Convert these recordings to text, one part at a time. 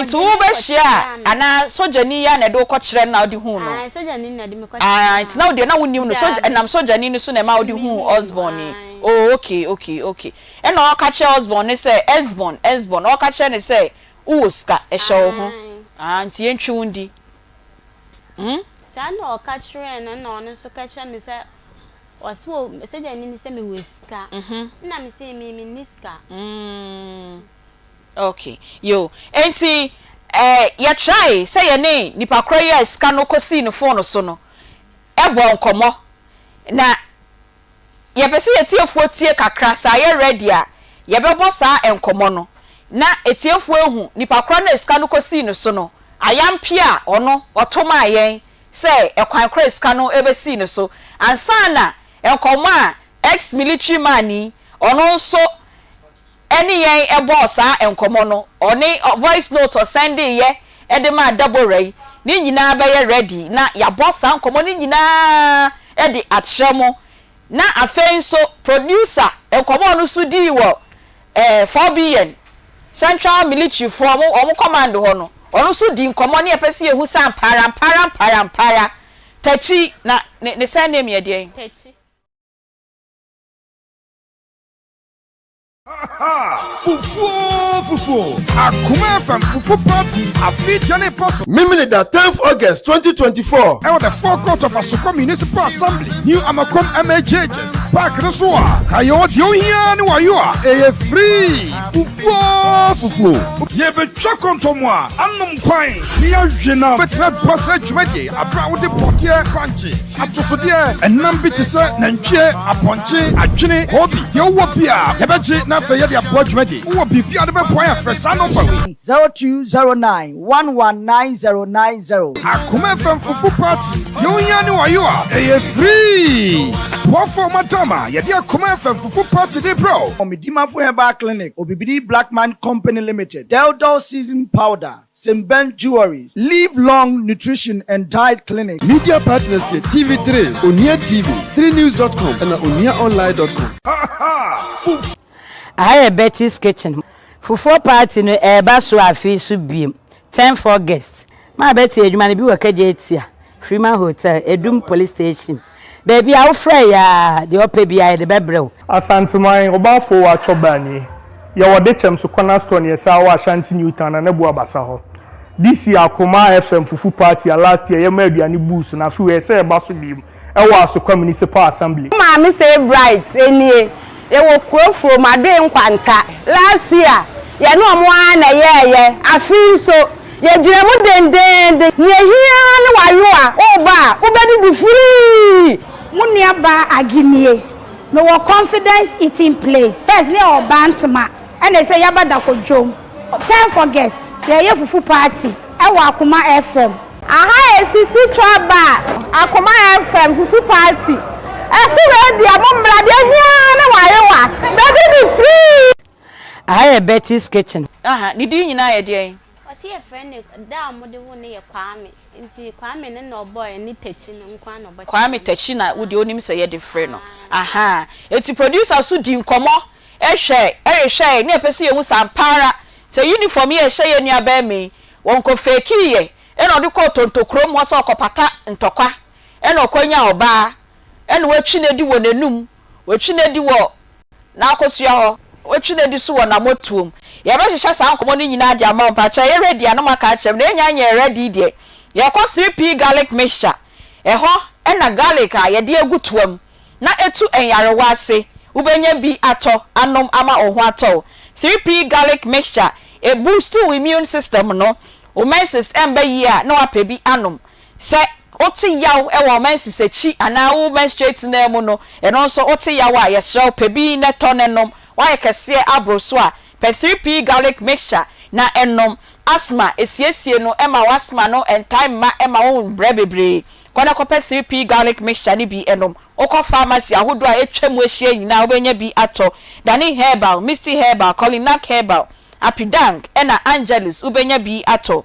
enti wo be hia ana soja ni ya na do ko kire na odi hu no soja ni na de me ko enti na odi na wonim no soja enam soja ni so na ma odi hu Osborne oh okay e na o ka kire Osborne say Esborn o ka kire ne say uska e hye ho enti entwi wundi sa na o ka kire no na ono so ka kire me say oswo soja ni say me weska na me say me niska okay yo enti ya try say ye ne nipa kro ye ska no kosi no phone so no ebo nkomo na ye pese ye tiefuo tie kakra sa ye ready a ye bebo sa enkomo no na etiefuo ehu nipa kro na ska no kosi no so no ayampia ono otoma yen say ekwan kro ska no ebesi no so ansana enkomo a ex military man ono so any yen e boss enkomo no oni voice note or sending ye e de ma double ray ni nyina ba ye ready na ya boss enkomo ni nyina e de atremo na afen so producer enkomo no so di wo 4BN Central Military for omo command ho no ono so di enkomo ne epese ehu san para tachi na ne send name ye de tachi Fufu. Akoma from Fufu Party. A feature possible. Mimini the 10th August 2024. And the forecourt of Asoko Municipal Assembly. New Amakom MHHs. Park Resua. Kayo Diohian Wayua. A free. Fufu. Ye be chokon to moi. Anum kwine. Nia jena. Betre bosse jumedi. Abra with the potier crunchy. Absosodia. And nambitise. Nanche. Aponche. Ajine. Hobby. Yo wapia. Yabaji. Na feye dia bojmedi. Wo bibia de be point fresa no pa. 0209 119090. Akoma from Fufu Party. Yo yani wayo a free. Wofo madama ye dia Akoma from Fufu Party de bro. Omidima for Herbal Clinic, Obibidi Blackman Company Limited, Deldol Season Powder, Simben Jewelry, Live Long Nutrition and Diet Clinic. Media partners here TV3, Onia TV, 3news.com and oniaonline.com. I have Betty's Kitchen. Fufu Party no eba so afi so biem. 10th August. My Betty edwuma bi waka jetia. Freeman Hotel, Edum Police Station. Baby awo frɛ ya de ope bia de bebrew. Asantuman obafo wa chobani. Ya wode chem so corner store ne sa wa Ashanti Newtown na bu abasa ho. This year Akoma FM Fufu Party last year ye ma aduane boost na fi we say eba so biem. E wa Asokwa Municipal Assembly. Ma Mr. Bright enie ye wo krofo made nkwanta last year ye no mo ana ye afi so ye jire mu dendende ye hia ne wayo a oba obedi di free munia ba aginie no wo confidence it in place says ne oba ntma ene say yabada ko dwom 10 for guest ye Fufu Party e wo Akoma FM aha esisi twaba Akoma FM Fufu Party Every I have Betty's Kitchen. Did you know a day? I see a friend down with the one near Kwame. Into Kwame and no boy and need touching on Kwame Tachina would you only say a different. Aha, it's a producer so dim come on. Share, near Pessia was some para. So uniform here, say in your bear me. Won't go fake ye. And all the cotton to chrome was all copata and toka. And no conya or bar. And we chinedi wo nenum we chinedi wo na akosua ho we chinedi so wo na motuom ye be hye sa ankomo ni nyina dia ma mpacha ye ready na maka chem na enya nya ready de ye ko 3p garlic mixture ho e na garlic a ye de agutuam na etu enyarewa ase ubenya bi ato anom ama oho ato 3p garlic mixture e boost to immune system no o menses emba yi a na wape bi anom se oti yaw e wo menses echi ana wo menstruate na mu no e no so oti yaw a ye hrew pe bi na tonenom wa ye kese abroso a pe 3p garlic mixture na enom asthma esiesie no ema wasma no entime ma ema wo brebebre kona ko pe 3p garlic mixture ni bi enom okọ pharmacy ahodo a etwam ehie nyina obenya bi ato dani herbal misty herbal colinac herbal apidang ena angelus ubenya bi ato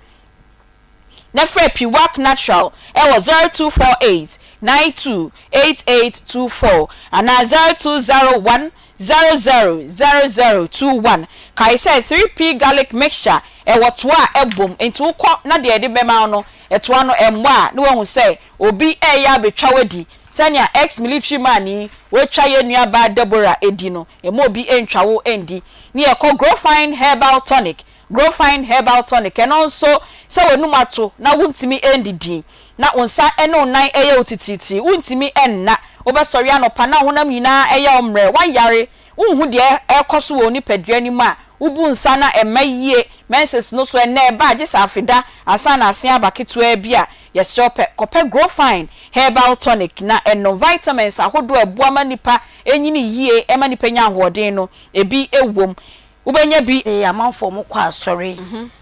nefre piwak natural e was 0248 928824 and 0201 000021 kai say 3p garlic mixture woto a ebom enti wokọ na de de bema no etoa no embo a ne wahu say obi ya betwa wadi sanya ex military man yi we twa ye nua ba Deborah edi no emo obi entwa wo endi ne ye call grow fine herbal tonic eno nso se wenumato na wuntimi endidi na onsa eno nan eye otititi wuntimi enna obesori anopa na honam nyina eye omre wayare unhu de ekoso wo ni padua ni ma ubu nsa na emaye menses no so enne ba agisa afida asa na ase abaketo bia yesope kope grow fine herbal tonic na eno vitamins ahodo ebu amanipa enyini yie emanipa nya ahoden no ebi ewom ubenya bi amanfo mo kwa asori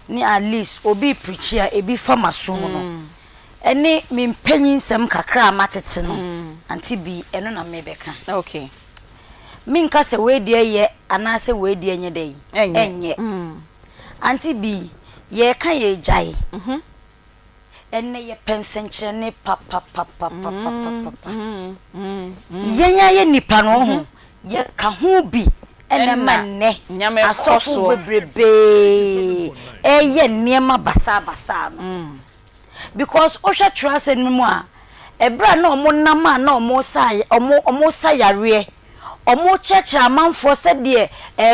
ni at least obi preacher ebi famaso no ene mempanyin sem kakra amatete no Aunty Bea eno na mebeka okay minka se we de ye anase we de enye dey enye Aunty Bea ye ka ye jai ene ye pensenche ne papa yenya ye nipa no ho ye ka ho bi ene manne asofo bebrebe eye niema basa no because osha trust enmu a ebra na omo nama na omo sayare omo cheche amanfo se de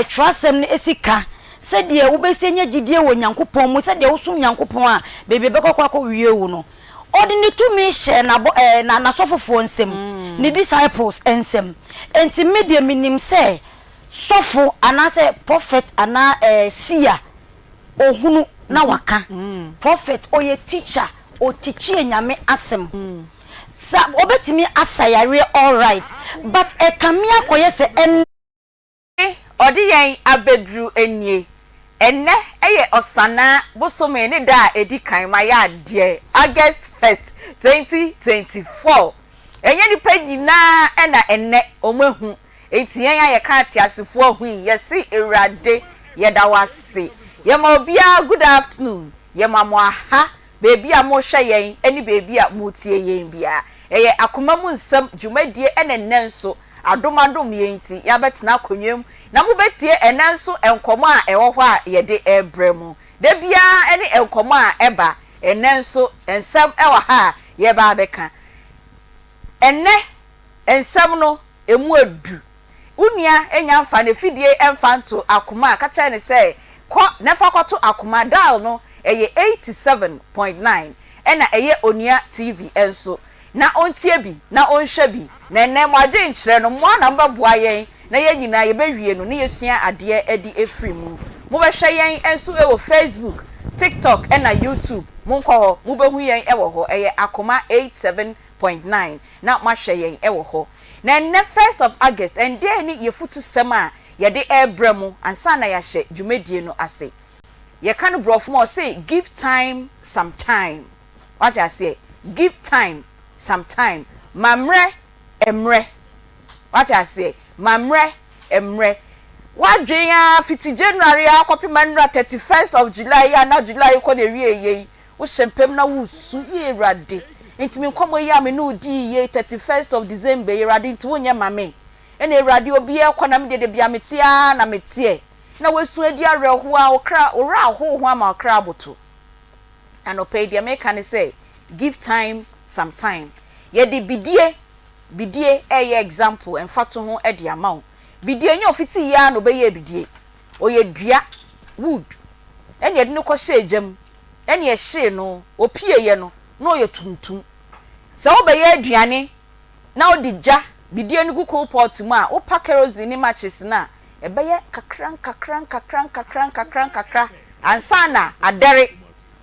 trust em esika se de ubesenye gidie wo nyankopon mu se de wosu nyankopon a bebe bekokwa wie wo no odini to me share na sofofo nsem ni disciples ensem enti media minim se sofo anase prophet ana seer ohunu na waka prophet oye teacher o teachie nyame asem sa obetimi asayare all right but kamia koye se en odi yen abedru enie enne eye osana bosome ne da edikan ma ya de August 1st 2024 enye ni pagina ena enne omehu enti yen ya ka atiasefo ahu yesi erade yedawase yema obia good afternoon yema mo aha baby a mo hwe yen eni baby a mo tie yen bia eye akoma mu nsam dwumadie enenenso adomadom yenti ya betena konwem na mo betie enenso enkomo a ewo hɔ a yede ebremu de bia eni enkomo a eba enenso ensam ewo ha ye ba beka enne ensam no emu adu unia enya mfa ne fidie emfanto akoma ka cha ne se ko nefa koto akoma dial no eye 87.9 ena eye onia TV enso na ontie bi na onhwe bi na enem ade nkyere no mo na mbabua yen na ye nyina ye bewie no ne yesua ade edi efri mu mo behwe yen enso ewo Facebook TikTok ena YouTube mo nkɔ ho mo behu yen ewo ho eye akoma 87.9 na mahwe yen ewo ho na ne 1st of August and dey ni ye futu sema ye de ebremu ansa na ya hye dwumedie no ase ye kan brofo mo say give time some time what I say give time some time mamre emre what I say mamre emre wadwen ya fiti January akopi manra 31st of July ya na July ko de wie ye wo hyempem na wo su ye rade ntimi komo ya me no di ye 31st of December ye rade nti wonya mame ene rade obi e kwana me de bia metia na metie na wesu edi areho a okra ora ho ama okra aboto anope dia me kan say give time some time ye de bidie example emfato ho e de amount bidie nya ofiti ya no be ye bidie oye dua wood ene de no ko hye ejam ene ye hye no opie ye no no ye tuntum se wo be ye aduane na odija bidie no cool pot mu a wo pa kerosene matches na ebe ye kakran ansa na adere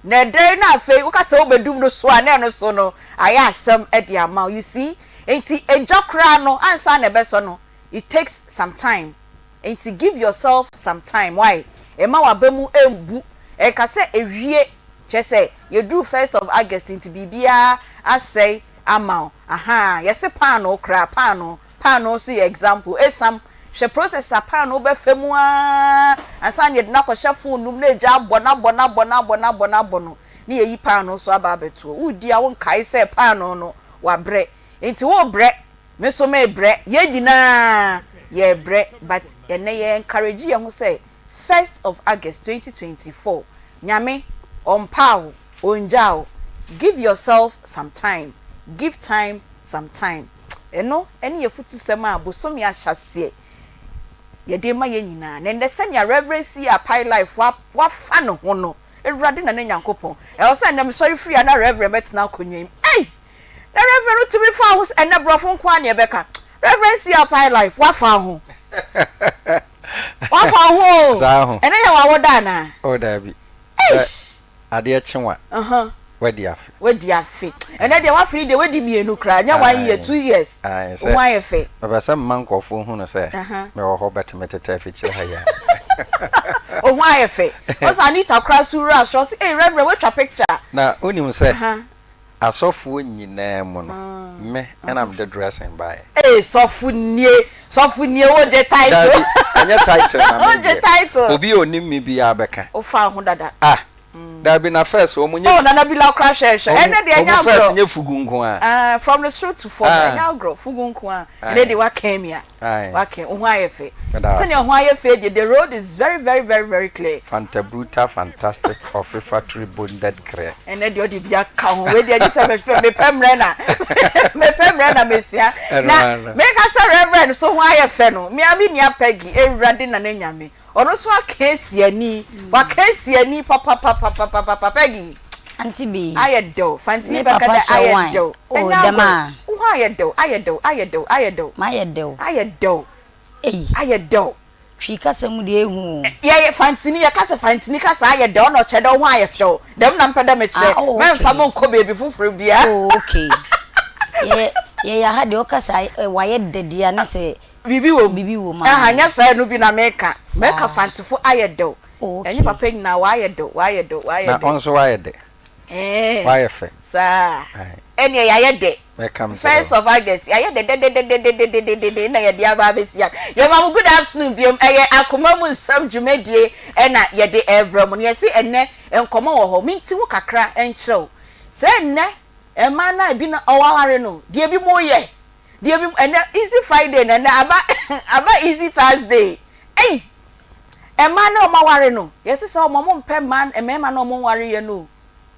na dere na afei wo ka se wo bedum no so a na no so no aya asem e de amount you see enti enjakra no ansa na ebe so no it takes some time and to give yourself some time why ema wabemu embu e ka se ewie che se you do 1st of August into bibia asay amount aha yesi pano kra pano see example esam she processor pano be femu ansa ne na ko shafo num na eja bono ni eyi pano so aba beto udi a won kai se pano no wa bre enti wo bre me so me bre ye gina ye bre but ene ye encourage ye ho say 1st of August 2024 nyame ompaw onjao give yourself some time give time some time eno ene ye futu sema bosom ya hyase ye de ma ye nyina na nde senya reverence a pai life wa fa no ho no ewurade na nyankopon e o se ndem sorry free na reverend betna konwem ei na reverend to be fa ho ene brofo nko ane ebeka reverence a pai life wa fa ho wa fa ho ene ye wa woda na o da bi ade chenwa Wadi afi. And then the one free the wedding me no cry. Nya 1 year, 2 years. Why afi? Baba some man ko fu hu no say. Me wo ho better metete afi chire ha ya. Oh why afi? Cause I need to cross through us. Hey reverend, what's your picture? Na onim say. Asofu nyina mu no. Me and I'm the dressing by. Hey sofu nie wo je title. Anya title na me. Wo je title. Obi onim mi bi abeka. O fa ho dada. There be na first o munye. Oh na be la crash and the anya first nye fugu nko a. From the street to form anya grow fugu nko a. And they wa came here. Wa came o hwa yefe. Say no hwa yefe the road is very very very very clear. Fantabruta fantastic of factory bonded clear. And then the bia ka ho we dey say me pemre na. Me pemre na mesia. Na make us reverend so hwa yefe no. Me abi nia pegi ewurade na nyame. Ono so akesi ani papa pegi Aunty Bea ayedo fancy baka da ayedo oh dema ayedo ayedo twi kasa mu de ehu ye fancy ni ye kasa fancy ni kasa ayedo no chedo ho ayefo dem na mpeda me che memfa mo nko baby fufuru bia oh okay ye ya hade okasa waye dedia na se bibi wo ma anya sa no bi na meka fantifo ayedo enyi papa nyina wa ayedo na onso wa ayede wa ayefe sa eni ya ayede welcome 1st of August ayede de na ye dia ba besia ye mam good afternoon biom eye akoma mu nsam dwumadie na ye de ebrom no ye se enne enkomo wo ho minti wo kakra enkyerɛw se enne ema na bi na owaware no de bi mo ye de bi enne easy Friday na aba easy Thursday eh ema na omaware no ye se omo mpɛ man emema na omo ware ye no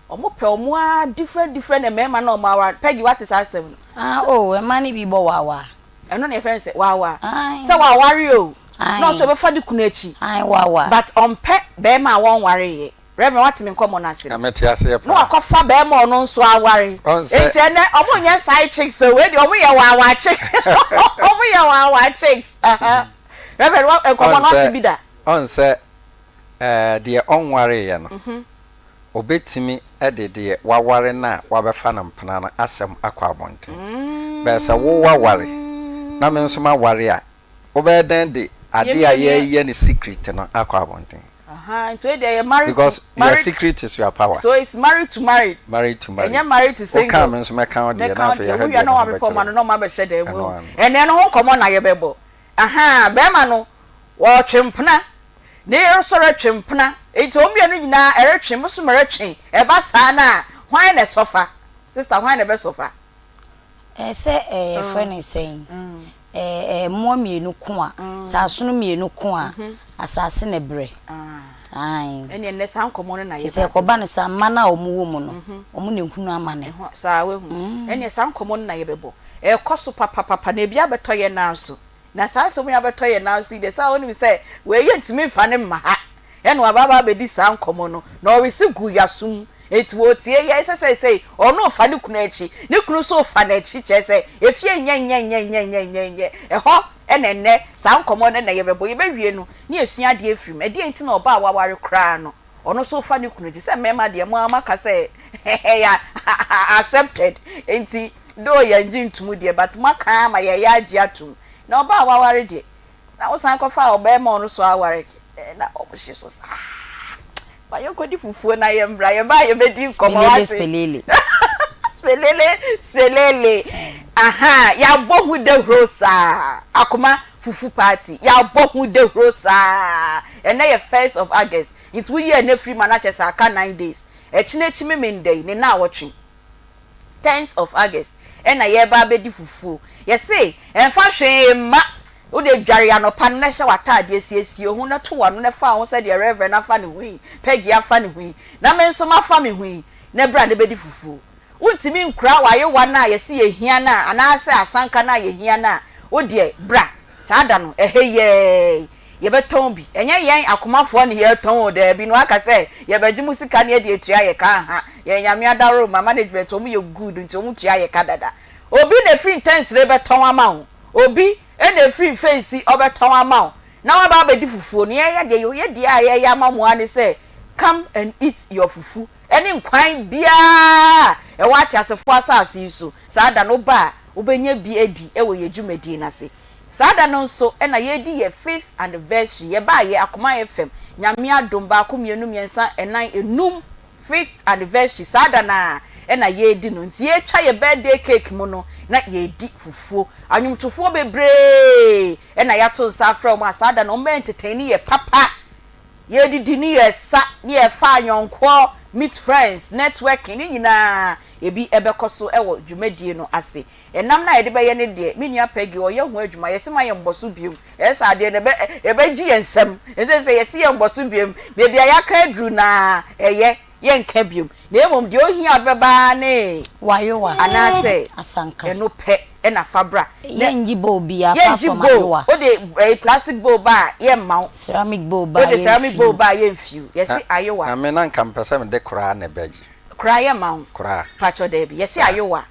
omo pɛ omo a different emema na omaware pegi what is asem oh ema ni bi bo wawa eno na efense wawa se waware o no so be fa di kunachi wawa but ompɛ be ma won ware ye reverend what me nkomo na se ameti ase no akofa be ma ono nso aware enti ene omo nya side chicks so we di omo ye wawa chick omo ye wawa chicks reverend what nkomo not be that on say the onware ye no obetimi de waware na wabefa na mpana na asem akwa abonten be se wo waware na me nso ma ware a obeden de ade a ye ne secret no akwa abonten so they are married because your secret is your power. So it's married to married. Married to married. And you're married to single. Come and so me count the na for your. We are not before man no ma be share dem. And then won come on na ye bebo. Be ma no wo twempna. Ne ye so re twempna. Enti ombia no nyina ere twem so mere twen. E ba sa na hwan na sofa. Sister hwan na be sofa. Say friend is saying mo mienu ko a sasunu mienu ko a asase ne bre ene ne san komo no na ye se ko ba ne san mana omuwo mu no omu ne nkunu amane sa we hu ene san komo no na ye bebo koso papa na bia beto ye na so na sa so mu ya beto ye na so de sa oni se we ye ntimi fa ne ma ha ene wa baba be di san komo no na o wisi gu yasum etwo tie ye say ono fa ne kunu achi ne kunu so fa na achi che say efie nye eho enenne sa nkomo ne na ye bebo ye bewie no ne esua de efrim e de enti na oba awaware kra no ono so fa ne kunu achi say mema de mo amaka say ya accepted enti do ye njintumu de but maka ma ye ya agi atum na oba awaware de na wo san kofa oba ma ono so aware na obushi so sa bayo kodi fufuo na ye mbra ye ba ye bedi nkomo wate spelele aha ya bohu de rosa akoma fufu party ya bohu de rosa ene ye 1st of August it will year na free manachesa aka 9 days e chinechi memendei ne na awotwe 10th of August ena ye ba bedi fufuo ye say enfa hwe ma wo de dware anopa no na hye watade siesie ho na to wano na fa ho se de reverend afa ne hui pegi afa ne hui na me nso ma fa me hui na bra ne bedi fufu untimi nkura waye wana yesi yehia na anase asanka na yehia na wo de bra saada no eheye ye beton bi enye yen akomafo ne ye ton de bi no aka se ye begimu sika ne de etua ye ka ha ye nyame adaro ma management omu ye good nti omu tua ye ka dada obi na free intense re beton ama ho obi na free face obeton ama ho na wa ba bedi fufu ne ye de ye de ye ama mo ane se come and eat your fufu eni nkwan bia e wa ti asefo asase so saada no ba obenya bi edi e wo ye dwumadi na se saada no nso na ye di ye 5th anniversary ye ba ye Akoma FM nyame adom ba komienu miensa enan enum 5th anniversary saada na ye di no nti ye twa ye birthday cake mu no na ye di fufuo anwumtofo bebre na ya to nsa fra mu saada no mbe entertain ye papa ye di ni ye sa ni ye fa anyonko meet friends networking ni nyina ebi ebekoso ewo dwumadie no ase enam na yede be ye ne de menua pegi o ye ho adwuma ye sema ye mboso biom esa de ne be ebeji ye nsem ente se ye se ye mboso biom be bia ya ka adru na eye ye nka biom na emom de ohia beba ne wayowa anase asanka eno pe na fabra ye nji bowl bia pa from wayowa o de plastic bowl ba ye maw ceramic bowl ba o de ceramic bowl ba ye mfiu ye se ayowa na me na nka mpesa me de kura na beji kura ye maw kura pacho de bi ye se ayowa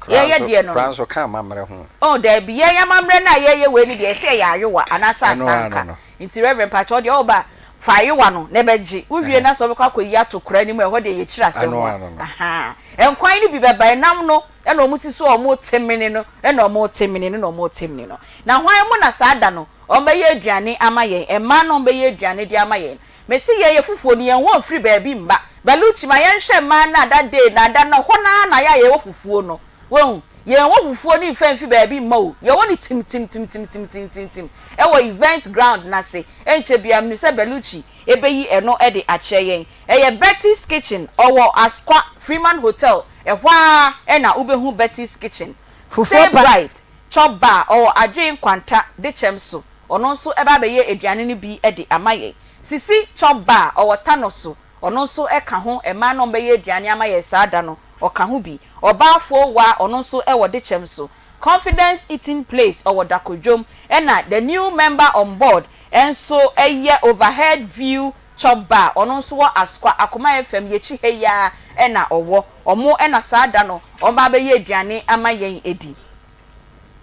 ye de no Franso ka mamre ho oh de bi ye mamre na ye we ni de se ye ayowa anasa asanka nti reverend pacho de oba fayowa no ne beji uwie na so be kwa koyi atokura ni mu e ho de ye kira se ho aha enkwan ni bi beba nam no na omusi so omo temene no na omo temene no na omo temene no na hwan mu na saada no ombe aduane amaye ema no ombe aduane di amaye mesi ye fufuo ni ye won free baabi mba baluchi ma ye hwe ma na that day na da no hona na ya ye fufuo no won ye won fufuo ni mfamfi baabi mma o ye won tim e wo event ground na se enche biam ni se baluchi ebeyi eno e de acheyen e ye Betty's Kitchen owo Askwa Freeman Hotel ehwa na ubehu Betty's Kitchen fufuo bright chop bar or adwen kwanta de chemso ono nso eba be ye aduane ni bi e de amaye sisi chop bar or tanoso ono nso e ka ho ema no be ye aduane amaye saada no o ka ho bi obafo wa ono nso e wo de chemso confidence eating place or dakodwom na the new member on board enso eye overhead view chop bar ono nso wo Askwa Akoma FM ye chi heya na owo omo na saada no o ba be ye aduane amaye edi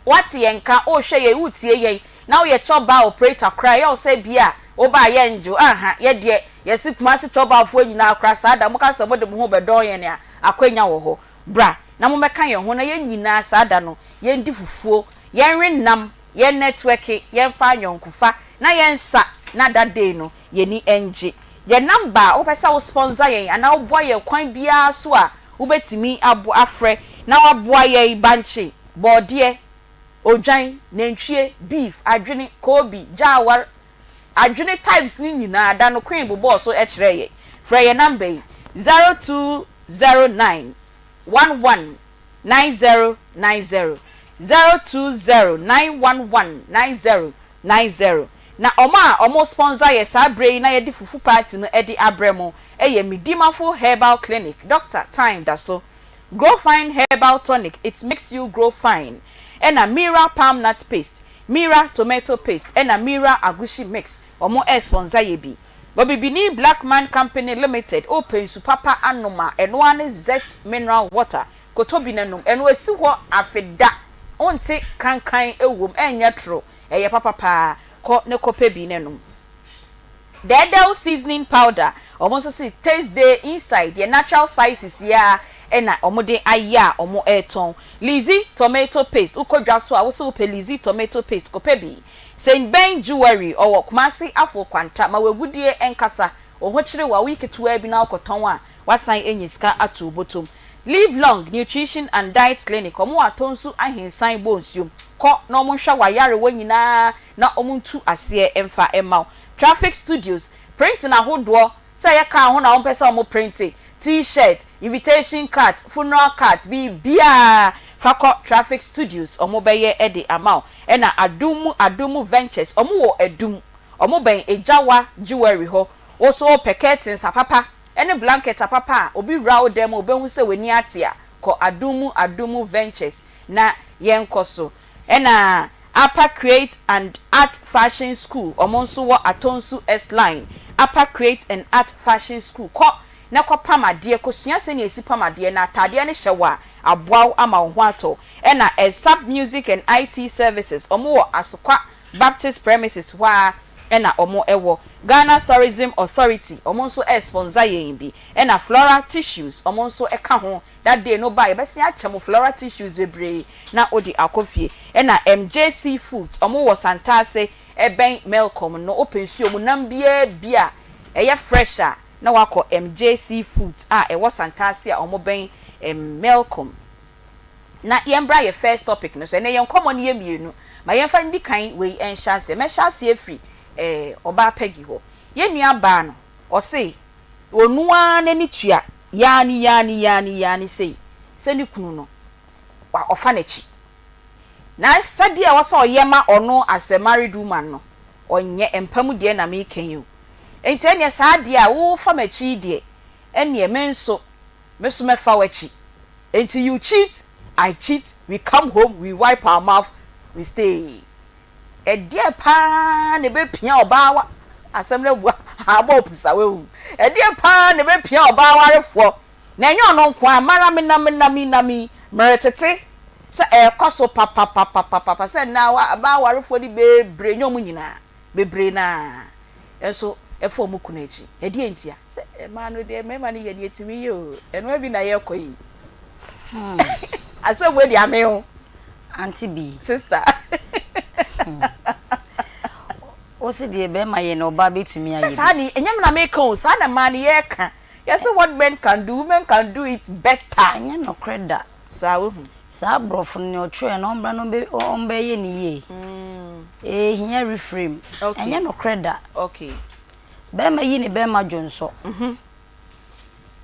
what yenka o hwe ye utie ye na ye chop bar operator cry ye o say bia o ba ye njo aha ye de ye sikuma se chop bar fo nyina akra saada mo ka se mo de mo ho bedo ye ne akwanya wo ho bra na mo meka ye ho na ye nyina saada no ye ndi fufuo ye renam ye network ye fa nyonkufa na ye nsa na that day no ye ni enje ye number o pesa o sponsor ye ana o boy ye kwan bia so a wo betimi abo afre na wo boy ye banche bodie odwan nantwie beef adwene kobi jawar adwene types ni nyina da no queen bobo so e kire ye frɛ ye number 0209 119090 0209119090 na omo sponsor ye sabre na ye di fufu party no e di abremo ye Midimafo Herbal Clinic Dr. Time da so grow fine herbal tonic, it makes you grow fine. And a Mira palm nut paste, Mira tomato paste, and a Mira agushi mix. Or more sponsor ye be. But Bibini Black Man Company Limited open to Papa Anoma and one is Z mineral water. Kotobinanum and we see what afeda. Onte kankai a womb and yatro. A papa pa ko ne kope binenum. The Edel seasoning powder almost see taste day inside the natural spices yeah. Ena omode aya omo eton Lizzy tomato paste ukodwa so a wo se upe Lizzy tomato paste kopebi Saint Ben jewelry or Kumasi afo kwanta ma wegudie enkasa ohochire wa wiketu abi na okoton a wasan enyiska atu botom Live Long Nutrition and Diet Clinic omo atonsu ahensan bonsium ko na omo hwa wayare wanyina na omo ntu ase emfa emaw Traffic Studios print na hodo say ya ka ho na omo pese omo print T-shirt, invitation card, funeral card, be beer. Fako Traffic Studios omo beye ede amao na adumu ventures omo wo adum omo ben ejawa jewelry ho also curtains apapa ene blanket apapa obi raw dem obehu se weni atia ko adumu ventures na yenkoso na Upper Create and Art Fashion School omo nso wo Atonsu S line Upper Create and Art Fashion School ko na kwa pamade ko sua se ne esi pamade na atade ne hyewa aboaw ama ho ato na sub music and IT services omo wo Asokwa Baptist premises wa na omo ewo Ghana Tourism Authority omo nso sponsor yen bi na Flora Tissues omo nso eka ho that day no buy be se achemo Flora Tissues bebre na odi akofie na MJC Foods omo wo Santase eben Melcom no open suo mu nambia bia eye fresher na wako MJC Foods ewo Santase omo ben Melcom na yembra ye first topic no so na yen common ye mienu ma yen fa ndi kan we en chance me chance e free oba pegi ho ye nua ba no o se onua na ni tua yani sei se ni kunu no wa ofa na chi na sade a wasa oyema ono as a married woman no onye empamu de na me kan you enti ene sade a wo fa machi de ene menso meso mefa wachi enti you cheat I cheat we come home we wipe our mouth we stay e die pa ne be pia obawa asem na bua aba opusa wewu e die pa ne be pia obawa refo na enye ono nko amara mi meretete se koso papa se na aba warefo di bebre nyom nyina bebre na enso efo mu kunachi e die ntia se ma no de mema ne ye ne etimi yo eno bi na ye koyi asem we di ameo Aunty Bea sister Osi de be ma ye no ba betumi aye. Sani enyam na make on sana man ye kan. Yes what men can do, men can do it better. Anya no creda. Sa wo hu. Sa brofo ne otwe no mbra no be omba ye ni ye. Hiya reframe. Anya no creda. Okay. Be ma yi ni be ma dwonso.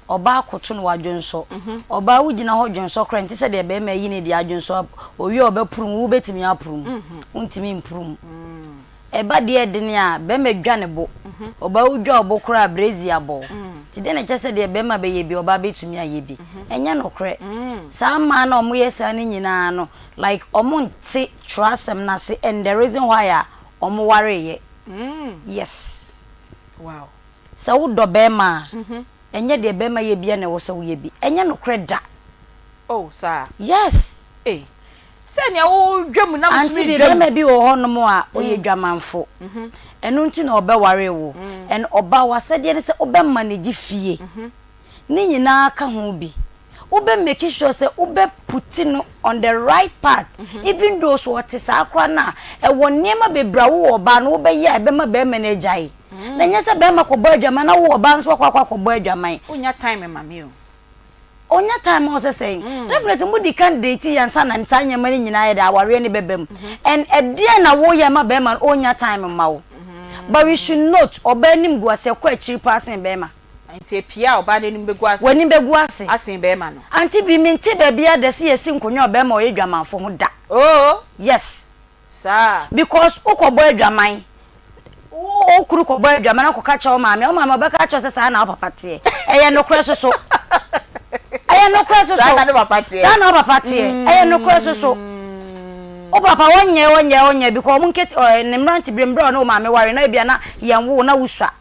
Oba akoto no wadwonso. Oba wugina ho dwonso kra nti se de be ma yi ni de adwonso owi oba purum wo betimi apurum. Untimi impurum. Eba de edene a be ma dwane bo oba udwa obo kra brezi abo ti de na chese de be ma be ye bi oba betumi aye bi enya no kre sa ma na omo yesa ni nyina no like omo nti trusem na se and the reason why omo ware ye yes wow sa wo do be ma enya de be ma ye bi na wo se wo ye bi enya no kre da oh sir yes senya wo dwam na musumi dwam Aunty Bea bi wo honom a oye dwamanfo enu nti na obeware wo en oba wasade ne se obe manage fie ni nyina ka ho bi obe make sure se obe put no on the right path even those what is akra na e woniema bebra wo oba na obe ye ebe ma be manage na nya se be ma ko boy dwama na wo oba nso kwa ko boy dwaman unya time mama o onya time also saying definitely mudi candidate yansa na ntanya mani nyina ye da aware ne bebem and edie na wo ye ma be ma onya time ma wo but we should note obanim guase kwa chiri passing be ma nti pia oba ne nim beguase wani beguase asen be ma no Aunty Bea minti be bia de se yesi nkonyo be ma o ye dwamanfo ho da oh yes sir because ukobo adwaman o kuru kobo adwaman akoka cha o maame be ka cha se sa na papa te eye no kra so aya no kra so sana no papa tie sana papa tie aya no kra so o papa wonye because mun ket ne mranti brembro na o maame ware na bia na yenwo na wusua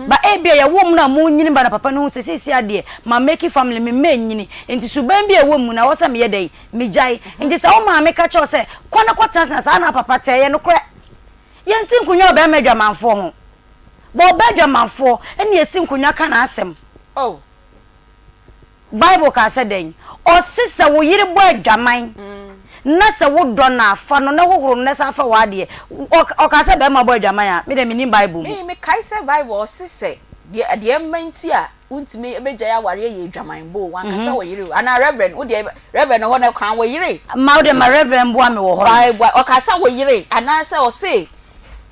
ba ebia ye wom na mun nyini ba na papa no sesi ade ma make family me manyini enti suban bia wom mu na wo se me yedai me jai enti se o maame ka cha o se kwana kwata sana papa tie ye no kra yensi nkunyo ba medwamanfo ho bo ba dwamanfo ene yesi nkunyo ka na asem oh Bible ka say den o sisa wo yire bo adwaman na se wo do na afa no na hohoro na sa afa wade o ka say be ma bo adwaman a me de me ni Bible me kai say Bible o sise de manti a untimi ebeja ya ware ye adwaman bo wan ka say wo yire ana reverend wo de reverend ho na kan wo yire ma de ma reverend bo ame wo ho Bible o ka say wo yire ana say o say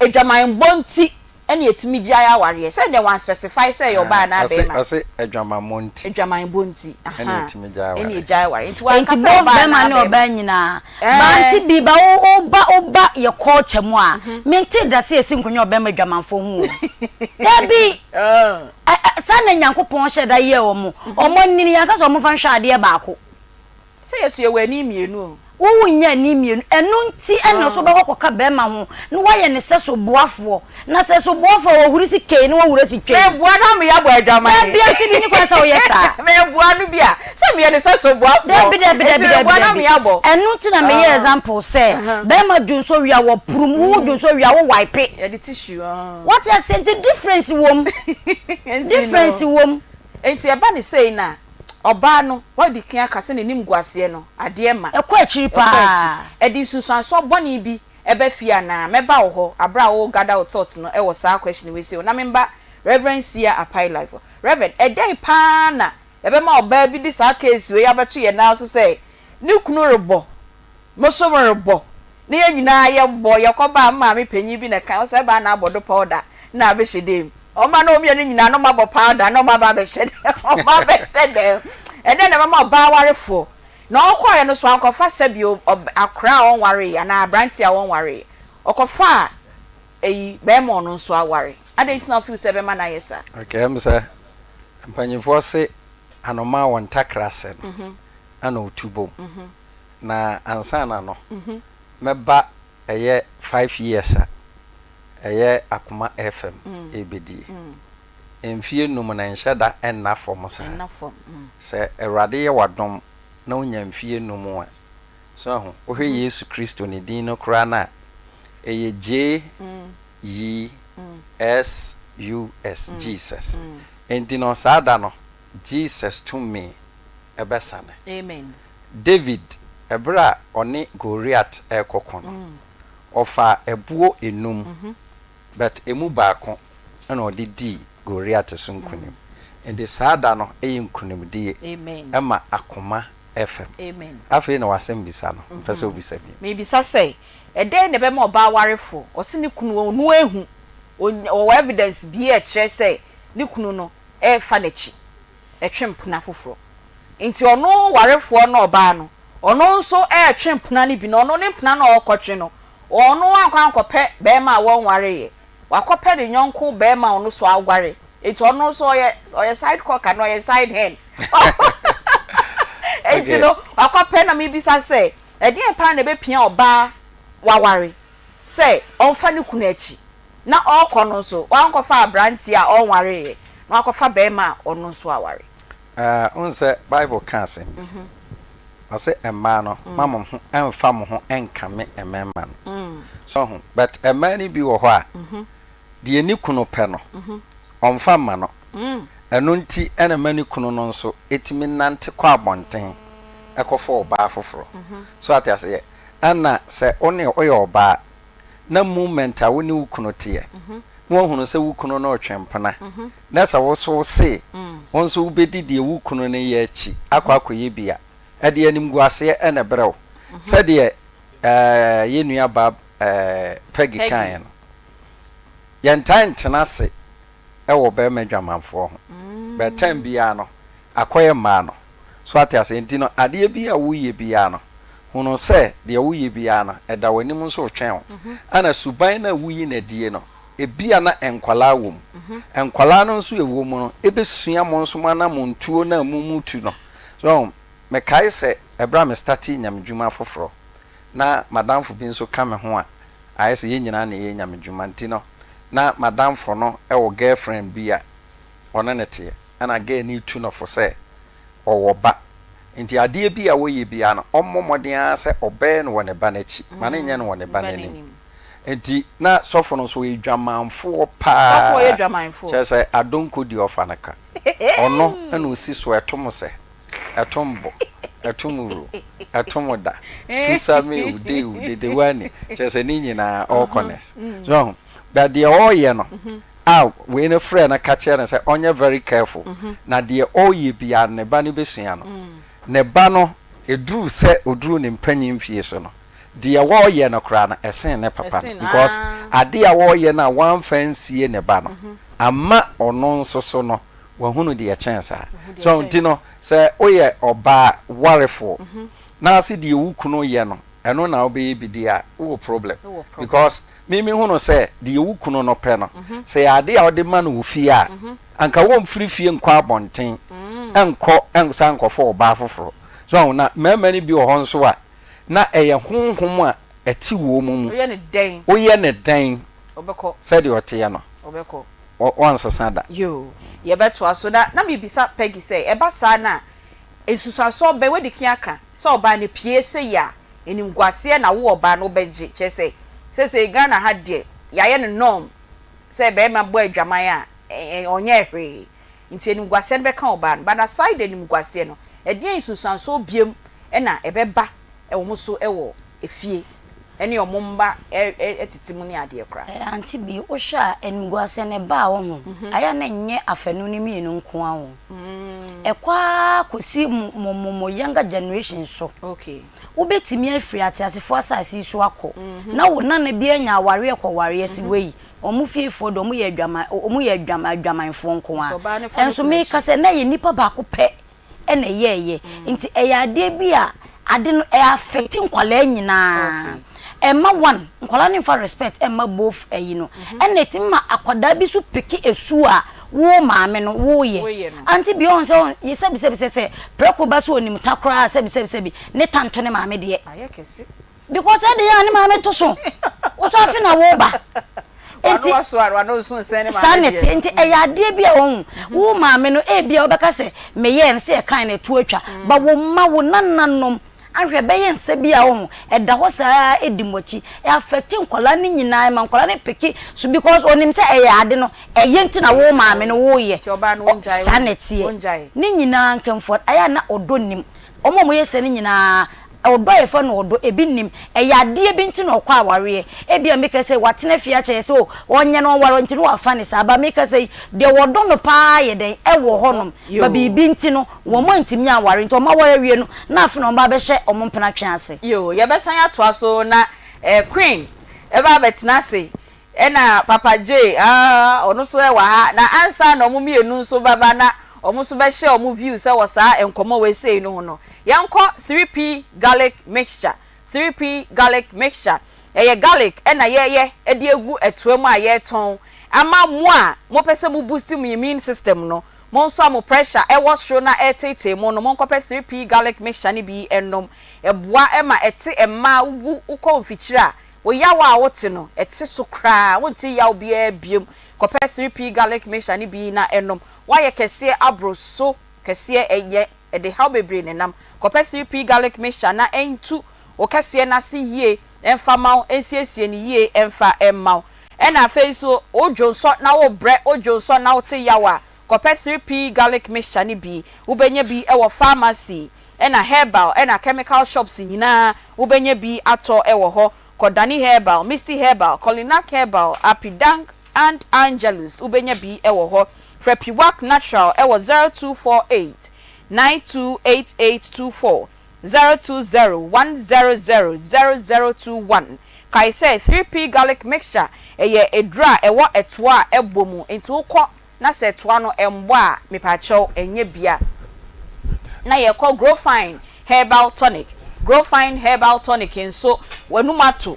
adwaman bo nti ene etimi gya ya ware say dem wan specify say your ba na be ma ase adwama monti ene etimi gya ware ene gya ware nti wan kasa ba na ne oba nyina Aunty Bea ba oba ye culture mu a menti da se esi nkonyo oba ma adwamanfo hu dabi sana nyankopon hye da ye omo nini yakasa omo fa hwa ade baako say yesu ye wani mienu wo nya ni mienu eno nti eno so be kokoka be ma ho no waye ne seso boafo na seso boafo wo hurisi kei no wo hurisi twe me bua na me ya bo adwaman e bia ti bi ni kwa sa wo yesa me bua no bia say me ne seso boafo de bua na me ya bo eno nti na me ye example say be ma dwunso wia wo purum wo dwunso wia wo wipe ya the tissue what is the difference wom difference wom enti e ba ni say na oba no wadi kan akase ne nim guase no ade ma e kwa chiri pa e di susan so boni bi e ba fia na meba wo ho abra wo gather thoughts no e wo sa question we say na memba reverend sia apai life reverend e dey pa na e be ma oba bi di sa case we abeto ye na so say ni kunu rebo mo so mo rebo ne ye nyina ye bo ye ko ba ma me panyi bi na kan so ba na abodo powder na be shedem Oma no mi nyina no mabo powder no maba be shed o ma be shed and then mama ba warefo na okoye no so ankofa sabio akra on ware ya na abrantia won ware okofa eyi be mo no so aware adent na feel se be ma na yesa okay am say mpanyifo se anoma won takrase no ana otubo na ansana no meba eye 5 years eye Akoma FM ebedi emfie num na nhyeda enna fom sa se erade ye wadom na onya mfie num a so ho ohwe Yesu Kristo ne din no kra na eye Jesus enti no sada no Jesus to me ebesane amen David ebra oni Goliath ekokon ofa ebuo enum but emu baako na odidi Goliath so nkunim ende saada no nkunim die amen ema Akoma FM amen afi na wasem bisa no mpese obisa bi me bisa say eden ne be ma oba warefo osini kunu onu ehu o evidence bi e kire say ni kunu no e fa nachi e twempuna foforo nti ono warefo no oba no ono nso e twempuna ni bi no ono ne mpuna na okotwe no ono akwankopɛ be ma won ware ye wakopɛ de nyonko be ma ono so agware eti ono so oye side cock and oye side hen eti no wakopɛ na me bisa say edi empa na be pia oba waware say onfa ne kunu achi na okono so wankofa abranti a onware ye na wakofa be ma ono so aware unse Bible can say ase emma no mamam ho emfa mo ho enkame emema no so ho but emma ni bi wo ho a de ni kunu pe no omfa ma no eno nti ena mani kunu no nso etimi nante kwa abonten ekofo oba foforo so atiase ye ana se one oye oba na movement a woni wukunu tie mo hunu se wukunu na otwempana na sa wo so se wonso ubedi de wukunu ne ye achi akwakoye bia ade anim guase ene brew said ye nua bab Peggy kan no yantan tenase ewo be madwamanfo ho be time bia no akoye ma no so atiase enti no ade bia wuye bia no hunu se de wuye bia no eda wanim nso otwen ana suban na wuyi na die no ebia na enkwala wom enkwala no nso ewo mu no ebesua mo nso mana mo ntuo na mumutu no so me kai se ebra me start nyamdwuma foforo na madam fo bi nso ka me ho a ayese ye nyina na ye nyamdwuma ntino na madam fo no e wo girlfriend bi a ona nete ana ge ni tu no fo se owo ba nti ade bi a wo ye bia no ommomodin a se obe no wone ba na chi mane nya no wone ba na ni nti na sofo no so ye dwamanfo pa sofo ye dwamanfo chese adonko di ofanaka ono na osi so etom se etombo etumuru etomoda tusame ude de wani chese ni nyina all connect so that the oye no we na friend na catch na say onye very careful na the oye bia ne ba ne besua no ne ba no edru se odru ne mpanyin fie so no deɛ wɔyɛ no kra na ɛsen ne papa because ade a wɔyɛ na one fancy ne ba no ama ɔno nso so no wahunu deɛ kyɛn saa so nti no sɛ oyɛ ɔbaa warefo na ase deɛ wukunu yɛ no ɛno na obɛyɛ bidi a wo problem because mimi hunu sɛ deɛ wukunu no pɛ no sɛ ade a ɔde ma no wofie a anka wɔn free fie nkɔ abɔnten ɛnkɔ ɛnsa nkɔfo ɔbaa foforo so na mɛmɛ ni bi wɔ hɔ nso a na ɛyɛ honhom a ɛti wɔ mu oyɛ ne den obɛkɔ sɛ deɛ ɔteɛ no obɛkɔ wansasa da yo ye beto aso da na bibisa Peggy say eba sa na esusuaso be we dikiaka se oba ne pie se ya enimguase na wo oba no beje che se Ghana ha de yaye ne norm se be ma bo adwaman a onye hwe nti enimguase be ka oba no but aside enimguase no e de esusuaso biem e na ebeba e wo so e wo efie eni omumba etitimu ni ade kra Aunty Bea o hwa enguase ne ba wo ho aya na nye afanu ni mienu nko awo ekwa kosi mo younger generation so okay wo betimi afiri atiasefo asase so akọ na wo na na bia nya aware ekọware si wei omu fiefo do omu ye adwamanfo nko a enso me ka se na ye nipa ba ko pe na ye nti ade bia ade no affect nkwala nyina Emma one, nkwala ni for respect Emma both no. And etima akwada bi so peki esu a wo maame no wo ye. Aunty Bea say ye say preko ba so onim takra sebi ne tanto ne maame de. Aye kese. Because e de ya ne maame to so. Wo so afi na wo ba. Enti so arwa no so nse ne maame. Sanity enti ade bia wo maame no e bia obeka say me ye nse e kan na tu atwa ba wo ma wo nananom ahwe beye nse bia wo eda ho saa edimochi e affect nkola ni nyina ma nkola ne peki so because onim se ade no eye nti na wo maame no wo ye ti oba no wonjai sanity ni nyina nkemfo aya na odonim omo yese ni nyina odo efa no odo ebi nim ade bi nti na okwa aware e bia make say watena fia che say onye no waro nti no wafa ne sa ba make say de wodo no pa ye den e wo honom ba bibi nti no wo mo ntimi aware nti o ma ware wie no na afa no ba be hye o mo mpena twe ase yo ye be san ya to aso na queen e ba betina ase e na papa J ono so e wa ha na ansa na omo mienu so baba na omo so be hye omo view se wo sa enkomo we sei no ho no yanko 3p garlic mixture 3p garlic mixture eye garlic na ye edi egu etuamu a ye ton ama mo a mo pese mo boost mu immune system no mo nso mo pressure e wo sro na etete mo no mo nkope 3p garlic mixture ni bi enom eboa ema ete ema ugu ukọ mfikyira wo yawa a wote no ete so kra wonti yaw bia biem kope 3p garlic mixture ni bi na enom wa ye kese abroso kese eye e de how bebre nenam kope 3p garlic mixture na entu o kese na se yie emfa maw ensiesie ni yie emfa emmaw e na afei so ojonso na wo bre ojonso na wo te yawa kope 3p garlic mixture ni bi ubenye bi e wo pharmacy e na herbal e na chemical shops nyina ubenye bi ato e wo ho Kodani herbal Misty herbal Colinac herbal Apidank and Angelus ubenye bi e wo ho Frepiwak natural e wo 0248 928824 02010000021 kai say 3p garlic mixture eye edra ewo etoa ebomu enti ukọ na se etoa no embo a mepacho enye bia na ye call grow fine herbal tonic enso wanumato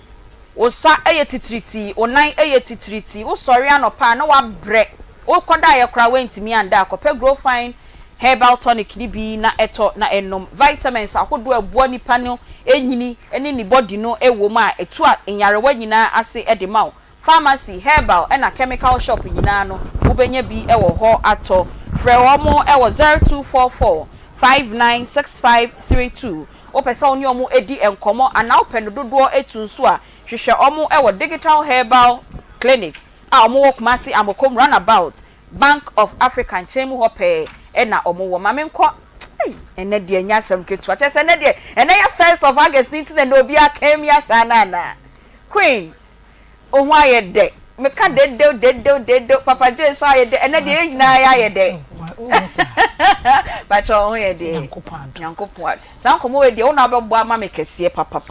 osa eye titriti onan eye titriti wo sori anopa na wa bre wo koda ye kra wentimi anda akopɛ grow fine herbal tonic ni bi na eto na enom vitamins ahodo abuo nipa no enyini ene ni body no ewo ma etu a enyarewa nyina ase edemaw pharmacy herbal na chemical shop nyina no ubenye bi ewo ho ato frɛ omo ewo 0244 596532 opesa oni omo edi enkomo ana opɛ no dodo etunso a hwehwɛ omo ewo digital herbal clinic a omo wokumasi amokom runabout Bank of African chemu hope na omo wo mame nko ene de nyasem ketu ache se ene de ene ya 1st of August nti na obi akam ya sana na queen ohun aye de me ka de papa J so aye de ene de nyina ya aye de But oh yeah de Nyankopon san komo we de wona bebo ama me kese papa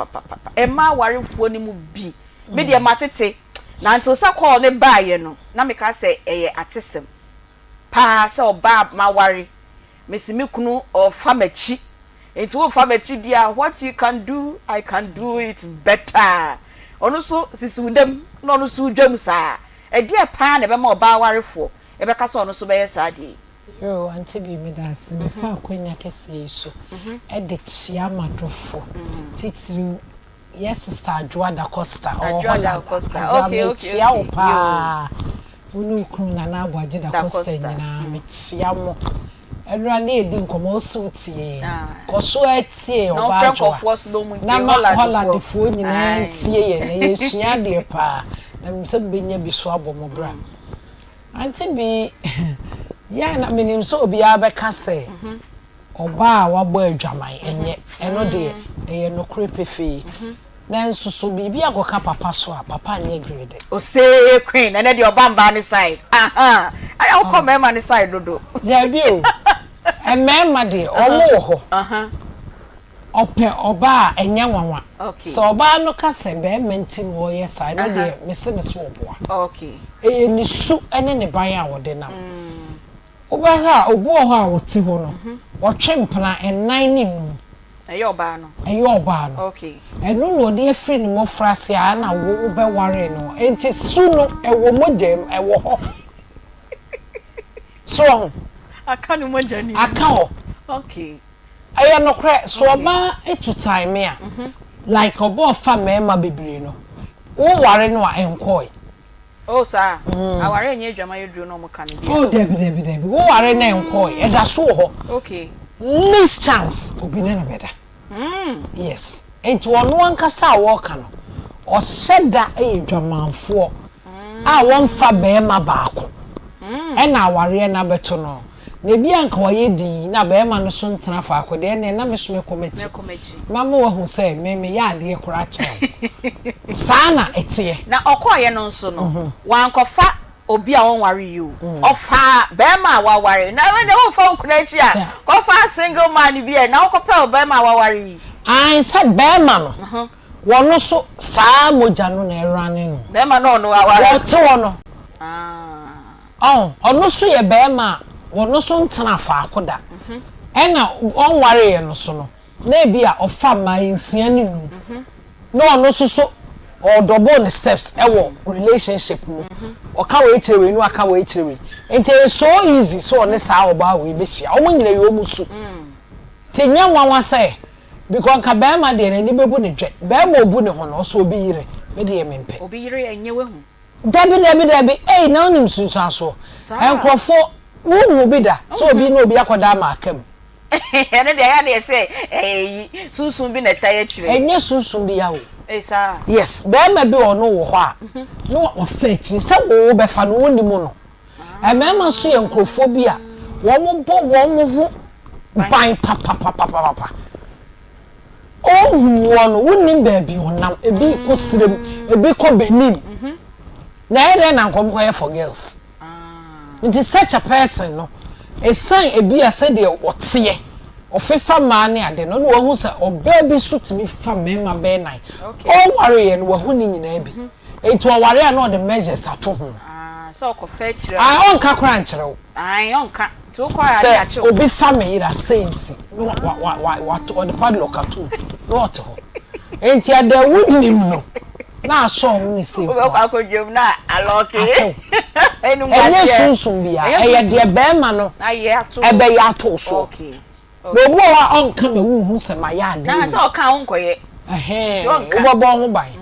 e ma warefuo ni mu bi me de matete na until sa call ne baaye no na me ka say eye atesem pa se oba ma ware mesimi kunu o famachi enti wo famachi dia what you can do I can do it better onu so sisi dem no onu so dwam sa e dia pa na be ma oba warefo e be ka so onu so be yesa de yo Aunty Bea me das me fa akonya kese so e de tia madofo titiru yes sister Joada Costa or Joada Costa okay tia opa unu kunu na na agwaje da Costa nyina me tia mo Edra na edi nkomo so tie koso atie oba na ma Holland fo nyina tie ye na ye sua de pa na me se benya bi so abomobra Aunty Bea ya na menim so obi abeka se oba wabo adwaman enye eno de eye no krepefe na nsusu bibi agoka papa so a papa anye grade o say queen ene de oba mba ni side aya ko mema ni side dodo ya bi o mema de owo ho ope oba enye nwanwa so oba no ka se be mentin wo ye side no de mese ne so oboa okay eye ni su ene ne ban a wo de nam Obaha obu oho a wote ho no wo twempna ennan ni nu eyo ba no okay enu no de afri ni mo frase a na wo be ware no enti su no ewo modem ewo ho so aka no modem ni aka ho okay aya no kre so oba etu time a like obo fa mema bebre no wo ware no a enkoi oh sir aware nye dwama yedru no mo kan bi oh debi wo ware na enkoi eda so ho okay least chance obi na beda yes enti wono ankasa wo ka no o seda dwamanfo a won fa be ma baako e na aware na beto no na bi anka waye di na be ma no so ntena fa akode ne na mesome kometi mama wo hu say me ya ade kora cha sana etie na okoye no nso no wankofa obi a won ware you ofa be ma wa ware na we de wo fa nkuna chi a ko fa single man bi e na okopa be ma wa ware you an sa be ma no wono so saa moja no na erane no be ma no no aware wote wono ono so ye be ma wono so ntena fa akoda ena on ware ye no so no na bia ofa ma nsia ni nu no ono so double the steps ewo relationship no oka we chewe nu aka we chewe enti so easy so on sa oba we be hia o nyina yo musu tenya nwanwa say because ka be ma de ni bebu ne dwe be ma obu ne ho no so obi yire me de ye mempe obi yire enye we hu dabi na onim sunsan so enkrofo wo bi da so obi na obi akoda ma akam ene de ya de say sunsun bi na taye chire enye sunsun bi ya wo esa yes be ma bi ono wo ho a no wo fa chire se wo be fa no woni mu no emema so ye enkrofo bi a wo mo bo wo mo ho ban papa oh no woni ba bi honam ebi ko sirem ebi ko benin na ere na nkom ko ye for girls it is such a person no a sign ebi ase de otie ofefa ma ne ade no wo hu se oba bi sutimi fa mema be nan o worry no wo hu ni nyina bi etu o worry na the measures ato ho so ko fe kire on ka kra nkire wo on ka to ko ya che obi fa me ira sense no wa to the padlock ato no to ho enti ade wunim no na so ni se ko ko jom na aloke enye sunsun bia eye de be ma no ebe ya to so okay no bo wa on ka me wu hu se ma ya de na so ka on koye wo bo ho ban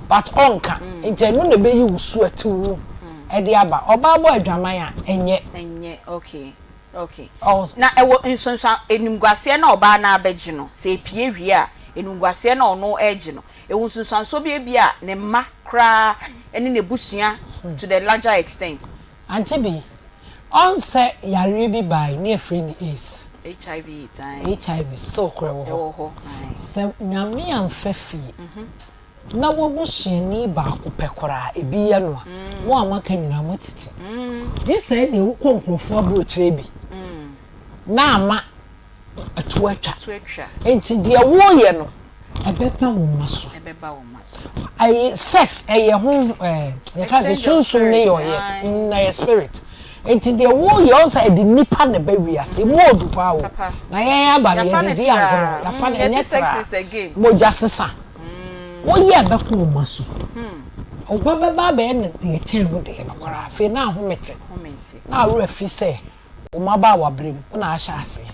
but on ka enti no ne be yi wusu ati wu e de aba oba bo adwaman a enye okay na ewo nsunsun enimguase na oba na abeji no se epie wi a enimguase na ono eji no ewu nsunsun so bia ne ma kra eni ne busua to the larger extent Aunty Bea on say yare bi by near free is HIV time HIV so kra wo se nyame amfafi na wo busuani ba ko pekora ebi ye no wo amaka nyina matiti this say ne wo konkrofo abro kire bi na ama atuatwa enti de wo ye no ebeba wo maso ai sex ye ho ye ka se sunsun ne yo ye na ye spirit enti de wo ye on say de nipa na ba wi ase mo du pa wo na ye aba na ye di agoro ya fa na enye tra mo jasesa wo ye be ko wo maso ogba beba be na de chen wo de na kwara fe na ahomete na awura fi say o ma ba wa brem na ahya ase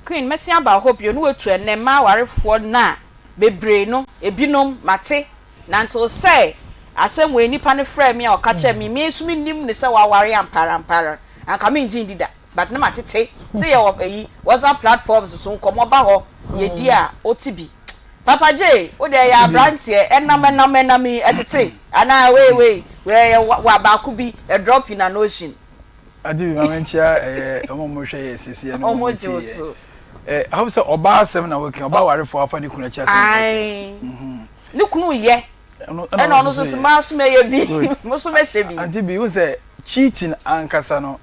Queen Messi aba hope you no wetu ene ma warefo na bebre no ebinom mate na until say asem we nipa ne frɛ me a ɔka me me sumi nim ne sɛ wa ware ampara anka me ngin dida but na matete say your eyi WhatsApp platforms so nkomo ba ho ye di a otibi Papa J o de ya brantie enam etete ana we wa ba ku bi a drop in an ocean Adi bi mamenchia omo hwe ye sisi no omo joso I hope so oba asem na working oba ware for afa ni kuna chia ai ni kunu ye ena ono so sma so me ye bi mo so me hye bi Adi bi wo say cheating ankasa no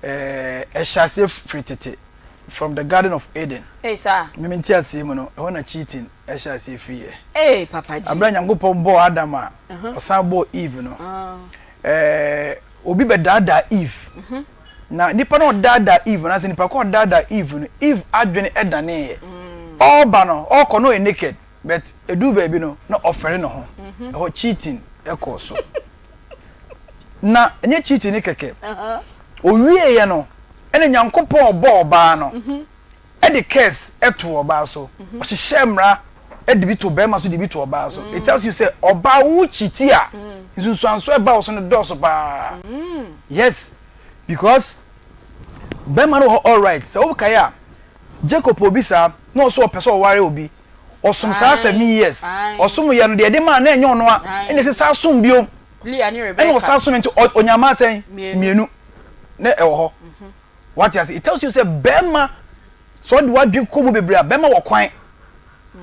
ehase fritete from the Garden of Eden sir mementi asem no e wona cheating ehase free Papa J abra nyankopon bo Adam a osan bo Eve no obi be dada Eve na nipa no dada Eve na se nipa ko dada Eve no Eve adwene edane all ba no all ko no naked but edu baby no na offere no ho ho cheating e so na enye cheating ni keke owie ye no ene nyankopon obo oba no e de curse eto oba so o hyehyemra e de bi to be ma so de bi to oba so it tells you say oba wu chiti a nsunsu anso e ba wo so no do so ba yes because Bema no all right so okaya Jacob obi sa no so person ware obi osum sa 7 years osum ye no de ma na enyo no a ene se sa sum biom ene o sa sum nti onyama sen mienu na e wo ho what you say it tells you say Bema so de wadwe komu bebra Bema wo kwan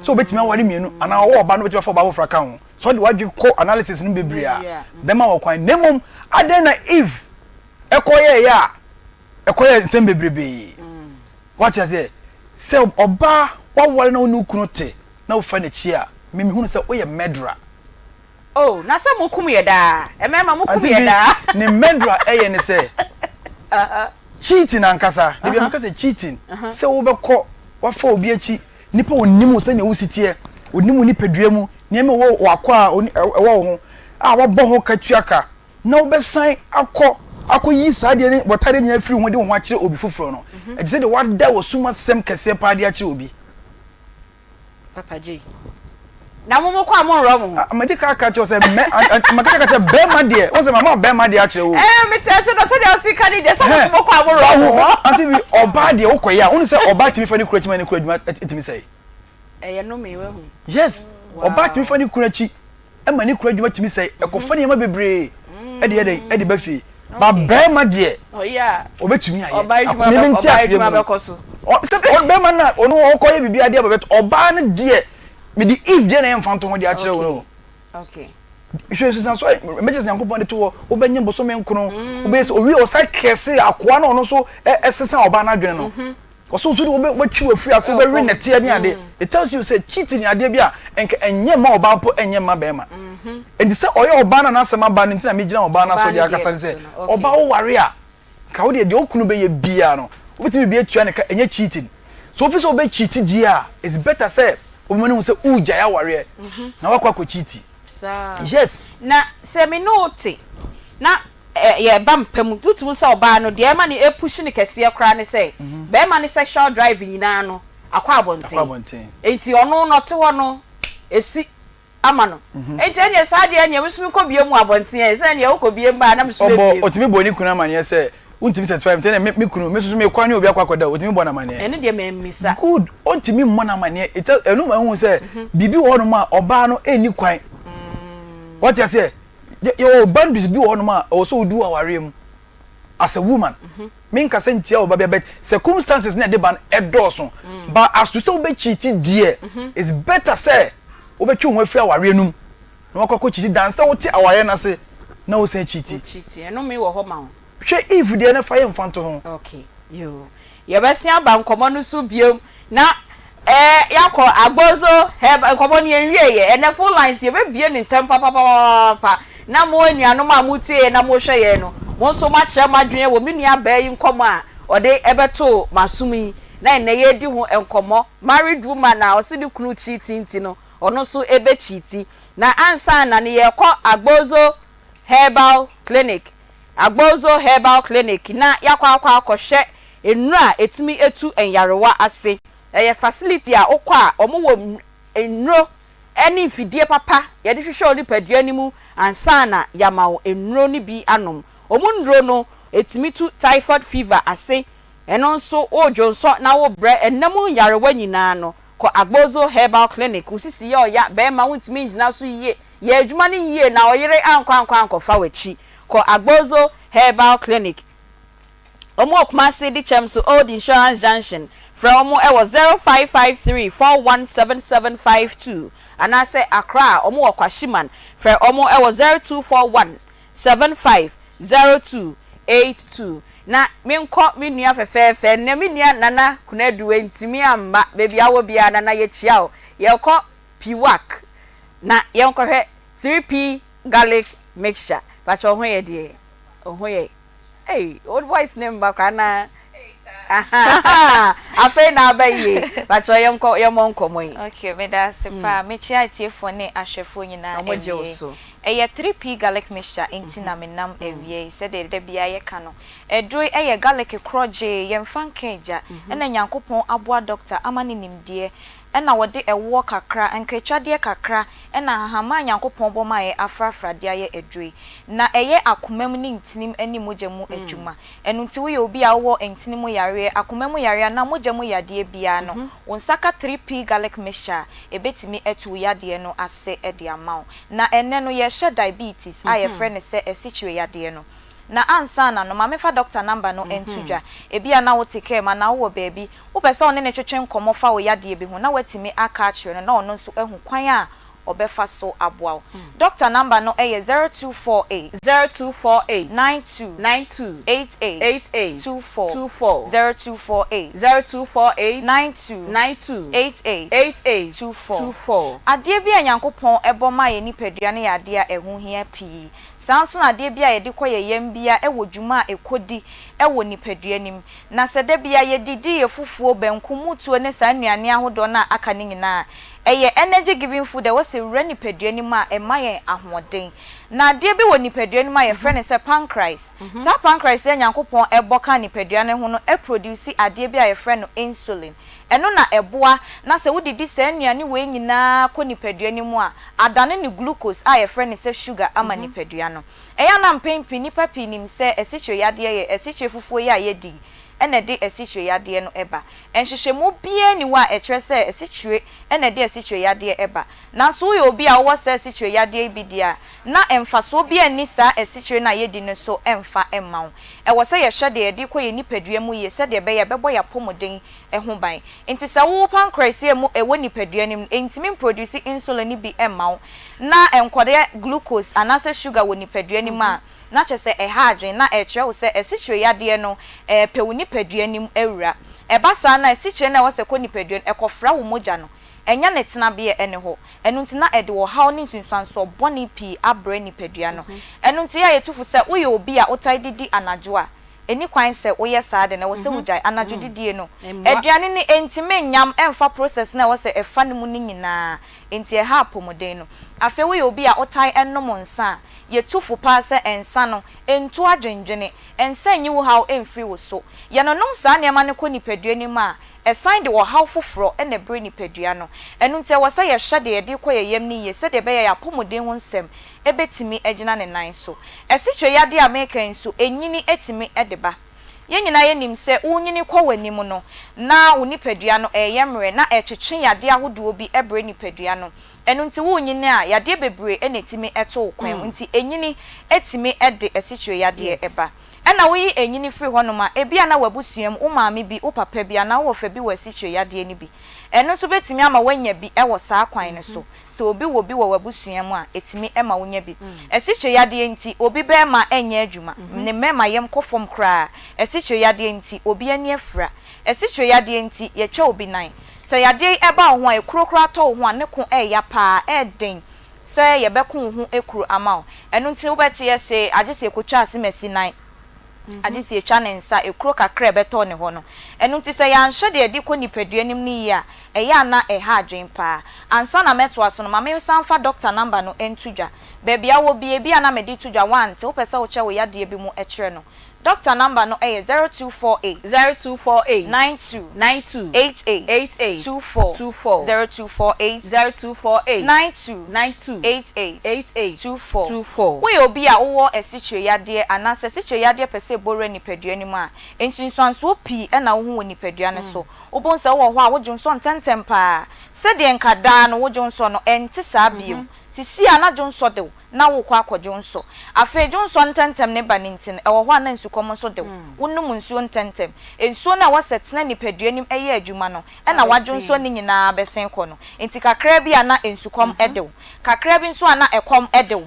so betimi aware mienu ana wo oba no betimi fa ba fraka ho so de wadwe ko analysis no bebra Bema wo kwan nemom aden na Eve ekoye ya ekoye nsem bebrebe what you say oba waware na onu kunu te na ufa na chi a mimi hunu say oye medra na say mukum ye da emema mukum ye da ni medra eye ne say cheating ankasa ne bi ankasa cheating say wo bekọ wafa obi achi nipa onimu say na wusitie onimu ni pedua mu ne me wo wakọ a wo ho a wabọ ho katuaka na wo besan akoyi saade ni botare nya firi ho de ho akire obi foforo no e say de wada wo suma sem kese pa de akire obi Papa J na mo kwa mo ro mo amedika aka cho say makaka ka say be ma de wo say mama be ma de akire wo me te say do say de o si ka de so mo kwa mo ro mo anti bi oba de okoya wonu say oba timi fa ni kura chima ni kura djuma etimi say ye no me we hu yes oba timi fa ni kura chi e ma ni kura djuma timi say e ko fa ni ma bebre e de ba fi ba be ma de obetumi aye oba djuma be ko so be ma na onu okoye bibia de ba oba ne de me di if de na emfanto ho de akire wo okay hwe sisan so emergency nyankopon de to obenya boso me nkono obese owi o sa kese akoa na ono so esesa oba na adwene no oso so de obetwi afiri ase obere nete ani ade it tells you say cheating ade bia enka enye ma oba po enye ma be ma and say oyo oba na asema ba ntina me gina oba na so de akasa say oba wo ware a ka wo de okunu be ye bia no obetimi bia tua ne ka enye cheating so office obe cheat dia it's better say omani say uja ya ware na wakwa ko cheat yes na se me note na ye bam pam tutu so oba no de ma ne epush ne kese kra ne say be ma ne sexual driving na no akwa abonten enti ono no te ho no esi ama no enti ene sa de ene musumi ko bie mu abonten e se ene wo bie mba na musumi bie otimi boni kuna mane say untimi certify mtene me kunu me susu me kwani obi akwakoda otimi bona mane ene de me misa good ontimi mmona mane enu ma hu say bibi wo no ma oba no eni kwan what you say your boundaries bi wo no ma o so do awarem as a woman me nka sentia oba be circumstances na de ban edoso but as to say obe cheat die is better say obe twi ho afiri aware num na wakoko cheat dan say wo ti aware na say na wo say cheat eno me wo ho ma hwe if de na fire mfanto ho okay yo ye besia ba nkomo no so biom na yakọ agbozo nkomo ne enwie ye ene full lines ye be bie ni tempa papa na mo anuanom amutie na mo hwe ye no mo so ma kire madwene wo menua ba yi nkomo a ode ebeto masumi na ene ye di ho enkomo married woman na osidi kunu cheating no ono so ebe cheati na ansa na ne ye kọ agbozo herbal clinic na yakwa akọhwe enura etimi etu enyarewa ase eye facility a okwa omo enuro eni fidie papa ye de hwehwe oni padua nimu ansa na yamawo enuro ni bi anom omo nduro no etimi tu typhoid fever ase eno nso ojonso na wo bre enemu yarewa nyina no ko agbozo herbal clinic usisi ye oya be ma wuntimi nyina so yiye ye adwuma ni yiye na oyere ankwa fa wachi ko agbozo herbal clinic omo okumase di chemso old insurance junction from omo was 0553417752 and I say Accra omo okwashiman from omo was 0241750282 na menko menua fefefe na menua nana kunadu entimi amma baby awo bia nana ye chia o ye ko piwak na ye nko hwe 3p garlic mixture but ohoye de ohoye hey old boy's name bakana aha afa na abaye but ye monko moyi okay me da sepa me chia tiefo ne ahwefo nyina omoje oso eye 3p garlic mixture intina menam ewie se de bia ye ka no edro eye garlic kroje ye mfankeja na nyankopon aboa doctor amane nimdie ena wode ewo kakra enketwade kakra ena hahama nyankopon boma ye afrafrade aye edroi na eye akomam ni ntinim ani mogyamu adwuma enu nti wo ye obi a wo entinim yare akomam yare na mogyamu yade bia no wonsaka 3p garlic mixture ebetimi etu yade no ase ede amaw na enne no ye hye diabetes aye friend se esichwe yade no na ansa na no mamefa doctor number no entudwa ebia na wo take ma na wo baby wo pese one ne twetwe nkomo fa wo yade bi ho na watimi aka akire na ono nso ehu kwan a obefa so aboa doctor number no eye 0248 92 88 24 0248 92 88 24 ade bia nyankopon eboma ye nipadua ne yade a ehu hia pii sanso na ade bia ye de koye yem bia ewo dwuma ekodi ewo nipadua nim na sede bia ye didi ye fufuo benku mutuo ne sa nuane ahodo na aka ne nyina eye energy giving food e wose wura nipadua nim a emaye ahoden na ade bi wo nipadua nim a ye frɛ ne se pancreas sa pancreas ye nyankopon eboka nipadua ne ho no e produce ade bi a ye frɛ no insulin eno na eboa na se wudidi sa nuane we nyina ko nipadua nim a adane ne glucose a ye frɛ ne se sugar ama nipadua no eya na mpempi nipa pinim se esichwe yade ye esichwe fufuo ye ayedi ene de esichwe yade no eba enhyehyemu bie ni wa ekre se esichwe ene de esichwe yade eba na so yo obi a wo se esichwe yade bi dia na emfaso bi ani sa esichwe na yedi ne so emfa emmaw e wo se ye hye de yedi koye nipadua mu ye se de be ye bebo ya pomoden eho ban enti se wo pancreas ye mu ewo nipadua nim entimi produce insulin bi emmaw na enkode glucose anase sugar wo nipadua nim a na chese adwen na ekre wo se esichwe yade no pewuni padua nim ewura ebasa na esichwe na wo se ko nipadua ekofra wo mogya no enya netina be ene ho enu ntina ede wo haw ni nsunsuanso boni pi abre nipadua no enu ntia yetufu se wo ye obi a otai didi anajo a eni kwan se wo ye saade na wo se wujai anajo didie no aduane ni entime nyam emfa process na wo se efa ne mu ni nyina enti ha apomodin no afi wo ye obi a otai ennom nsa yetufu pa se ensa no entu adwendwene ensa nyi wo haw emfri wo so ye no nom sa ne ma ne ko nipadua ni ma esign de wo haw foforo ene bre nipadua no enu ntia wo se ye hye de ye de koye yem ni ye se de be ye apomodin ho nsem ebetimi agina ne nan so esichwe yade American so enyini etimi edeba ye nyina ye nim se unyini kwa wanim no na unipadua no eyemre na etwetwe yade ahodo bi ebre nipadua no enu nti wunyini a yade bebre enetimi eto kwan nti enyini etimi ede esichwe yade eba ena wo yi enyini free ho no ma ebia na wabusuam wo maame bi wo papa bi ana wo fa bi wasiche yade ni bi eno so betimi ama wanya bi wo saa kwan ne so so obi wo bi wo wabusuam a etimi ema wonya bi esiche yade nti obi be ma enye adwuma ne mema yem kofom kra esiche yade nti obi ani afra esiche yade nti ye twa obi nan se yade eba ho a ekurokura to ho a ne ko ya pa den se ye be ko ho ekuru ama eno nti wo beti ye se agese ekotwa asemasi nan agese etwa ne nsa ekuro kakra beto ne ho no eno nti se ya nhwe de ko nipadua nim ni ya eya na ha adwen pa ansa na meto aso no mame sanfa doctor number no entudwa bebia wo bia na medi tudwa 1 te wo pese wo che wo yade bi mu ekere no doctor number no 0248 92 88 0248 92 88 we obi a wo esichire yade anase esichire yade pese bore nipadua ni mu a ensunsuanso pi na wo hu nipadua ne so obonsa wo ho a wo junso ntentem pa se de nkada no wo junso no enti sabium sisi ana junso de na wo kwa akwadwonso afa junso ntentem ne ba nintin e wo ho ana nsukom so de wonum nsuo ntentem ensuo na wasetena nipadua nim eye adwuma no e na wadwonso ni nyina besen ko no enti kakra bi ana ensukom edew kakra bi nso ana ekom edew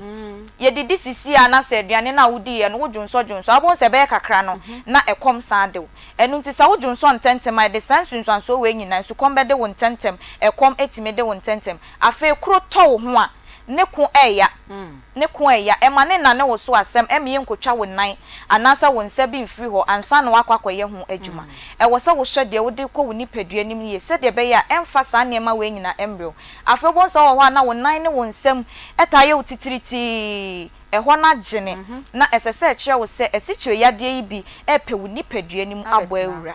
ye didi sisi ana se aduane na wodi ye no wodwonso abon se be kakra no na ekom san dew enu nti sa wodwonso ntentem ai de sansunsuanso we nyina ensukom be de wo ntentem ekom etime de wo ntentem afa ekuro to wo ho a ne ko eya ema ne na ne wo so asem eme nkotwa wo nan anasa wo nsa bi mfiri ho ansa na wakwakoye ho adwuma e wo se wo hwede wo de ko wo nipadua nim ye se de be ya emfa sa ne ma we nyina embryo afa bo nsa wo ho na wo nan ne wo nsam etaye wo titiriti ho na gene na esese kire wo se esichire yade yi bi epe wo nipadua nim abo awura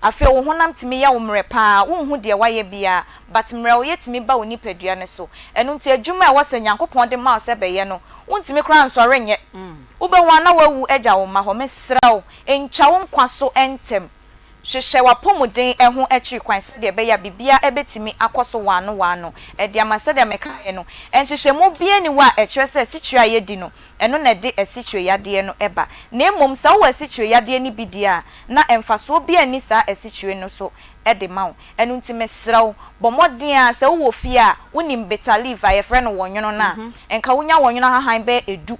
afi wo honam timi ya wo mre pa wo hu de waye bia but mre wo yetimi ba wo nipadua ne so enu nti adwuma a wose nyankopon de ma se beye no wontimi kra nsore nye wo be wa na wawu eja wo ma ho mesrawo entwa wo nkwa so entem hwehwe wapomuden eho echi kwan se de be ya bibia ebetimi akoso wano edi amase de meka no enhwehwe mu bia ni wa ekire se situa ye di no eno na de esichwe yade no eba na emom sa wo esichwe yade ni bidia na emfaso bia ni sa esichwe no so ede mawo eno ntime srawo bomodin a se wo fi a wonim beta leave a ye frɛ no wonyono na enka wonya wonyono hahan be edu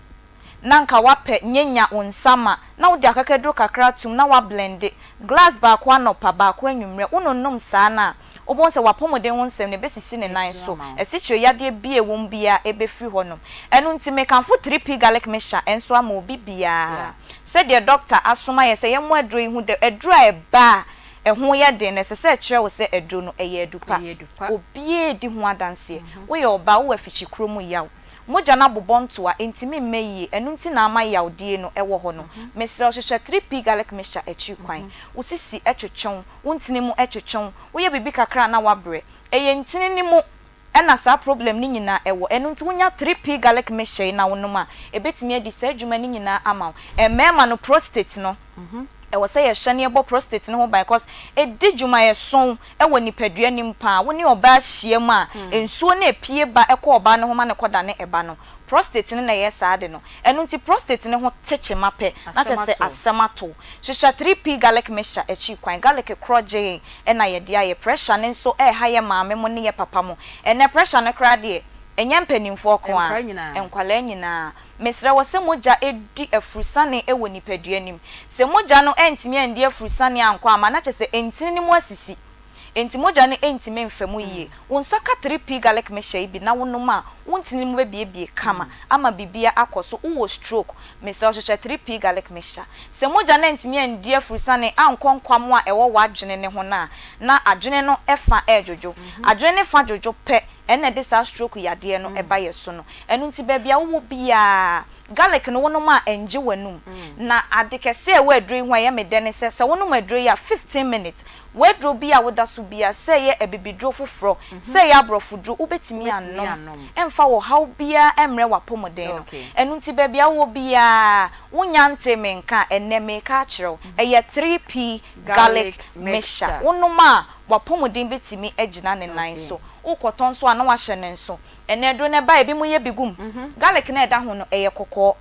na nka wape nyenya onsama na wodi akakedro kakra tum na wa blend glass ba kwa no pa ba kwa nwumre wononom saa na obonse wapomoden wonsem ne besisi ne nan so esichwe yade bie wom bia ebefri honom enu ntime kanfo 3p garlic mixture enso ama obi bia said the doctor asoma ye se yemo adro hu de adro eba eho ye de ne se kire wo se adro no eye adupa obi edi ho adanse wo ye oba wo afichi kromu yawo moja na bobontoa entimi meyi enu nti na ama yawdie no ewo ho no mesra hwehwe 3p garlic mixture echi kwan usisi etwetwon wontini mu etwetwon wo ye bibi kakra na wabre eye ntini ni mu ena sa problem ni nyina ewo enu nti wonya 3p garlic mixture na wonoma ebetimi adi sa adwuma ni nyina ama emema no prostate no e wo say ye hwane ebo prostate no ho by cause e di dwuma ye son e wo nipadua nim pa woni oba hie mu a ensuo na epie ba e ko oba no ho ma ne koda ne eba no prostate ne na ye saade no enu nti prostate ne ho teche mape na chese asemato hwehwa 3p garlic mixture echi kwan garlic kroje e na ye dia ye pressure ne so e ha ye maame mo ne ye papa mo ene pressure ne kra de enyam panimfo ko a enkwala nyina mesra wo se moja edi afurusane ewo nipadua nim se moja no entimi andi afurusane ankwa ama na chese entini ni mu asisi enti moja ne entimi mfemu yie wonsaka 3p garlic mixture bi na wonoma wontini mu bebie kama ama bibia akoso wo stroke mesra wo 3p garlic mixture se moja na entimi andi afurusane ankonkwam a ewo wadwene ne ho na adwene no efa ejojo adwene ne fa jojo pe ene de sa stroke yade no eba yeso no enu nti bebia wo bia garlic no wono ma enje wanum na adekese e wadru ho ya mede ne se wonum adru ya 15 minutes wedro bi a woda so bia say ye ebibidro foforo say ya brofudro ubetimi anom emfa wo haw bia emre wapomoden no enu nti ba bia wo bia wonya nteme nka eneme ka kyerɛw eye 3p garlic mixture wonoma wapomoden betimi agina ne nan so ukoton so ana wahye ne nso ene do ne ba ebi mu ye bigum garlic na eda ho no eye kokko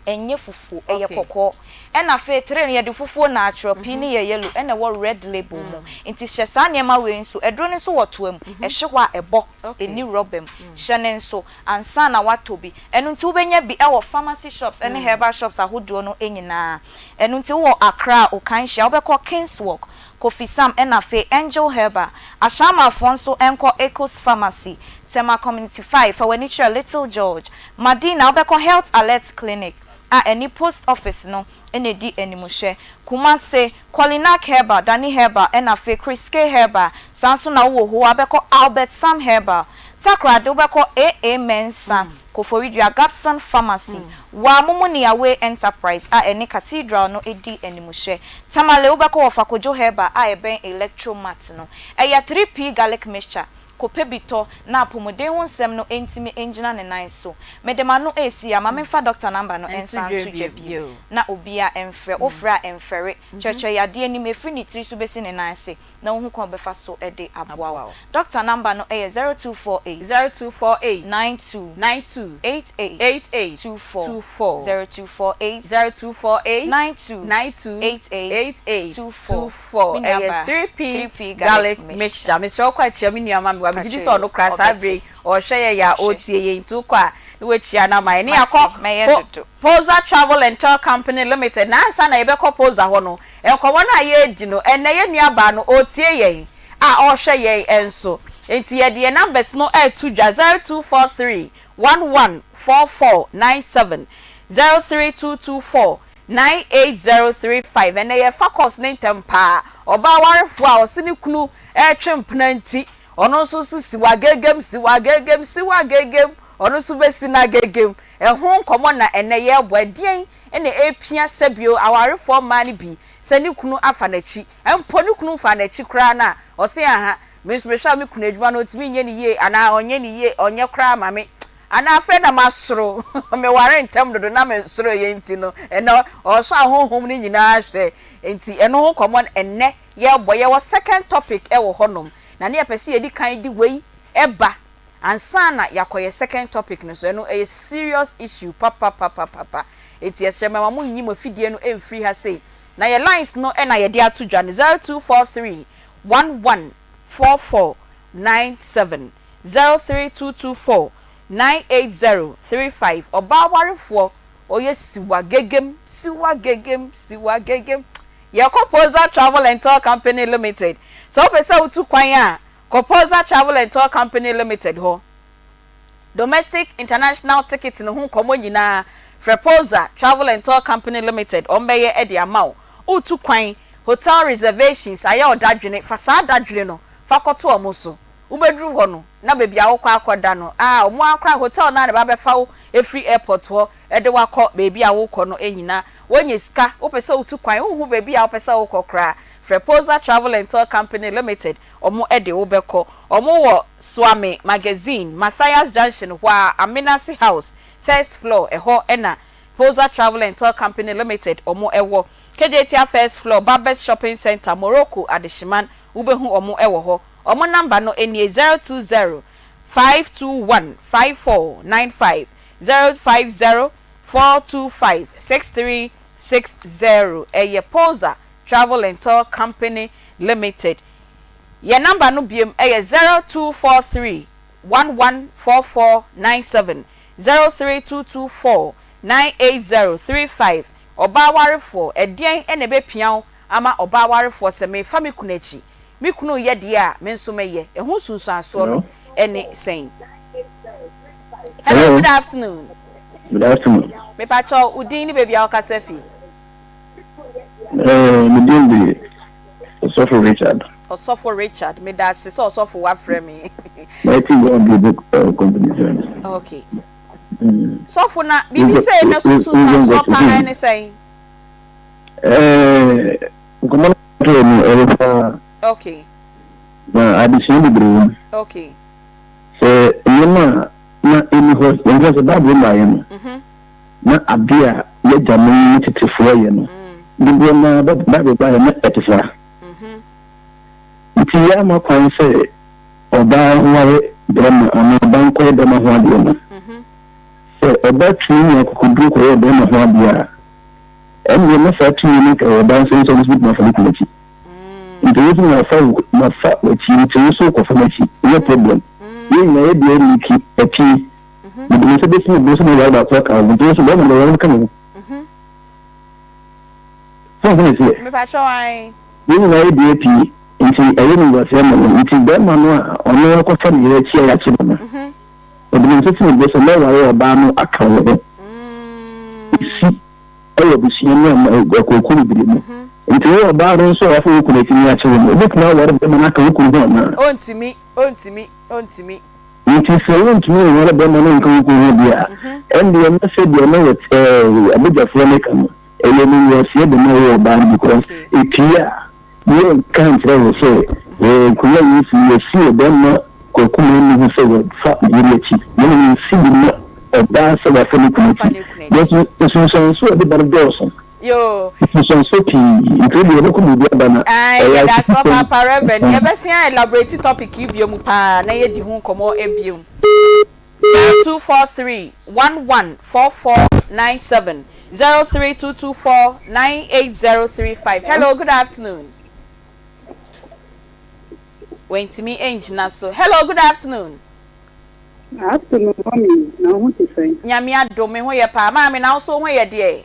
enye fufu eye kokko ena fe tre ye de fufu natural p ni ye yellow ena wo red label mu nti hye sa ne ma we nso edro ne so wotoam ehye ho a ebo eni robem hye ne nso ansa na watobi enu nti ubenya bi e wo pharmacy shops ene herbal shops ahodo no enyina enu nti wo Accra o kan hye obekọ Kingswalk Kofi Sam enafe Angel Herba Ashama Afonso enko Ecos Pharmacy Tema Community 5 for Wenichia Little George Madina obeko Health Alert Clinic any post office no enedi animushe Kumase Qualinak Herba Danny Herba enafe Chris K Herba Sansu na wo ho abeko Albert Sam Herba Takra de obeko AA Mensa Koforidua Gapson Pharmacy wa mumuni awe enterprise any cathedral no edi animushe tamale ubako wafakojo heba ben electromat no eya 3p garlic mixture kopebito na pomoden wonsem no entimi engina ne nan so medema no esi ama memfa doctor number no ensan to jebio na obia emfre ofra emfere cheche yade ni mefri ni tri so besi ne nan se na hu kon befa so ede aboa doctor number no 0248 92 88 24 0248 92 88 24 3p garlic mixture Mr. Okwa chiamini amami abigidi so no crass abre o hwe ya otie ye ntu kwa we chia na mai ni akọ Poza Travel and Tour Company Limited na ansa na yebekọ Poza ho no enkomo na ye edi no enne ye nuaba no otie ye o hwe ye enso enti ye de numbers no 0243 114497 03224 98035 enne ye focus ne ntempa oba warefo a osini kunu twempna nti ono so siwa gegem ono so besi na gegem ehun komo na ene ye boadien ene epia sabio awarefo mani bi sani kunu afa na chi empo ni kunu fa na chi kra na ose aha mesbesha mi kunu adwuma no timi nye ni ye ana onye ni ye onye kra mame ana afa na masoro me ware ntem dodo na me soro ye nti no ene oso ahohom ni nyina hwe enti eno ho komo enne ye boye wo second topic e wo honom na ne apese ye di kan di wei eba ansa na yakoye second topic no so no a serious issue papa eti yesema mamu nyimo fidie no emfiri ha sei na ye lines no e na ye de ato dwa 0243 114497 03224 98035 oba warefo oye siwa gegem Poza Travel and Tour Company Limited. So pesa utu kwanya Poza Travel and Tour Company Limited ho. Domestic international tickets no hu komo nyina Poza Travel and Tour Company Limited ombeye edi amao. Utu kwan hotel reservations aya odadwene fasa dadwene no fakoto omoso. Ubedru ho no na bebia wo kwa akoda no omo akra hotel na ba befa wo free airport ho ede wakọ bebia wo kọ no enyina wonye sika opese utu kwan hu bebia opese wo kokra Poza Travel and Tour Company Limited omo ede wo beko omo wo Swami Magazine Matthias Junction wa Aminasi House first floor eho ena Poza Travel and Tour Company Limited omo ewo KJT first floor Babet Shopping Center Morocco Adishiman ubehu omo ewo ho omo number no eni 020 521 5495 050 425 6360 eye Poza Travel and Tour Company Limited. Your number no biem eye 0243 114497 03224 98035 oba warefo edien ene be pian ama oba warefo se me fa me kunachi me kunu ye de a me nso meye ehun sunsun aso no ene sen. Hello, good afternoon. Good afternoon. Me pacho udin ni baby akasa fi. Me din bi Osofo Richard. Osofo Richard, me da se Osofo wa frɛ me. My team go be book company. Okay. Sofo na bibi say na susu so pa any say. Come on to me Okay. Addition to the Okay. So, you know, not in the horse, and was a bad woman by him. Not a beer, yet German to fly, you know. The woman, but Bible by a net at the fire. It's a yama can say, or down why them on a bank or them a one. So, about 2 years could do for them a 1 year. And we must have 2 minutes or dancing songs with my family. Into using my phone, my fat with you to so conformity, no problem. You may be able to keep a key. But the business of most of the other talk, I will do so long as I'm coming. So, what is it? You may be a key into a living was family, into them, Manoa, or no question you here at Chibana. But the system of this lower Obama account. See, I will be seeing them go cool. Into your barn, so I feel connecting at home. Look now, what the Monaco could do. On to me. It is so long to me, what a Beman can do. And the message you know it's a bit of Romican. And you will see the more band because it's here. You can't ever say, you see them, Cocoon, who say, fat unity. You see the dance of a family committee. This is so about Dawson. Yo, it's so key. that's what Papa Reverend. You ever seen a elaborate topic? You be mupa na ye di hu komo ebium. 0243 114497 03224 98035. Hello, good afternoon. Wait to me, Angel so. Hello, good afternoon. Afternoon, mommy. Now what you say? Nyami adome ho ye pa. Ma me na so ho ye de.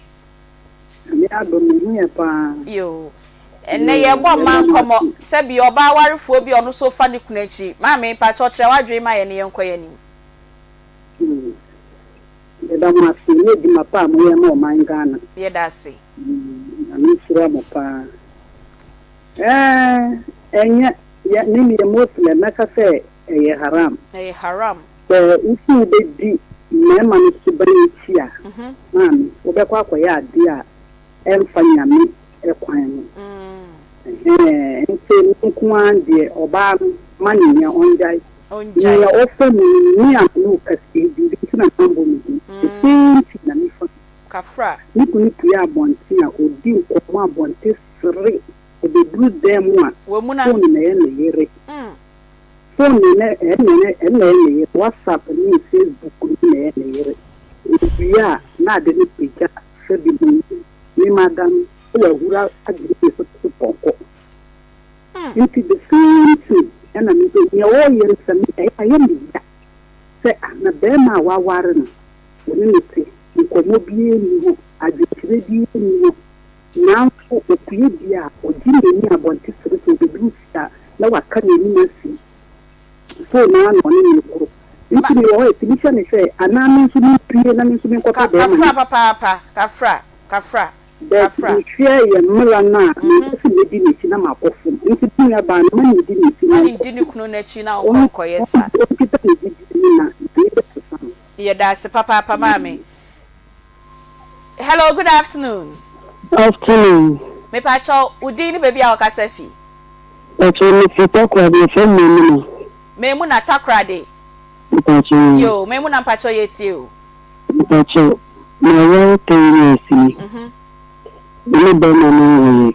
Yo, and they are one man come up, said be your bar for be on so funny kunechi. Mammy, Patrocha, I dream my any uncle any. The Dama see my palm, we are more mine Ghana. Yeah, that's it. I miss Ramapa. And yet, name the Muslim, like I say, a haram. A haram. So, if you did, my man is to bring it here. Mammy, Obeka, ya dear. Enfanyame ekwan nti nkuan de oba mani ya onjai ya ofa ni anu kasi bi tuna mambo mi nti na mi fa kafra ni kuni ya abonti a odi nko abonti sere e be du dem a wo mu na phone na ye yere phone na ye WhatsApp ni Facebook ni ye yere ya na de ni picture se bi ni madam wura agri so poko into the same thing and I mean you all year some I am ya say na be ma wa ware no ni ti nkomo bie ni agri bie ni na fo opie bia ojime ni abonti so so be brusa na waka ni na si so na no ni ko into the way definition is say anami so ni pie na ni so ni ko pa kafra Kafra. Share your Mulana, maybe Nichina Makofu. If you have a money, didn't know Nechina or Koyesa. Yeah, that's a papa, mammy. Hello, good afternoon. Afternoon. Me pacho, Udini baby our Casafi. Okay, if you talk with your family, Memuna Takrade. Yo, Memuna Pacho yet you. Pacho, my one thing the Benin,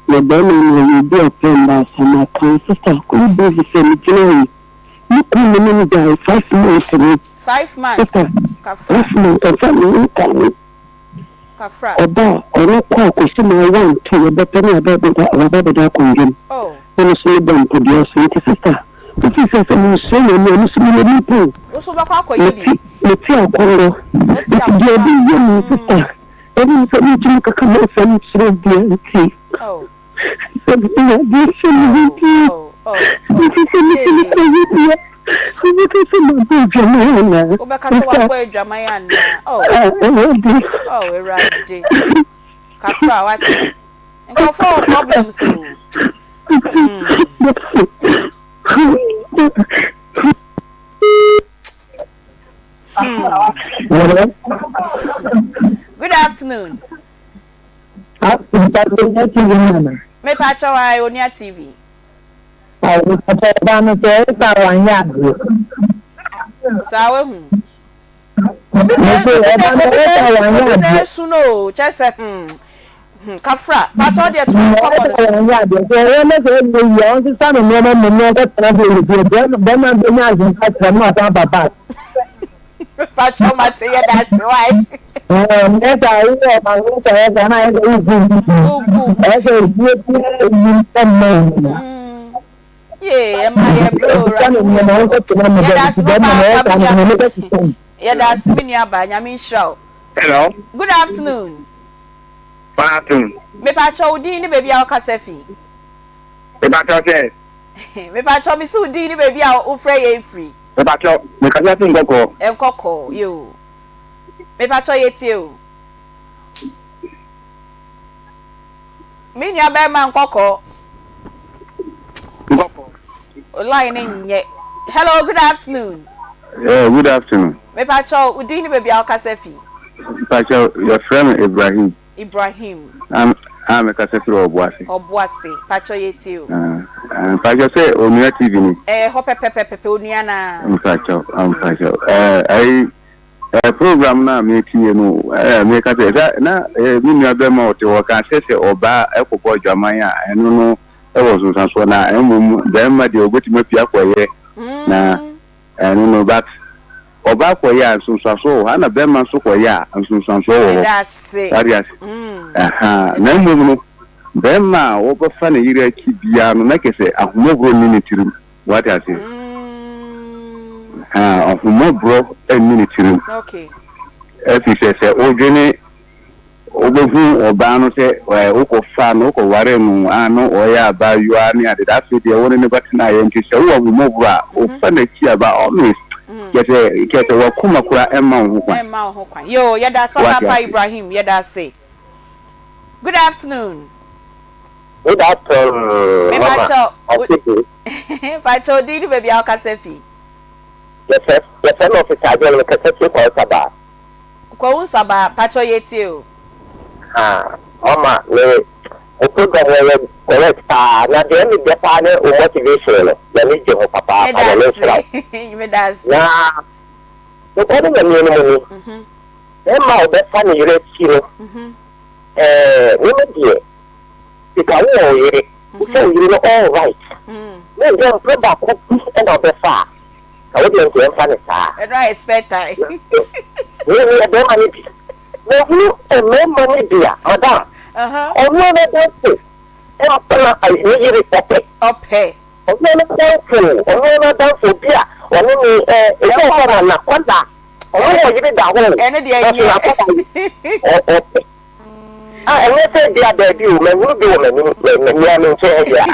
the Benin will be a friend as my sister could be the same. You come in die 5 months. 5 months. 5 months of family. Kafra. Oba, or no quack, or some one to a better about oh, when you say them to your sister. If you say some saying, you're Muslim people. What's about you? Let's see a corner. Let's see a every time you come out from the oh, Good afternoon. Me pacho wa Onia TV. I don't know. Sawe hu. Suno, chese kafra. Pacho de tu Pacho mate ya that's why. Yeah, my bro. Yeah, that's me nearby. Yamin show. Hello. Good afternoon. Good afternoon. Me pacho di ni baby a kasefi. Me pacho say. Me pacho mi su di ni baby a o frey free. Me pacho me kasefi ngoko. Enkoko yo. Me pacho yeti o. Me nya be man nkoko. Ngoko. Line nye. Hello, good afternoon. Yeah, good afternoon. Me pacho udi ni baby a kasefi. Pacho, your friend Ibrahim. Ibrahim. I'm a kasefi Obuasi. Obuasi. Pacho yeti o. Pacho say Onia TV ni. Ho pepe Onia na. Pacho. I program na me tie no me ka say na me nua be ma o te wo ka say oba ekobo dwaman a eno no e wo so so na emum dem ma de ogoti mafia koye na eno no but oba koye anso so ha na be ma so koye anso so wo that's it aha na emum no be ma wo be fa na yire ki bia no na kese ahumogro ni tirim what I say ahumogro ni tirim okay if you say odwene obehu oba no say ukofa no ko ware no ano oya ba you ani ade that say dey woni ne batina ye nti say wo ahumogro a ofa na ki aba always kete wa kuma kura emma ho kwan yo yeah that's Papa Ibrahim yeah that's say good afternoon. Good afternoon. Me pacho di baby a kasefi. Yes, no officer dey le kasefi ko saba. Ko saba pacho yeti o. Mama, le o program we correct na dey me dey pa ne o motivation no. Na me je ho papa na le sra. Me das. Na. O ko na me no. Ma o be fa ni yire ti no. We me die. Because we all right. Then they put back up and of the far. I would like to find a and I expect I. We are the money. No, no money, dear. Madame. Oh, no, no, I need it. Okay. Oh, no, thankful. Oh, no, thankful, dear. Oh, no, it's all not one that. Oh, you did that one. And okay. I say they are debut, me will be me am say ya.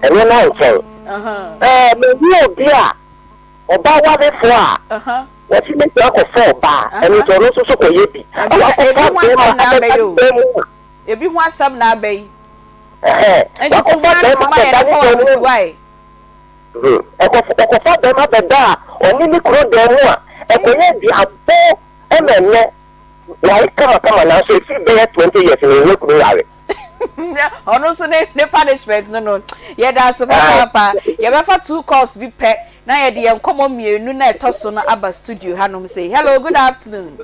And you know so. Me you dia. Oba wa be fo a. What you make your for ba. And you no so ko yebi. Ebi ho asam na abai. And you can find for my why. Eko fa be ma be da. Oni ni kro de ho a. Eko ye bi abo emenne. Why come now? So if you be 20 years, you look me. Oh no, so ne punishment no. Yeah, that's Papa. You better 2 calls be pet. Now you dey come on me no na toso na aba studio hanom say. Hello, good afternoon.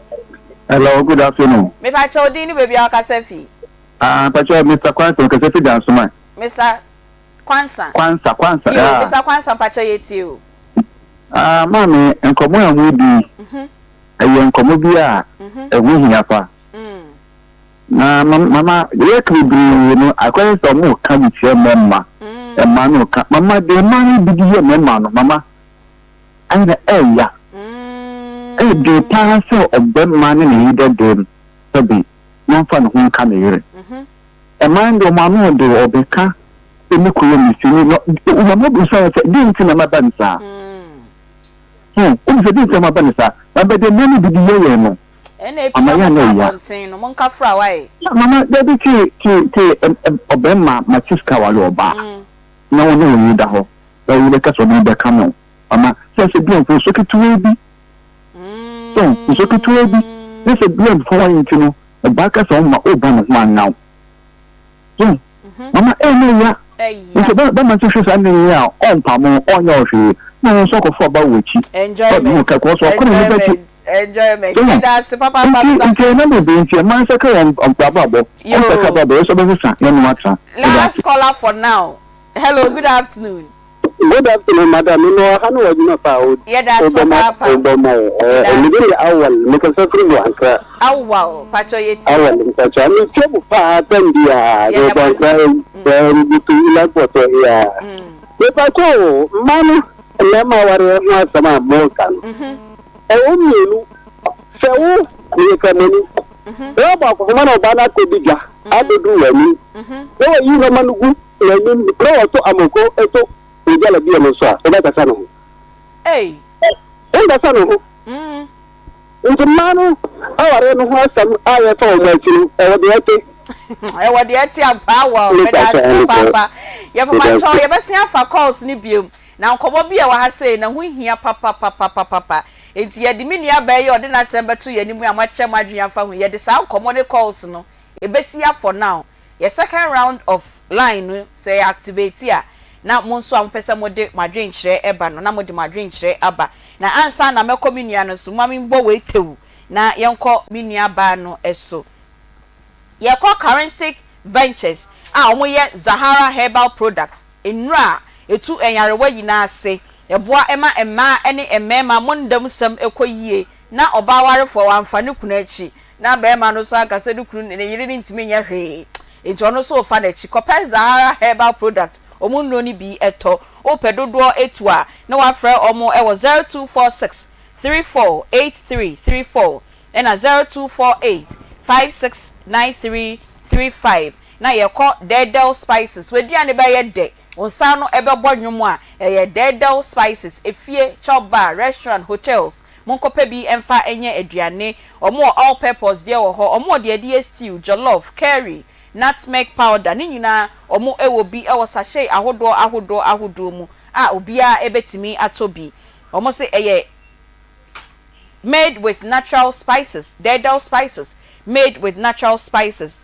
Hello, good afternoon. Me pa chodi ni baby akasefi. Pacho Mr. Kwansa kasefi dance man. Mr. Kwansa. Kwansa. Yeah. Mr. Kwansa pacho yeti o. Mami, enkomo ya mudi. Enkomo bia ewu hiafa. Na mama ye kibri no akwa so mo ka bi che memma. Emma no ka mama de man bi ye memma no mama. Anga eya. De pa so obemma ne ni de dem. Sabi, no fa no ho ka me yire. Emma ndo mama do obeka. Emi ko ye mi sini no. Mama bu so se di nti na mabansa. Say this ma banisa. But the money be the no. No monka fra why. Mama, that be Obama Machiska Waloba. No you da ho. So you make us on the come. Mama, says a being for socket to be. So, socket to be. There's a being for you to know. A backers on my Obama man now. So, mama eno ya nso ba man so hwesa ne ya on pamo on yo hwe no so ko fo ba wuchi enjoyment ka ko so ko ne ba chi enjoyment that's papa nti na be nti man so ka on papa bo on ka ba bo so be sa ya no matra last caller for now. Hello, good afternoon. Good afternoon, madam. You know, how are you, Papa? Yeah, that's Papa. Awal, because I'm from Wanka. Awal, Pacho yeti. Awal, Pacho. I mean, Chabu Patan dia. They don't say between like what here. The Pacho, man, Lama Warrior, sama Morgan. You so we can many. Roba, Kumano Bana Kodija. I do any. No, you have man good. Bro, to Amoko, eto. Ujala bia no so e beta sano eh enda sano manu aware no ho asam aye to mo achiru e wode ate abawa beda papa ye papa cho ye besia afa calls ni biom na nkobo bia wa ha sei na ho hia papa enti ye de menua ba ye ode na sem beto ye nimu amache madwen afa ho ye de sa nkomo ne calls no e besia for now ye second round of line say activate ya na monso ampese mode madwen kire eba no na mode madwen kire aba na ansa na mekọ menua no so mami mbo we tewu na yenko menua ba no eso ye call Currency Ventures omo ye Zahara Herbal Products enra etu enyarewa yina ase eboa emma ene emmema mondam sam ekoyie na obaware for amfane kunu achi na be ma no so akase du kunu ne yire ni ntime nya hwe enti ono so fa na achi kopɛ Zahara Herbal Products omunno ni bi eto opedodo etua na wafre omo e 0246 348334 and 0248569335 na yeko Dedel Spices weduane ba ye de onsa no ebe bodwum a ye Dedel Spices efie chop bar restaurant hotels monkopa bi emfa enye aduane omo all purpose de wo ho omo de stew jollof curry nutmeg powder ni nyina omo ewo bi ewo sachet ahodo mu a obia ebetimi atobi omo se eye made with natural spices Dedel Spices made with natural spices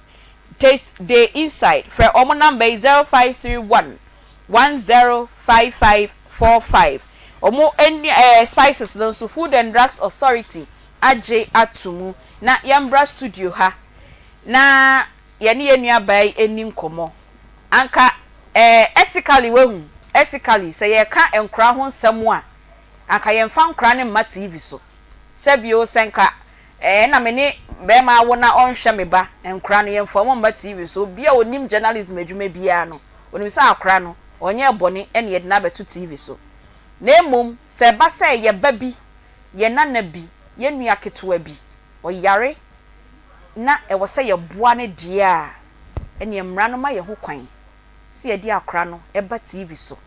taste the inside for omo number 0531 105545 omo any spices no so Food and Drugs Authority aje atumu na yambra studio ha na yeni enua bai eni nkomo anka ethically wehu ethically say ye ka enkra ho nsem a anka ye mfa nkra ne mma TV so sebio senka na meni be ma wo na onhwe me ba enkra no ye mfa mo mma TV so bia onim journalism adwuma bia no onim sa akra no onye bone ene ye de na beto TV so na emom se ba se ye ba bi ye nana bi ye nua ketewa bi oyare na e wo se ye boa ne dia ene emra no ma ye ho kwan se ye di akra no e ba TV so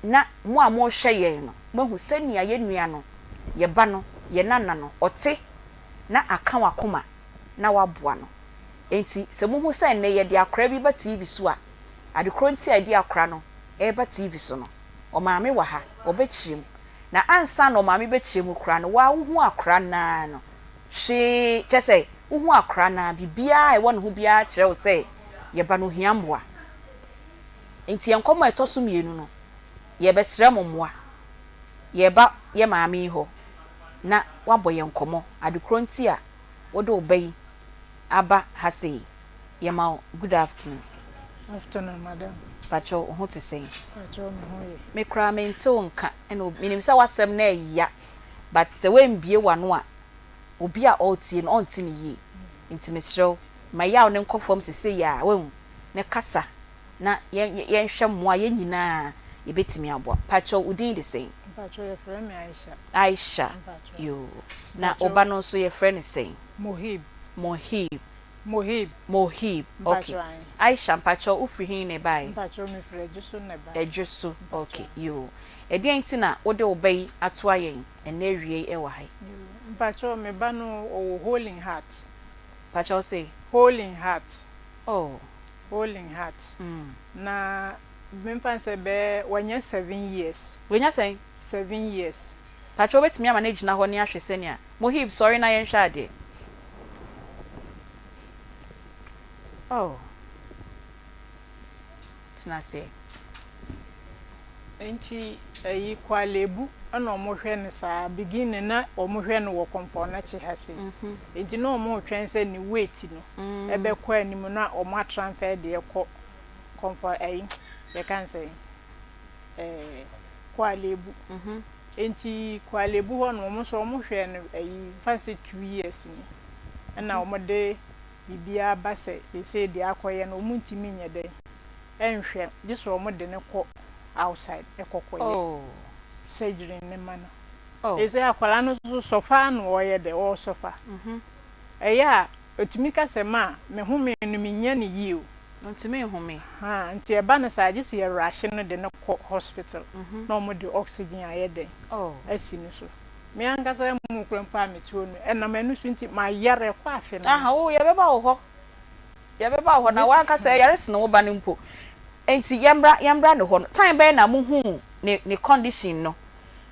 na mo a mo hwe ye no mahu sania ye nua no ye ba no ye nana no ote na aka wakoma na waboa no enti se mo hu se ne ye di akra bi ba TV so a adekro nti a di akra no e ba TV so no o maame wa ha obechiem na ansa no maame bechiem kra no wa hu akra na no hwe chese uhu akra na bibia e won hu bia kire wo se ye ba no hiamboa enti enkomo etoso mienu no ye besre mommoa ye ba ye maame ho na wabo ye nkomo adekro nti a wodo obai aba hase ye ma good afternoon madam pacho ho te sei pacho me hoye me kra me nte wonka eno minim se wasem na ya but se we mbie wano a obi a otie no onti ne yi intimesrew mayaw ne nkofom sese ya won ne kasa na yen hwe mmoa yen nyina ye betimi aboa pacho udin de sei pacho ye friend me Aisha yo na oba no so ye friend sei Mohib okay Aisha pacho ufri hin ne bai pacho me frɛ jusu ne bai ejusu okay yo edian ti na wode obai ato ayen ene wie e wa hai pacho me ba no holding heart pacho say holding heart na mempan se be wanya 7 years wanya say 7 years pacho betimi manage na ho ne ahwese ne a Mohib sorry na yen hwa ade tena se enti ayi kwalebu ana omohwe ne saa beginning na omohwe no wo komfort na chi hase enti na omo twen se ni weight no ebe kwa anim na omo transfer de ekọ comfort ayi they can say kwalebu enti kwalebu ho no mo so mo hwe no ayi fancy 2 years ni na omo de bibia ba se de akoye no mo ntimi nye de enhwe je so omo de ne ko outside ekokoye surgery ne mana eze akwala no so sofa no oye de o sofa eya otimi ka se ma me home no minya ne yiu ntimi home ha nti e ba na sa je se rush no de ne ko hospital no mo de oxygen aye de asi ni so me anga sa mu krampa metuo no enam anu so nti ma yare kwa afi na aha wo ye beba wo ho na wa aka sa yare se no wo ba ne mpo enti yambra ne ho no time be na mu hu ne condition no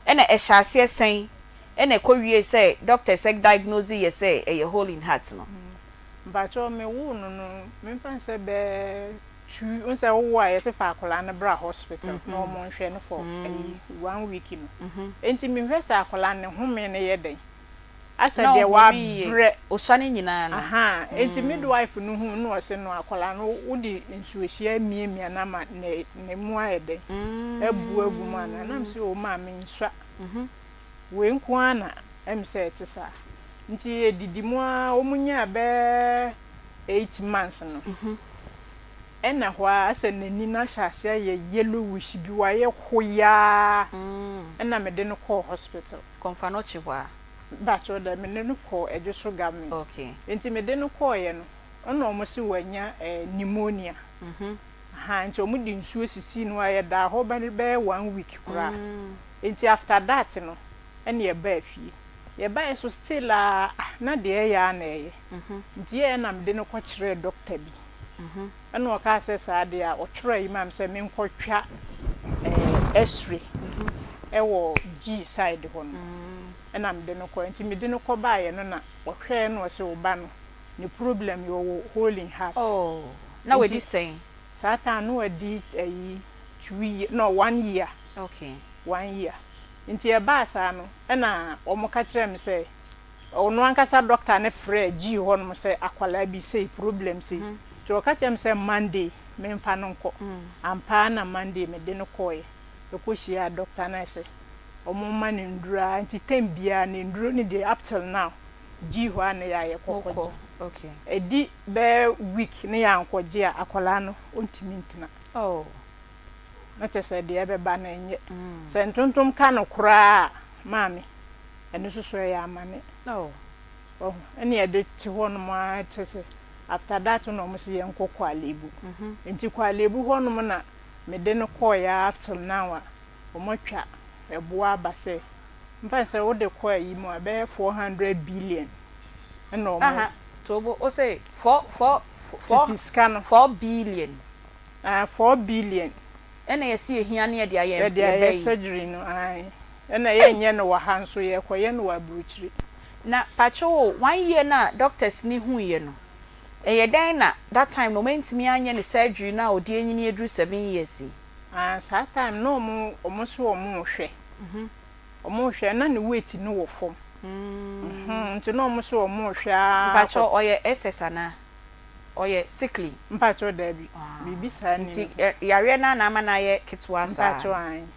ena e hyase esen ena kowie say doctor say diagnose ye say a hole in heart no but o me wo no me fan say be tu on say wo a ye se fa akola na bra hospital no mo nhwe no for 1 week no enti me hwe say akola ne home ne ye den asa de wa bre osane nyina no aha enti midwife no hu no ose no akola no wodi nsuohia miemia na ma ne mu ayede abu ma na nam se o ma me nswa we nko ana em se etisa nti edidimu a omunya be 8 months no ena hwa asa nani na hyase ye yellowish bi wa ye hoya ena me de no call hospital konfa no chi hwa bacho da me no ko ejuso gami okay enti me de no ko ye no ono mo si wanya pneumonia ha nti omu di nsuo sisi no aye da ho ba be 1 week kura enti after that no ene ye ba afie ye ba so still na de ya na ye nti ye na me de no ko kire doctor bi ene o ka asesa de a o kire imam se me nko twa x-ray ewo G side ho no ena me de no ko enti me de no ko ba ye no na o hwe no se o ba no ni problem yo hole in heart na we di saying satan no adi 1 year okay 1 year nti e ba sa no ena o mo ka kire me se ono ankasa doctor ne frɛ G ho no se akwala bi say problem say to ka kire me se Monday me mfa no nko ampa na Monday me de no ko ye ko shia doctor na se omo man ndura nti tembia ne nduro ni de up till now G ho ana ya ye kokko okay edi be week ne ya nkoje akwala no ontimi ntina na tese de ebe ba na enye se ntontom ka no kura maami eno suso ya amane eni ede ti ho no ma tese after that no mo se ye nkokọ alebu nti kwa alebu ho no na me de no ko ya up till now o mo twa eboa ba se mfa se wo de ko yi mo be 400 billion eno mo tobo o say 4 billion 4 billion ena ye si ehia na ye de aye surgery no ai ena ye nye no wa hanso ye koye no wa bruchiri na pacho 1 year na doctors ni hu ye no eye dan na that time no mentimi anye ne surgery na odi enyini edru 7 years that time no omo so omo hwe omo hwe na ne weight no wo fom nti no omo so omo hwe pacho oye SS na oye sickly mpacho dabi bibi sa ni nti yare na ama na ye kitwa sa mpacho an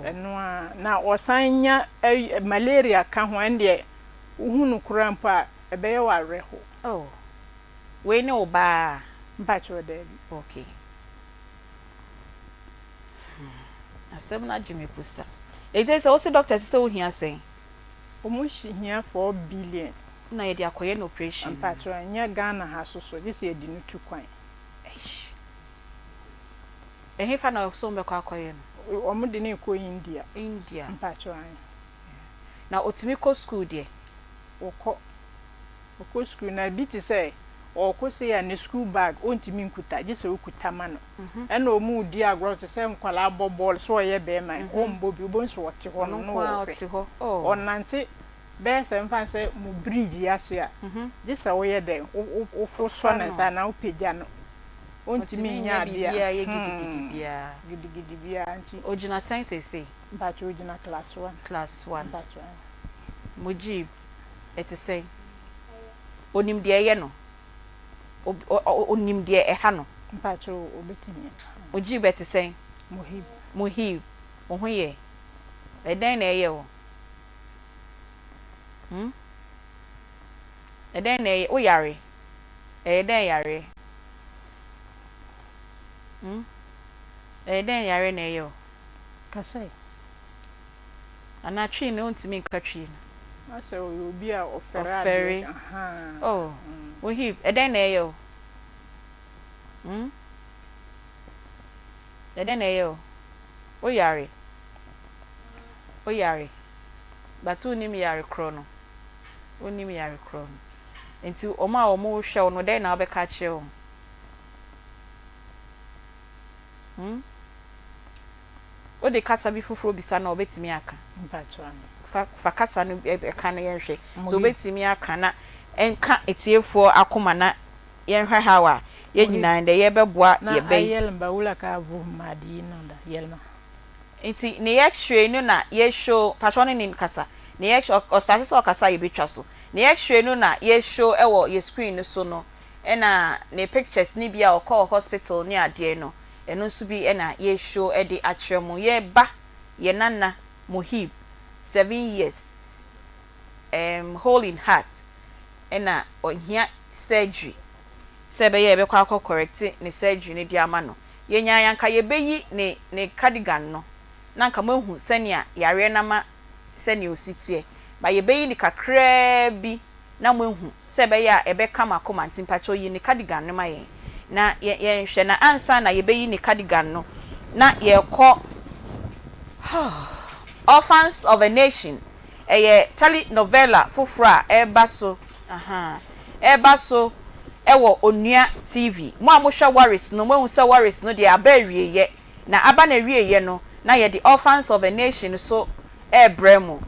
eno na osanya malaria ka ho ende uhunu kurampa ebeye ware ho we ne oba mpacho dabi okay asem na jimi pusa ete se o se doctor se o hia sen omo hia 4 billion na ye de akoye no operation mpacho anya Ghana ha so just ye di no tu kwan fa na so mbe kwa akoye no omo de ne ko India mpacho an na otimi ko school de oko school na bi ti say ko se ya ne school bag ontimi nkuta je se okuta ma no ena omu di agro te se nkwala ball so ye be man ombo bi bo nso wote ho no wote ho onante be se mfa se mu bridge ase a je se wo ye den wo fo so na sa na wo pegya no ontimi nya bia ye gidigidi bia anti ojina science say but ojina class 1 but Mujib eti say onim de ye no onim de eha no but obetimi Mujib eti say muhib ohun ye eden na ye o eden na ye o yare eden yare eden yare na ye o kasai ana twi ne ontimi nka twi na ase obi a ofere aha oh muhib eden na ye o eden na ye o yare but unim yare kro no unim yare kro no enti oma omo hwe no den na obeka kire o o de kasa bi fufuro bisa na obetimi aka fa kasa no eka na yenhwe so obetimi aka na enka etiefo akoma na yenhwe hawa ye nyina nde ye beboa ye be yelmba wula ka vu madi nanda yelma enti ne x-ray no na ye show patron ni kasa ne x-ray o start so kasa ye betwa so ne x-ray no na ye show ewo ye screen no so no ena ne pictures ni bia o call hospital ni ade no eno nso bi ena ye show e de akyeremu ye ba ye nana Muhib 7 years hole in heart ena ohia surgery sebe ye be kwa correct ne surgery ne di ama no ye nya yanka ye beyi ne cardigan no na nka mahu senia yare na ma senia ositie ba ye beyi ni kakra bi na mahu sebe ya ebe kama koma ntimpacho yi ne cardigan no ma ye na ye nhwe na ansa na ye beyi ne cardigan no na ye kọ Orphans of a Nation telenovela fufura eba so eba so ewo onua TV mo amohwa Waris no mo se Waris no de abawie ye na aba na wie ye no na ye the Orphans of a Nation so bremo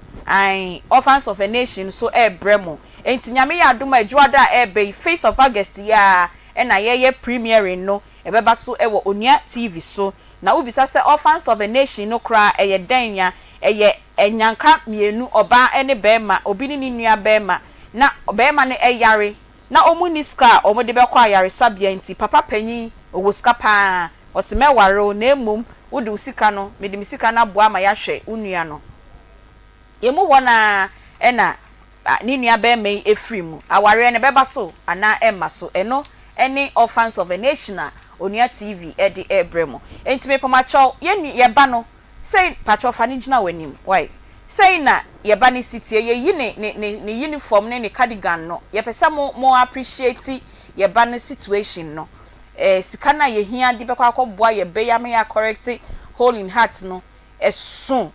Orphans of a Nation so bremo enti nyame ya adoma adwada ebe 5th of August ya na ye premiering no ebeba so ewo onua TV so na ubisa se Orphans of a Nation no kra eye danya eye enyanka mienu oba ene bema obi ni nua bema na bema ne eyare na omuniska omode bekọ ayare sabia nti papa panyi owoska pa osemeware na emum wode usika no mede misika na boa ma yahwe unua no yemu wona ena ni nua bema efrimu aware ne beba so ana emma so eno any Orphans of a Nation onua TV edi ebremo enti me pomacho ye ba no say pacho fani gina wanim why say na ye ba ni city ye yi ne uniform ne cardigan no ye pese mo appreciate ye ba no situation no sika na ye hia de bekwa akọboa ye be ya me ya correct hole in heart no esun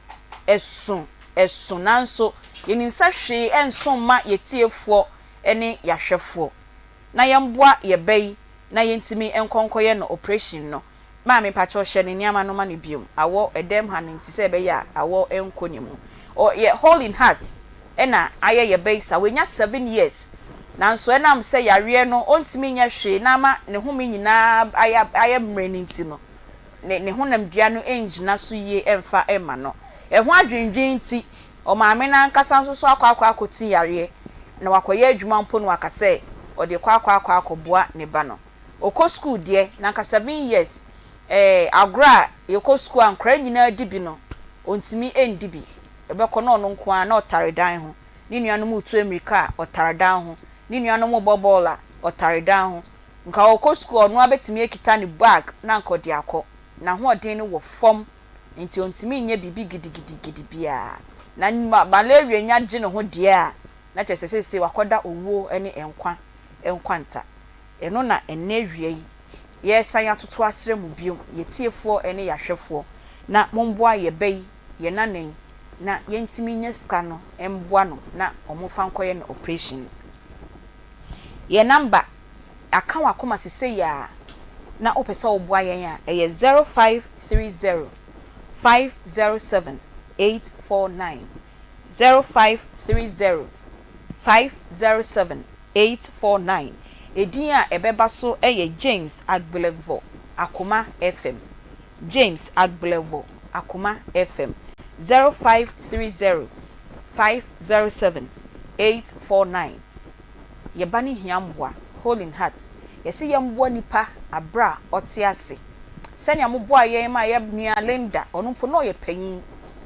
nanso ye nim sa hwe enso ma ye tiefo ene ya hwefo na ye mboa ye be na ye ntimi enkonkoye no operation no maame pacho hye ne niama no ma ne biom awo edem ha ne ntise be ya awo enkonimu o ye hole in heart ena aye ye base awenya 7 years nanso enam se yare no ontimi nya hwe na ma ne home nyina aye mreni nti no ne honam bia no engina so ye emfa ema no ho adwendwen nti o maame na nkasa nso so akoti yare na wakoye adwuma mpo no wakase o de akọboa ne ba no okọ school de na nka 7 years agra yekọ school ankra nyina dibi no ontimi endibi ebekọ no no nko a na otaridan ho ni nuanom utu America otaridan ho ni nuanom bobola otaridan ho nka okọ school no abetimi ekita ne bag na nka de akọ na ho odin no wo fom enti ontimi nya bibi gidigidi bia na malaria nya gye no ho de a na chesese wakoda owo ene enkwanta eno na enewie yi yesan atoto asere mu biom yetiefo ene yahwefo na momboa ye bai ye nanen na yentimi nya ska no emboa no na omofa nkoye no operation ye number aka wakoma sese ya na opese oboa yen a eye 0530 507 849 0530 507 849 edin a ebeba so James Agbelevo Akoma FM. James Agbelevo Akoma FM 0530 507 849. Yebani hiamwa Hole in Heart. Yesi yamwa nipa abra otiase. Sani amubwa ye ma yebnia Linda onumpo no ye panyin.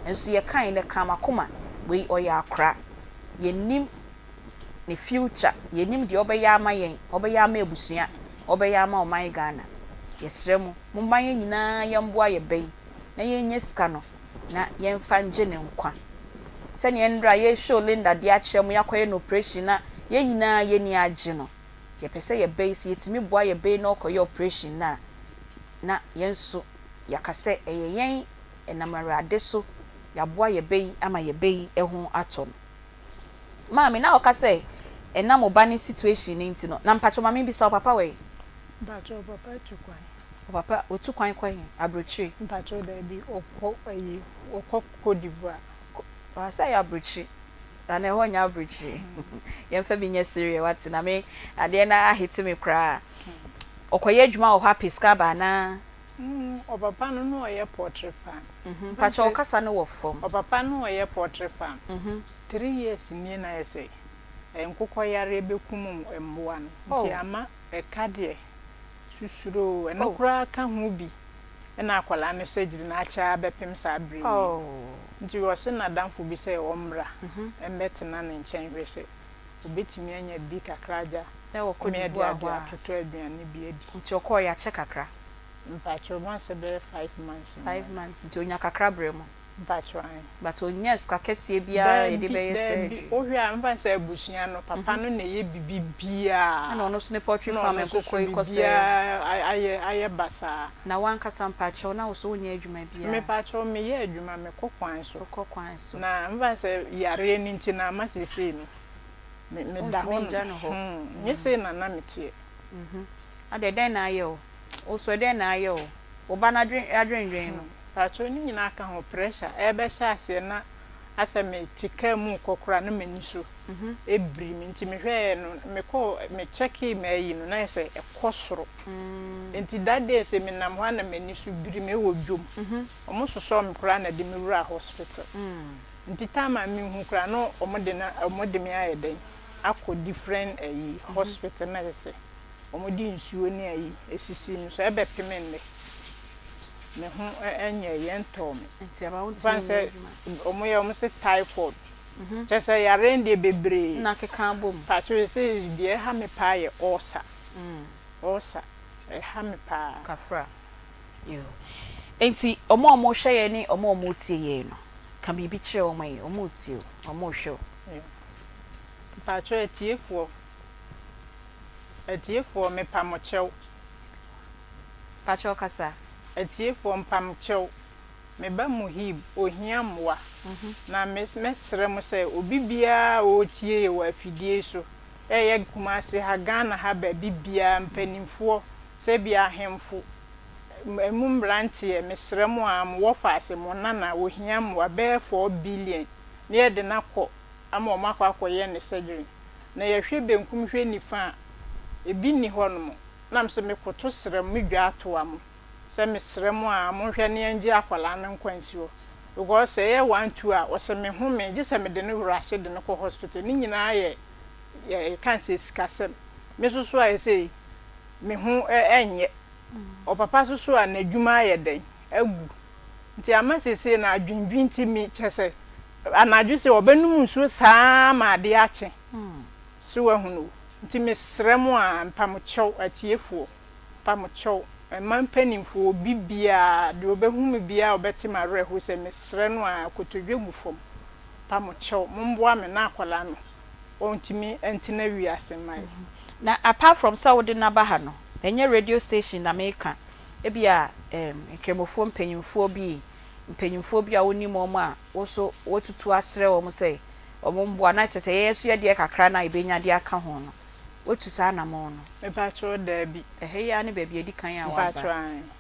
Enso ye kan ne kamakoma we oya akra. Yenim ne future yenim de obeya ama yen obeya ama ebusua obeya ama oman Ghana. Yesremu mumba yen nyina yamboa ye bɛyi na yenye sika no na yemfa nje ne nkwa sɛne endra ye show Linda de akyeremu yakoye no operation na yen nyina yeni agye no ye pese ye bɛyi si yetimi boa ye bɛyi na okoye operation na yenso yakase yen enamara so ya boa ye bɛyi ama ye bɛyi eho atom maami na okase enam obani situation ni ntino na mpacho mami bi sa papa we mpacho papa tukwan papa otu kwan kwan abrochi mpacho da bi okọ Cote d'Ivoire wa say abrochi na ne ho nya abrochi yemfa bi nya serious what na me ade na ahiti me kra okoye adwuma o happy skaba na o papa no oye poultry farm mpacho okasa no wo fom o papa no oye poultry farm 3 years ni na yese nkukọ yare bekum mboa no nti ama ekade susuro enokura ka ho bi na akwala ne surgery na acha bepem sa bri nti wo se na danfo bi se omra embetena ne nchen hwese obetimi anya bi kakraja na wo ko di bua atoto aduane bi adi nti okọ ya che kakra mpacho man se be 5 months 5 months nti onya kakra bremo mpacho an but onyes ka kese bia e de be yese o hwe am fan se abusia no papa no na ye bibia na ono so ne poultry farm ekoko ikose aye basa na wanka sampacho na so onya adwuma bia me pacho me ye adwuma me kokwan so na am fan se yare ni nti na masese no me da ho nyese na na metie ade den na aye o so den na aye o oba na adwenwen no pacho ni nyina aka ho pressure ebe sha ase na aseme tika mu kokora na mani so ebri mi nti me hwe no me check me no na ese ekosoro nti that day se me nam ho na mani so bri me wo dwom omo soso me kora na de me wura hospital nti tama mi hu kora no omode me ayeden akọ different hospital na ese omode nsuo ni ayi esisi no so ebe pemende me ho enye yento me nti aba wonti omo se typhoid chese yare ndi bebre na keka bom patro se die ha me pa ye osa ha me pa kafra yo enti omo hwe ye ni omo tie ye no ka bibi kire omo ye omo tie omo hwe patro etiefo me pa mo chew patro kasa etiefo mpam chew me ba muhib ohia mwa na mesre mo se obibia o tie ye wa fidie so ye kuma se ha Ghana ha ba bibia mpanimfo se bia hemfo emumbrante mesre mo am wo fa se mo nana ohia mwa be 4 billion ne ye de nakọ ama o makọ akoye ne surgery na ye hwe benkum hwe nifa ebi ni hono na mse me koto sre mo dwa ato am se mesre mo a mo hwe ne ngi akwala ne nkwansi o because say 1 2 a o se me hu me je se me de ne rush de ne ko hospital ni nyina ye kan se skasem me so a say me hu enye o papa so a na dwuma ye den agu nti amasese na adwindwin ti mi chese anadwu se obenum nsuo saa ma de ache so wa hunu nti mesre mo a mpamchew atiefuo pamchew emampanimfo bibia de obehum bia obeti mare ho se mesre no a kotodwemu fom pamchew momboa me na akwala no ontimi entina wiase mai na apart from Saudi Nabaha no enye radio station na America ebia ekremofo mpanyimfo bi a woni momo a woso wotutu asre wo mo say omomboa na chese yesu ye de kakra na ibenya de aka ho no wotu sa na mo no me patro da bi ya ne baabi edi kan ya wa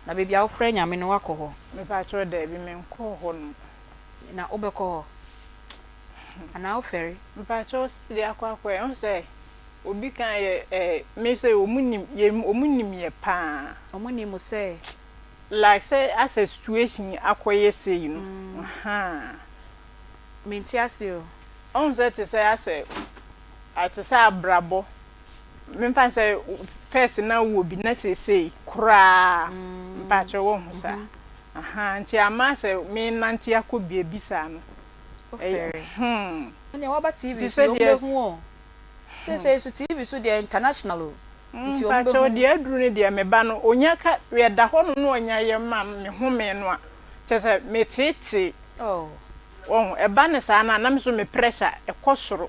na baabi a wo frɛ nyame no wakɔ ho me patro da bi me nkɔ ho no na obekɔ ho ana wo fɛre me patro de akɔ akɔ e on say obi kan me say omunim ye pa omunim say like say as a situation akoye say you know mentiase o on say to say as to say abrabo me pan say first na wo bi na say kra mpa che wo hu sa nti ama say me nanti akobie bisa no ne wa ba TV so obehu o say so TV so the international nti obehu de aduru ne de me ba no onya ka we da ho no onya ye ma me home no a che say me tete e ba ne sa na me so me pressure e kosoro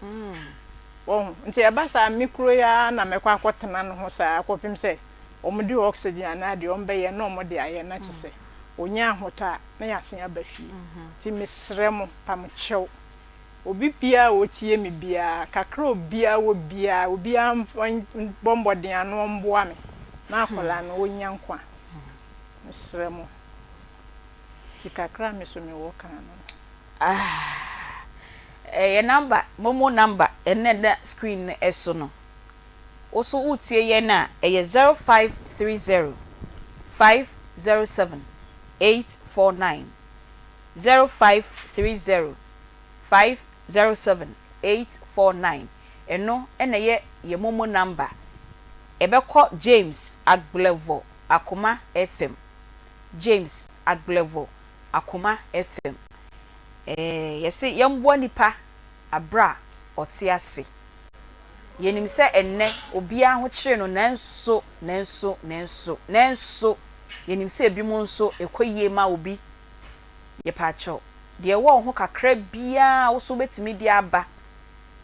nti e ba sa mikro ya na me kwa akotena no ho sa akopim say omudi oxygen na de ombe ye no omode aye na che say onya ahota na yasen abafie ti mesremo pamchew obi bia otie me bia kakra obia wo bia obia bomboden ano mboa me na akola no onya nkwa mesremo ki kakra me so me wo kan no ye number momo number enne screen eso no oso utie ye na 0530 507 849 0530 507 849 eno ene ye momo number ebeko James Agblevo Akoma FM James Agblevo Akoma FM yesi yembo nipa abra otiase yenim se enne obia ho kire no nanso yenim se bi mu nso ekoyie ma obi ye pacho de wo ho kakra bia wo so betimi di aba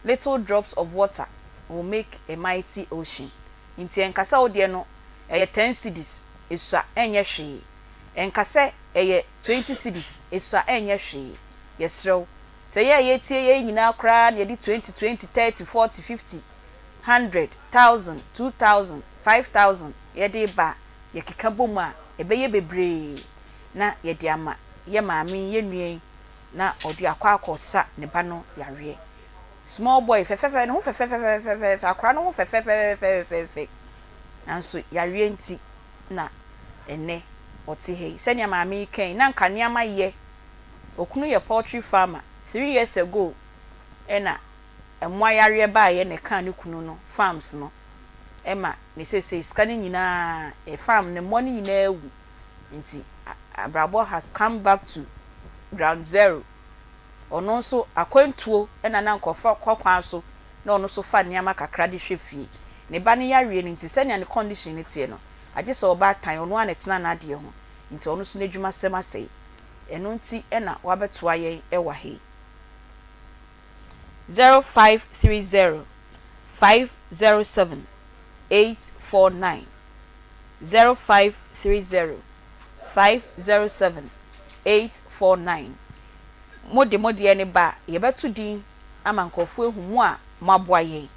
little drops of water will make a mighty ocean nti enkasa wo de no 10 cedis esua enye hwe enkasa 20 cedis esua enye hwe yesrew say ye tie ye nyina kra na ye di 20 20 30 40 50 100 1000 2000 5000 ye de ba ye keka bomu a ebeye bebre na ye de ama ye maami ye nuen na odu akwakosa ne ba no yare small boy fefefe no fefefe akra no fefefe anso yare nti na ene oti hei senya maami ken na nkania ma ye okunu ye poultry farmer 3 years ago ena emwa yare ba ye ne kan ne kunu no farms no ema ne sese skani nyina farm ne money nyina ewu nti abrabo has come back to ground zero ono so akwantuo ena na nkofo kwakwan so na ono so fa niama kakra de hwefie ne ba ne yare ne nti senya ne condition ne tie no age so ba tan ono anetena na ade ho nti ono so n'edwuma sema sei eno nti ena wabetoa ye ewa he 0530 507 849 0530 507 849 modi ene ba ye betu din ama nkofo ehumu a maboa ye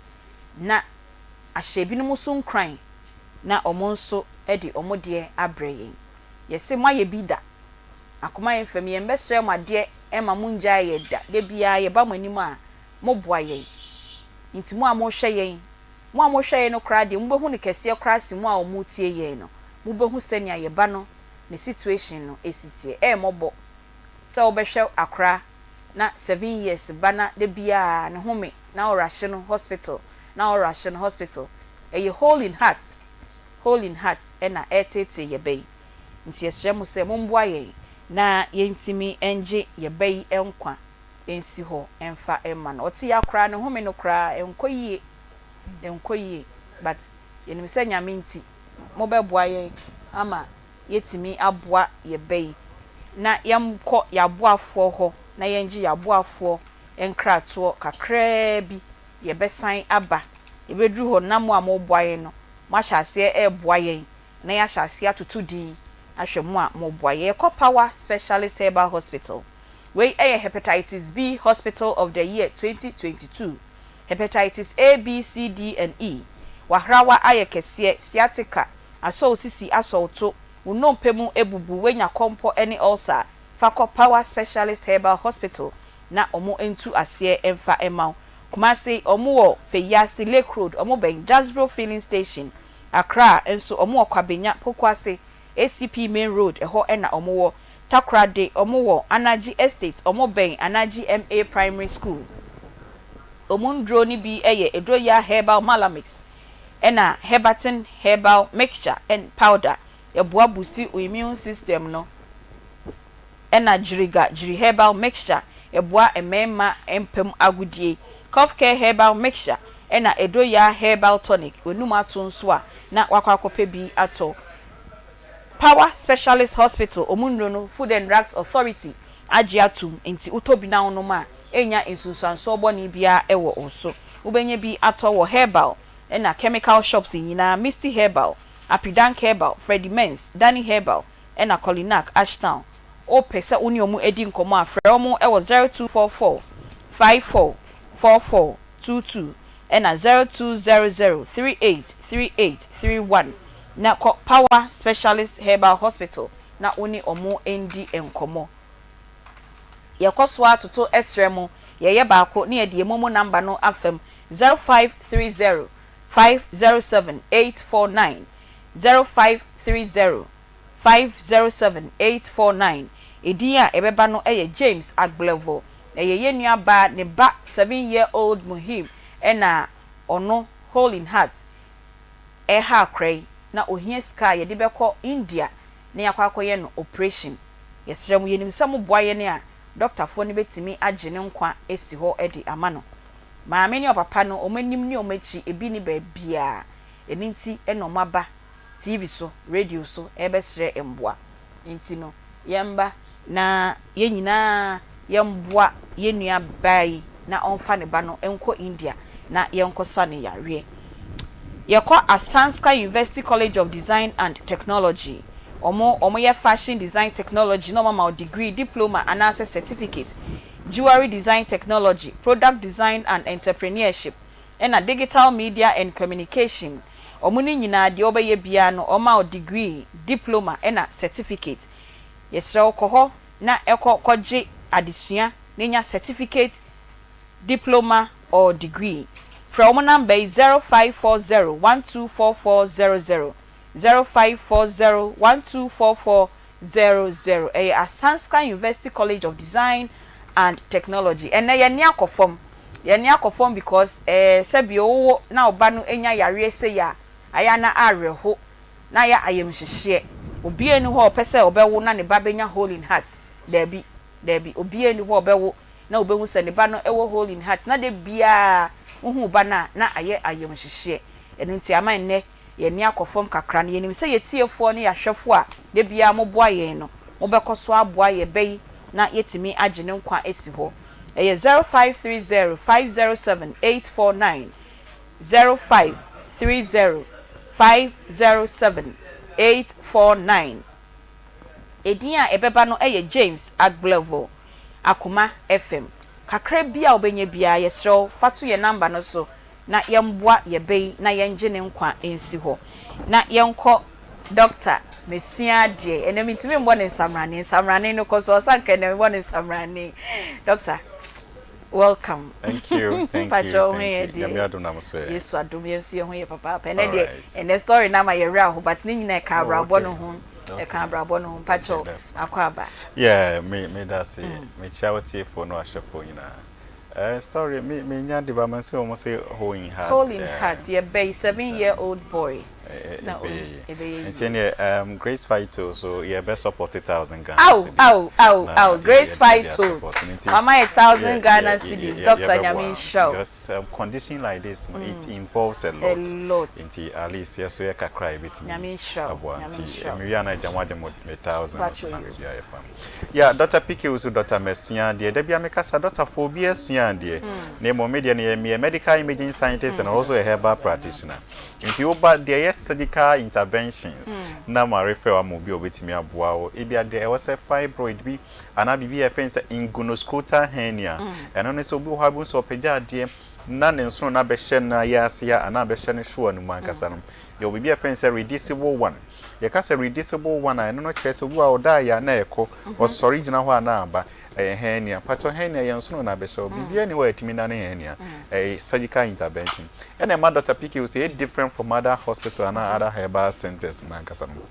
na ahyebi no muso nkran na omonso edi omode abre ye yesi maye bida akoma ye fam ye mbesre made ema munja ye da de bia ye ba manim a moboa ye nti mu a mo hwe ye mu a mo hwe ye no kra de mu behu ne kese kra si mu a omu tie ye no mu behu senia ye ba no ne situation no esitie mobo se obehwe akra na 7 years bana de bia ne home na orahye no hospital na orahye no hospital ye hole in heart ena etete ye bei nti yesre mu se momboa ye na yentimi enje ye bei enkwa ensi ho emfa emma no oti akra ne home no kra enkoyie but yenim se nyame nti mo beboa ye ama yetimi aboa ye bei na yamko yaboafo ho na yenji yaboafo enkrato kakra bi ye besan aba ye bedru ho na mo amoboa ye no ma hyase eboa ye na ya hyase atutu din ahwemu a moboa ye Power Specialist Herbal Hospital we hepatitis B Hospital of the Year 2022 hepatitis A B C D and E wahrawa ayekese sciatica aso sisi asolto unompemu ebubu wenya kompo any ulcer Power Specialist Herbal Hospital na omo entu ase emfa emau Kumasi omo Feyasi Lake Road omo ben Jasbro filling station Accra enso omo Kwabenya Pokwase ACP Main Road eho ena omo wo Takrade omo wo Anaji Estate omo ben Anaji MA Primary School omundro ni bi eye Edroya Herbal Malamix ena Herbatin Herbal Mixture and Powder eboa boost immune system no ena Jiri Herbal Mixture eboa emema empem agudie Cough Care Herbal Mixture ena Edroya Herbal Tonic onuma atonso a na wakwakope bi ato Power Specialist Hospital omundro no Food and Drugs Authority agiatum enti utobi na onoma enya insusanso oboni bia ewo onso ubenye bi ato wo herbal ena chemical shops nyina Misty Herbal Apidank Herbal Freddy Mens Danny Herbal ena Colinac Ashtown o pese uni omu edi nkomo afre omu ewo 0244 544422 ena 0200383831 na Power Specialist Herbal Hospital na uni omu endi enkomo yakoswa toto esremu ye baako ne ye momo number no afem 0530 507 849 0530 507 849 edia ebeba no eye James Agblevo eye yenua ba ne ba 7-year-old Muhim ena ono Hole in Heart ha krai na ohia ska ye de beko India ne yakwakoye no operation yesremu yenim samu boaye ne a Doctor Foni betimi agene nkwa esi ho edi amano maame ni opapa no omanim ni omachi ebi ni ba bia eninti enomaba TV so radio so ebesre emboa nti no yemba na yenyina yemboa yenua bai na onfa ne ba no enko India na yenko sane yare yekọ Asanska University College of Design and Technology omo ye fashion design technology no mama degree diploma and access certificate jewelry design technology product design and entrepreneurship and a digital media and communication omo ni nyina de obeye bia no oma degree diploma and a certificate yesre okoho na ekoje adesua nenya certificate diploma or degree from number 0540124400 0540124400 Asanska University College of Design and Technology and ye ni akofom because sebio na oba no enya yare se ya aya na areho na ya ayemhihye obi eni ho opese obewo na ne ba benya Hole in Heart debi obi eni ho obewo na obewu se ne ba no ewo Hole in Heart na de bia uhu ba na aye ayemhihye enti aman ne ye ni akofom kakra ne yenim se yetiefo ne yahwefo a de bia moboa ye no mobekoso aboa ye bei na yetimi agene nkwa esi ho 0530 507 849 0530 507 849 Edia ebeba no James Agblevo Akoma FM kakra bia obenye bia yesro fatu ye number no so na yemboa ye bei na yenjene nkwa ensi ho na yenko doctor mesia de enemi ntimi mbo ne nsamrane no koso sanka ne mbo ne nsamrane doctor welcome. Thank you. Yami aduna mso ye. Yesu adum yesu ye ho ye papa pene de and the story na ma ye ra ho but ni nyina ka brabo no ho e ka brabo no ho pacho akwaba. Yeah, me that say me charity for no ashefo nyina. Story me nya de ba man say almost say Hole in Heart. Hole in Heart ye be 7-year-old boy. No, Grace Fighto, so yeah, best support 1,000 Ghana. Ow, Grace Fighto. Mama 1,000 Ghana cedis. Doctor Nyamin show. Because condition like this, it involves a lot. Inti at least yes, we can cry bit. Nyamin show. Miriana Jamwaja 1,000. Yeah, Doctor Piki was Doctor Mercian, dear Debbie Amekasa, Doctor Phobia Sian, dear. Name of media near me, a medical imaging scientist and also a herbal practitioner. Inti oba there surgical interventions na ma refer amobi obetimi aboa o ebia there was a fibroid bi ana bibi e fence ingunoscotal hernia eno ne so bi ho abu so pega de na ne nso na be hye na ya asia ana be hye ne hwo anu mankasa no ye bibi e fence reducible one ye ka se reducible one eno no chese bu a oda ya na eko o original ho ana aba hernia patcho hernia yenso na be show bibia ni wa atimi na hernia surgical intervention and a Dr. Piki will say different from other hospital and other herbal centers na nkasa no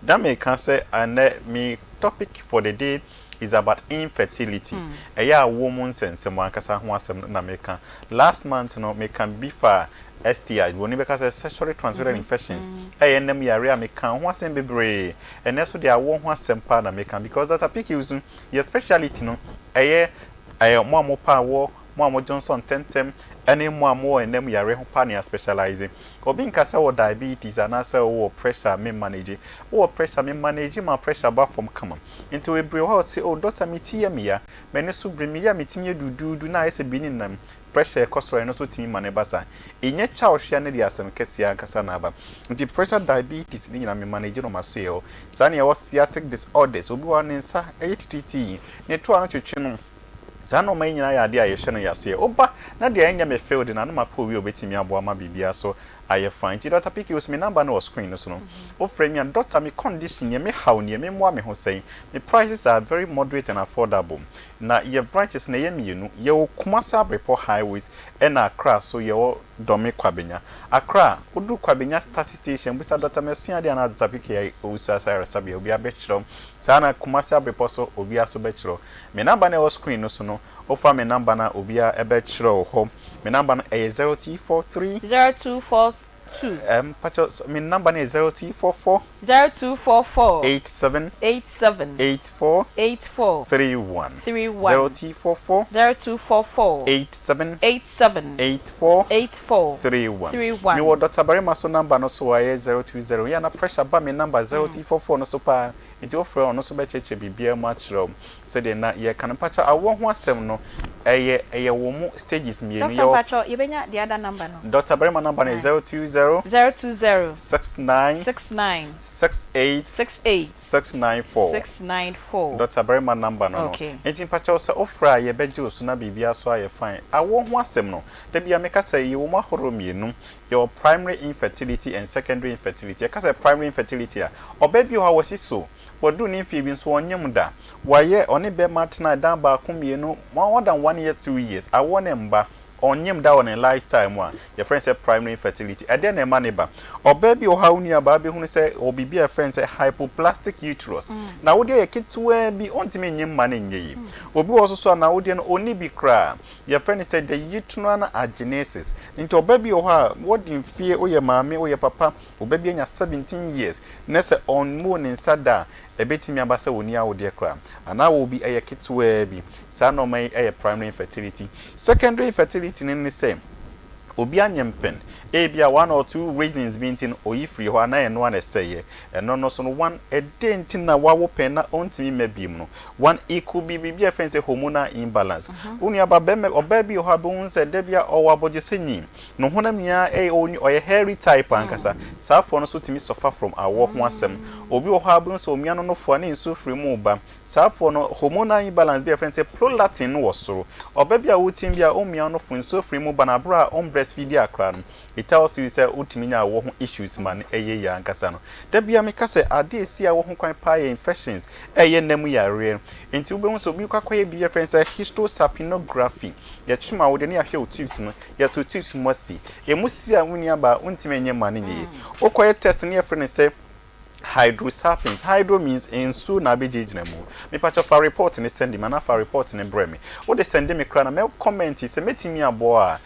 that may can say and me topic for the day is about infertility. A woman sense someone kasa ho asem na meka. Last month no me can be for STI woni because sexually transmitted infections. Nem yare meka ho asem bebre. Eneso dia wo ho asem pa na meka because Dr. Piki use your specialty no mo amopa wo mo Johnson tentem any more and them yare ho pa na specializing. Obi nkasa wo diabetes and asa wo pressure me manage. Wo pressure me manage my pressure bar from common. Into we bre ho say oh doctor me tie me ya. Me ne so bre me ya me tinye dudu na ese binin nam. Pressure cholesterol no so timi mane basa. Enye cha ohia ne dia asem kese ankasa na aba. Nti pressure diabetes ni na me manage no maso ye o. Sa na ye sciatic disorders obi wa ne nsa TTT. Ne to anu twetwe no Zano may nyina ya ade ayehwe no yaso ye oba na de anya me field na no mapo wi obetimi abo ama bibia so aye fine ti Dr. Piki use me number no screen no so no o frame me doctor me condition ye me how ne me mo me ho say the prices are very moderate and affordable na ye branches na ye mienu ye Kumasi Abreport highways and Accra so ye o Domi Kwabenya Accra odu Kwabenya station bisa Dr. Mesia de na Dr. Piki o usuasa resabi obi abechro sana Kumasi Abreport so obi aso bechro me number na o screen no so no offer me number na obi a ebechro ho me number na 0243 0242 me number is 0244 87 84 31 0244 87 84 31 me wo Dr. Barima so number no so 020 ya na pressure ba me number 0244 no so pa nti ofre ono so be cheche bibia mu achiro se de na ye kan pacha awo ho asem no eye wo mu stages mienu yo Dr. Pacho ye benya the other number no Dr. Barima number is 020 69 68 694 Dr. Barima number no nti pacha se ofra ye beje osu na bibia so aye fine awo ho asem no da bia meka say ye wo mu ahoro mienu your primary infertility and secondary infertility e ka say primary infertility a obabi ho awasi so wodu ni fi bi so onyem da waye oni be matna dan ba kumienu more than 1 year 2 years I want mba onyem da on a lifetime one your friend say primary infertility and then e maneba obabi o ha unu aba be hunu say obibi a friend say hypoplastic uterus na wo de ketewa bi ontime nyem ma na nyeyi obi wo so na wo de no oni bi kra your friend say the uterine agenesis into obabi o ha wo din fie o ye maame o ye papa obabi anya 17 years na say on mo ne nsada ebetimi abasa woni a wo de kra ana wo bi eye ketewa bi sa no mai eye primary infertility secondary infertility ni say obi anyempen ebia 1 or 2 reasons bintin oyifri ho ana eno ana seye eno no so no one edentin na wawo pen na ontimi mabiem no one equal bibia fense hormonal imbalance uni ababeme obabi ho abun se debia owaboje senyi no honam ya oni oye hairy type ankasa safo no so timi suffer from awo ho asem obi ho abun se omia no fo na enso free mu ba safo no hormonal imbalance bia fense prolactin wo so obabi a wutim bia omia no fo enso free mu ba na bra on breastfeed akra no it tells you say utiminya wo ho issues man eye ya ankasa no da bia me kase ade esi a wo ho kwan pa infections eye nam yare enti wo be hu so bi kwakwaye bia friends histosapinography ya chuma wo de ne ahwe tubes no ya so tubes mosi e musi a wuni aba untimenye man ne okoye test ne friends say hydrosapins hydro means ensu na abejejina mu me patch of a report ni send me na fa report ni breme wo de send me kra na me comment se metimi aboa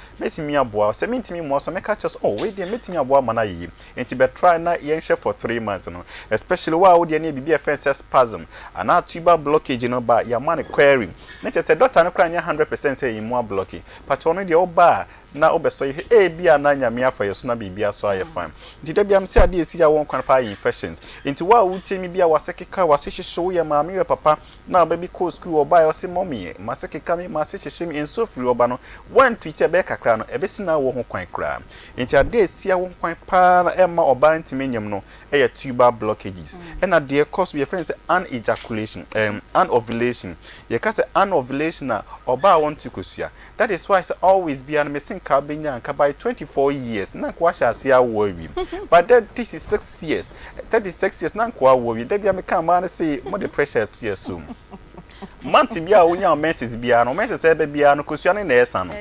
se metimi mo so me catch us oh we de metimi aboa mana yi enti be try na yen share for 3 months no especially wa wo de na bibia friends spasm ana tuber blockage no ba ya man query me say doctor no kra nya 100% say imu blockage patch ono de oba na obeso ye bia na nyame afa yeso na bibia so aye fine nti da bia me say ade esi ya won kwan pa infections nti wa wutimi bia wasekeka wasehihye ye maame we papa na baby ko school oba ye se mommy masekeka me masehihye me enso free oba no one teacher be kakra no ebesi na wo ho kwan kra nti ade esi ya won kwan pa na ema oba ntimi nyem no eye tuber blockages and at the cause we friends anejaculation anovulation ye ka say anovulation na oba want to kosua that is why I always be an missing kabenya and by 24 years na kwa sha sia wo wi but that this is 6 years 36 years na kwa wo wi da bia me kan ma na say mo the pressure to assume month bia wonya menses bia no menses ebe bia no kosua ne na esa no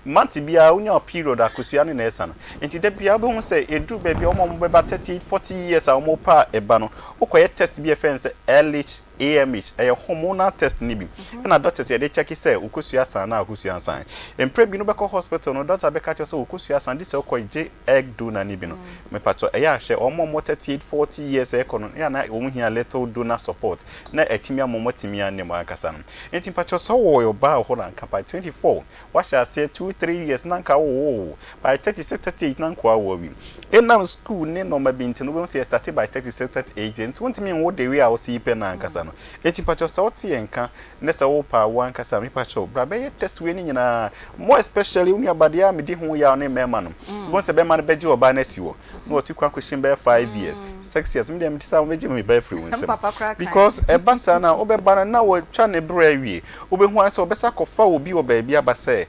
month bia wonya period akosua ne na esa no enti da bia be hu say edu ba bia omo be ba 30 40 years a omo pa eba no okoye test bia fence LH AMH hormonal test ni bi na doctors ye dey check say ukosua san na ukosua san empre bi no be ko hospital no doctor be catch say ukosua san this okoje egg donor ni bi no me patcho ahye omo 38 40 years ekono ya na omu hia little donor support na etimi amomo timi anem akasa no enti patcho so wo yo ba ho na kapa 24 wa sha say 2-3 years na nka wo by 36 38 na nko awo bi enam school ne no ma bi ntino be say start by 36 38 enti wontimi wo de we a wo si pe na akasa no eti pacho sauti enka nesa wo pa wan kasa mi pacho bra be test we ni nyina more especially uni abadia me di ho ya ne mema no bon se be ma be ji oba na siwo no oti kwa question be 5 years 6 years me dem ti sa wo meji me be free won se because e basa na obe bana na wo twa ne bra wie obe hu anse obe sa kofa obi oba bia ba se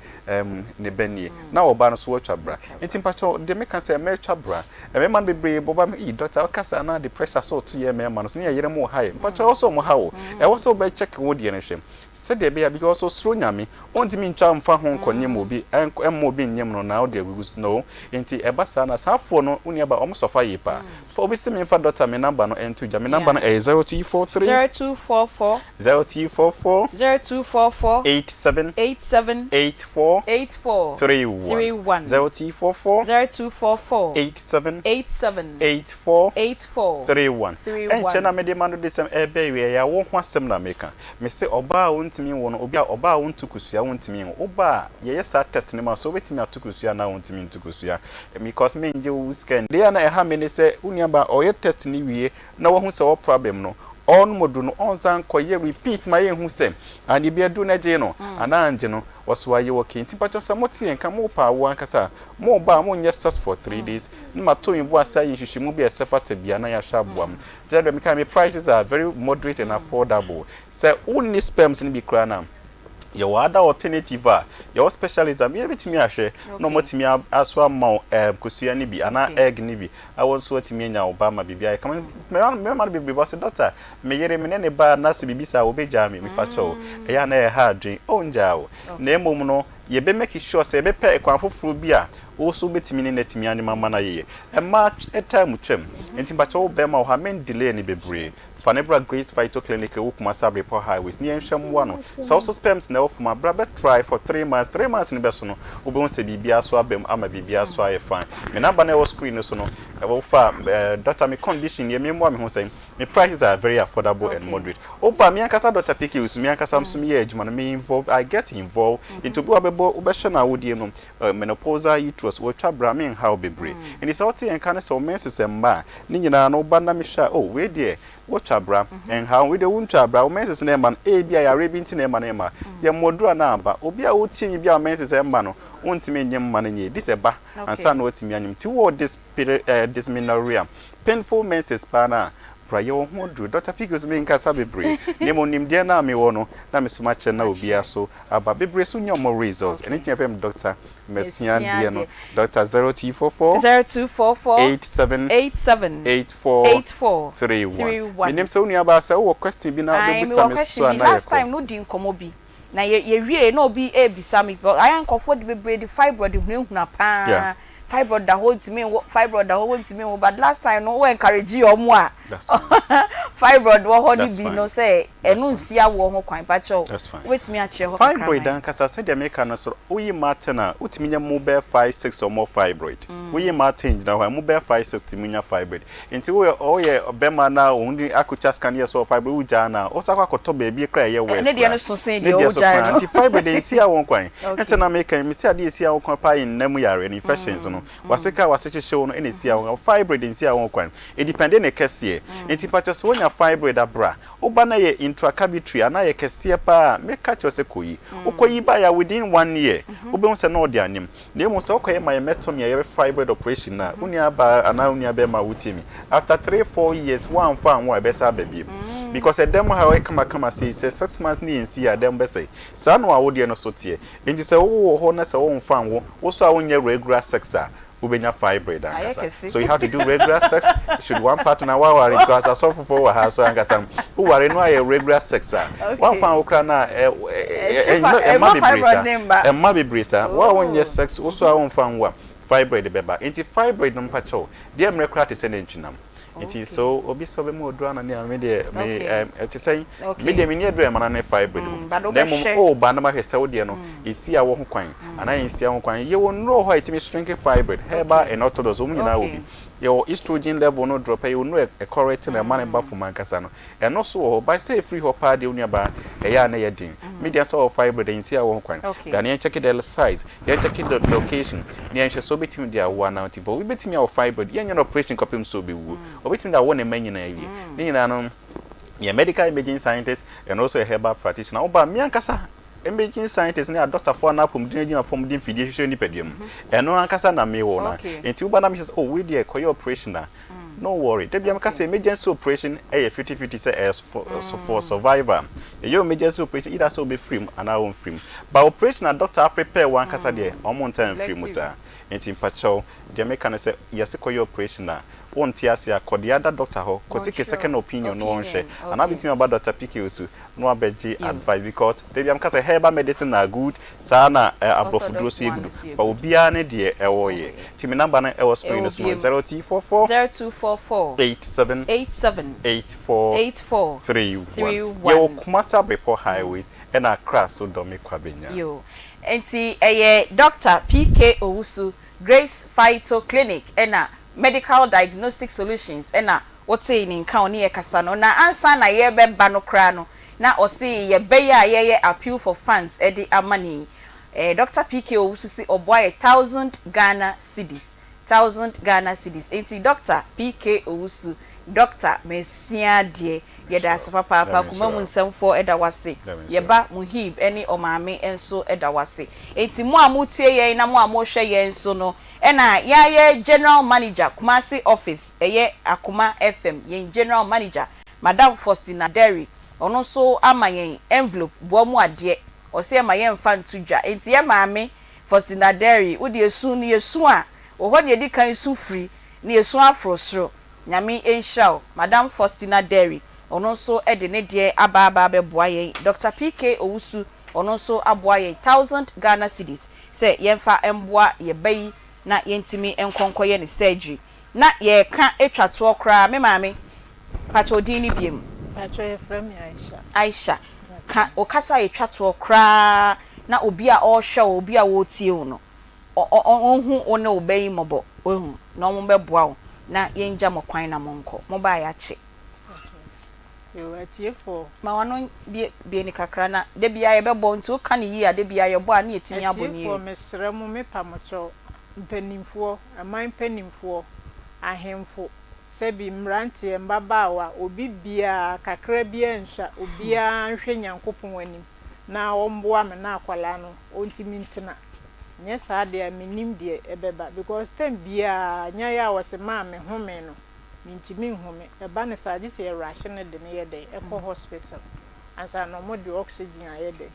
ne benie na wo ba no so wo twa bra eti pacho de me kan se me twa bra e me man be bre boba me doctor kasa na the pressure so to ye me man so ne yere mo high pacho also mo ha e was be check wo de ne hwem said there be because so sro nyame ontimi ntwa mfa ho nkonyem obi emmo obi nyem no na wo de no enti e basa na safo no uni aba om sofa yipa for obi se me fa doctor me number no ento ja me number no 0244 87 84 31 0244 87 84 31 enchena me de manu de sem ebe we ya wo ho asem na meka me se oba wontimi wo no obi a oba wontukusua wontimi wo oba ye sa test ne ma so betimi atukusua na wontimi ntukusua because me nje wo scan de na e ha me ne se uniaba oye test ni wie na wo hu se wo problem no on modu no onsan koye repeat ma ye hu se ani bia du na je no ana anje no waso aye wo kenti pacho sa moti enka mo pa wo ankasa mo ba mo nye sas for 3 days nma to yimbu asa ye hwehwemu bia sefata bia na ya sha boam jere me kan me prices are very moderate and affordable say only sperms ni bi kra na your other alternative your specialism ye betimi ahwe no motimi aso ama kosua ni bi ana egg ni bi awon so atimi anya obama bibia come me man bibi boss doctor me yere me ne ba na se bibisa obeja me pacho e ya na e ha adwen onjao na emom no ye be make sure say be pe ekwan foforo bi a wo so betimi ne natimi anima mana ye e ma time twem enti pacho wo be ma wo ha men delay ni bebre Fanebra Grace Phyto Clinic Ukuma Sabre Po Highways near Shamwano. So sperms na of my brother try for 3 months. 3 months in Besono. Ubon se bibia so abem ama bibia so aye fine. Me na bana was screen so no. Wo fa data me condition ye me mo me ho say. Me prices are very affordable and moderate. Opa me ankasa Dr. Piki us me ankasa mso me adwuma no me involved. I get involved into bo abebo ubehwe na wodie no menopausal uterus wo twa bra me how bebre. And it's out and kan so menses emba. Ni nyina no ba na me sha we there. Watch abra and how we the wuncha abra o menses na man e bia ya rebinti na ema na ema ye modura na aba obi a wotimi bia o menses ema no wontimi nyem ma na nye this eba ansa na wotimi anyem ti wo this dysmenorrhea painful menses pa na prayo ho dru Dr. Pigos me nkasa bebre nemo nimde na me wo no na me soma che na obi aso aba bebre so nyom results anything FM Dr. Mesian die no Dr. 0244 87 84 31 name so nua ba sa wo question bi na be busa me so na last time no di nkomo bi na ye wie na obi e bisa me but I am comfort bebre the fibroid hu na pa fibroid that holds me but last time no we encourage you omo a fibroid wo hodi bi no say enu nsia wo ho kwan pa cho wait me a che ho fibroid dan kasa say dem make na so oyi matena utiminya mu be 5-6 or more fibroid oyi maten na ho mu be 5-6 timinya fibroid enti wo ye obema na ondi akucha scan ye so fibroid uja na o sakwa koto ba bi kra ye west ne de no so sen de uja anti fibroid nsia wo kwan ense na make mi sia de sia wo kwan pa in nam yare infections no waseka waseche no ene sia wo fibroid nsia wo kwan e depend na kese enti pacho so nya fibroid abra oba na ye intracavitary ana ye kese pa make chose koyi okoyi ba ya within 1 year obe unse na odi anim na emu so okoye my metomy ye fibroid operation na uni aba ana uni aba ma wutimi after 3-4 years one fa one be sa baby because a dem how kama say 6 months ni ensi ya dem be say sa no awode no so tie enti se wo ho na se wo mfa wo so a wonye regular sex a ubenya fibroid ankasa. So you have to do regular sex. Should one partner worry because I suffer for her so ankasa. Who worry no regular sex. One fan okra na emma be brisa. Wa won yes sex also won fan wa fibroid beba. Enti fibroid no mpacho. Dia mrekra te se nentwinam. It is so obi so be mo do ana ne me de me to say me de me ne do e mana ne fibroid dem o ba na ma hwese wo de no isi a wo ho kwan ana isi a ho kwan ye wo no ho itimi shrink fibroid herba and orthodox o nyina obi your estrogen level no drop you know a correct na man ba fu mankasa no e no so ho by say free ho pa de onia ba e ya na ye din media so fibroid isi a wo ho kwan da ne check the size ye check the location ne en so betimi dia wo na tipo we betimi a fibroid ye nya operation kopim so be wu obetim da won emanyi na awie ni nyina no ye medical imaging scientist and also a herbal practitioner oba mi ankasa imaging scientist ni a doctor for na pom din adwuma form din fidie hwehwe ni pediem eno ankasa na me wo na enti uba na me say oh we dey koyo operation na no worry dey biam kasa emergency operation e 50-50 say as for survivor your emergency operation either so be free and our own free but operation na doctor prepare one kasa dey omo time free musa enti pacho dey make can say yes koyo operation na won tiase akodi ada doctor ho kosi ke second opinion no onhwe and abitim about Dr. Piki Osu no abeji advice because they be am kasa herbal medicine na good sa na abrofudro so good but obia ne de ewo ye timi number na ewo screen no 0244 87 84 yo kumasa bepo highways and across so domi kwabenya yo enti Dr. Piki Osu Grace Phyto Clinic ena medical diagnostic solutions ena wote in nka oni ekasa no na ansa na ye beba no kra no na osi ye be ya ye appeal for funds edi amani Dr. PK Owusu si oboy 1000 Ghana cedis 1000 Ghana cedis enti Dr. PK Owusu Dr. Mesia die ye da so papa kuma mu nsɛmfo eda wase ye ba muhib eni omame enso eda wase enti mu amutie ye na mu amohwe ye enso no ena ye general manager Kumasi office eye Akoma FM ye general manager Madam Faustina Derry ono so ama ye envelope bo mu ade o se ma ye mfa ntudwa enti ye maame Faustina Derry wo de esu ni esu a wo ho de di kan su free ni esu afrosro nyame enhraw Madam Faustina Derry ono so ede ne de aba beboa ye Dr. PK Owusu ono so aboa ye 1000 Ghana cedis se yemfa emboa ye bayi na yentimi enkonkoye ne surgery na ye ka etwato okra me maame patodin ni biem patro ye from Aisha ka okasa etwato okra na obi a ohwe obi a wotie no onhu one obayi mobo ohun na omo beboa wo na yenja mokwan na monko mo ba ya che yo atie for ma wano bi ni kakra na de bia ye bebo nti o kan yi a de bia ye bo a na etimi aboni for mesre mo me pamocho mpanimfo aman panimfo ahemfo se bi mrantie mbabaawa obi bia kakra bia nsha obi a nhwe nyankopon anim na omboa me na akwala no ontimi ntina nye saade a minim de ebeba because tem bia nya ya wose ma me home no mintimi home eba ne saade se ration de ne yede ekọ hospital ansa no mo de oxygen ayede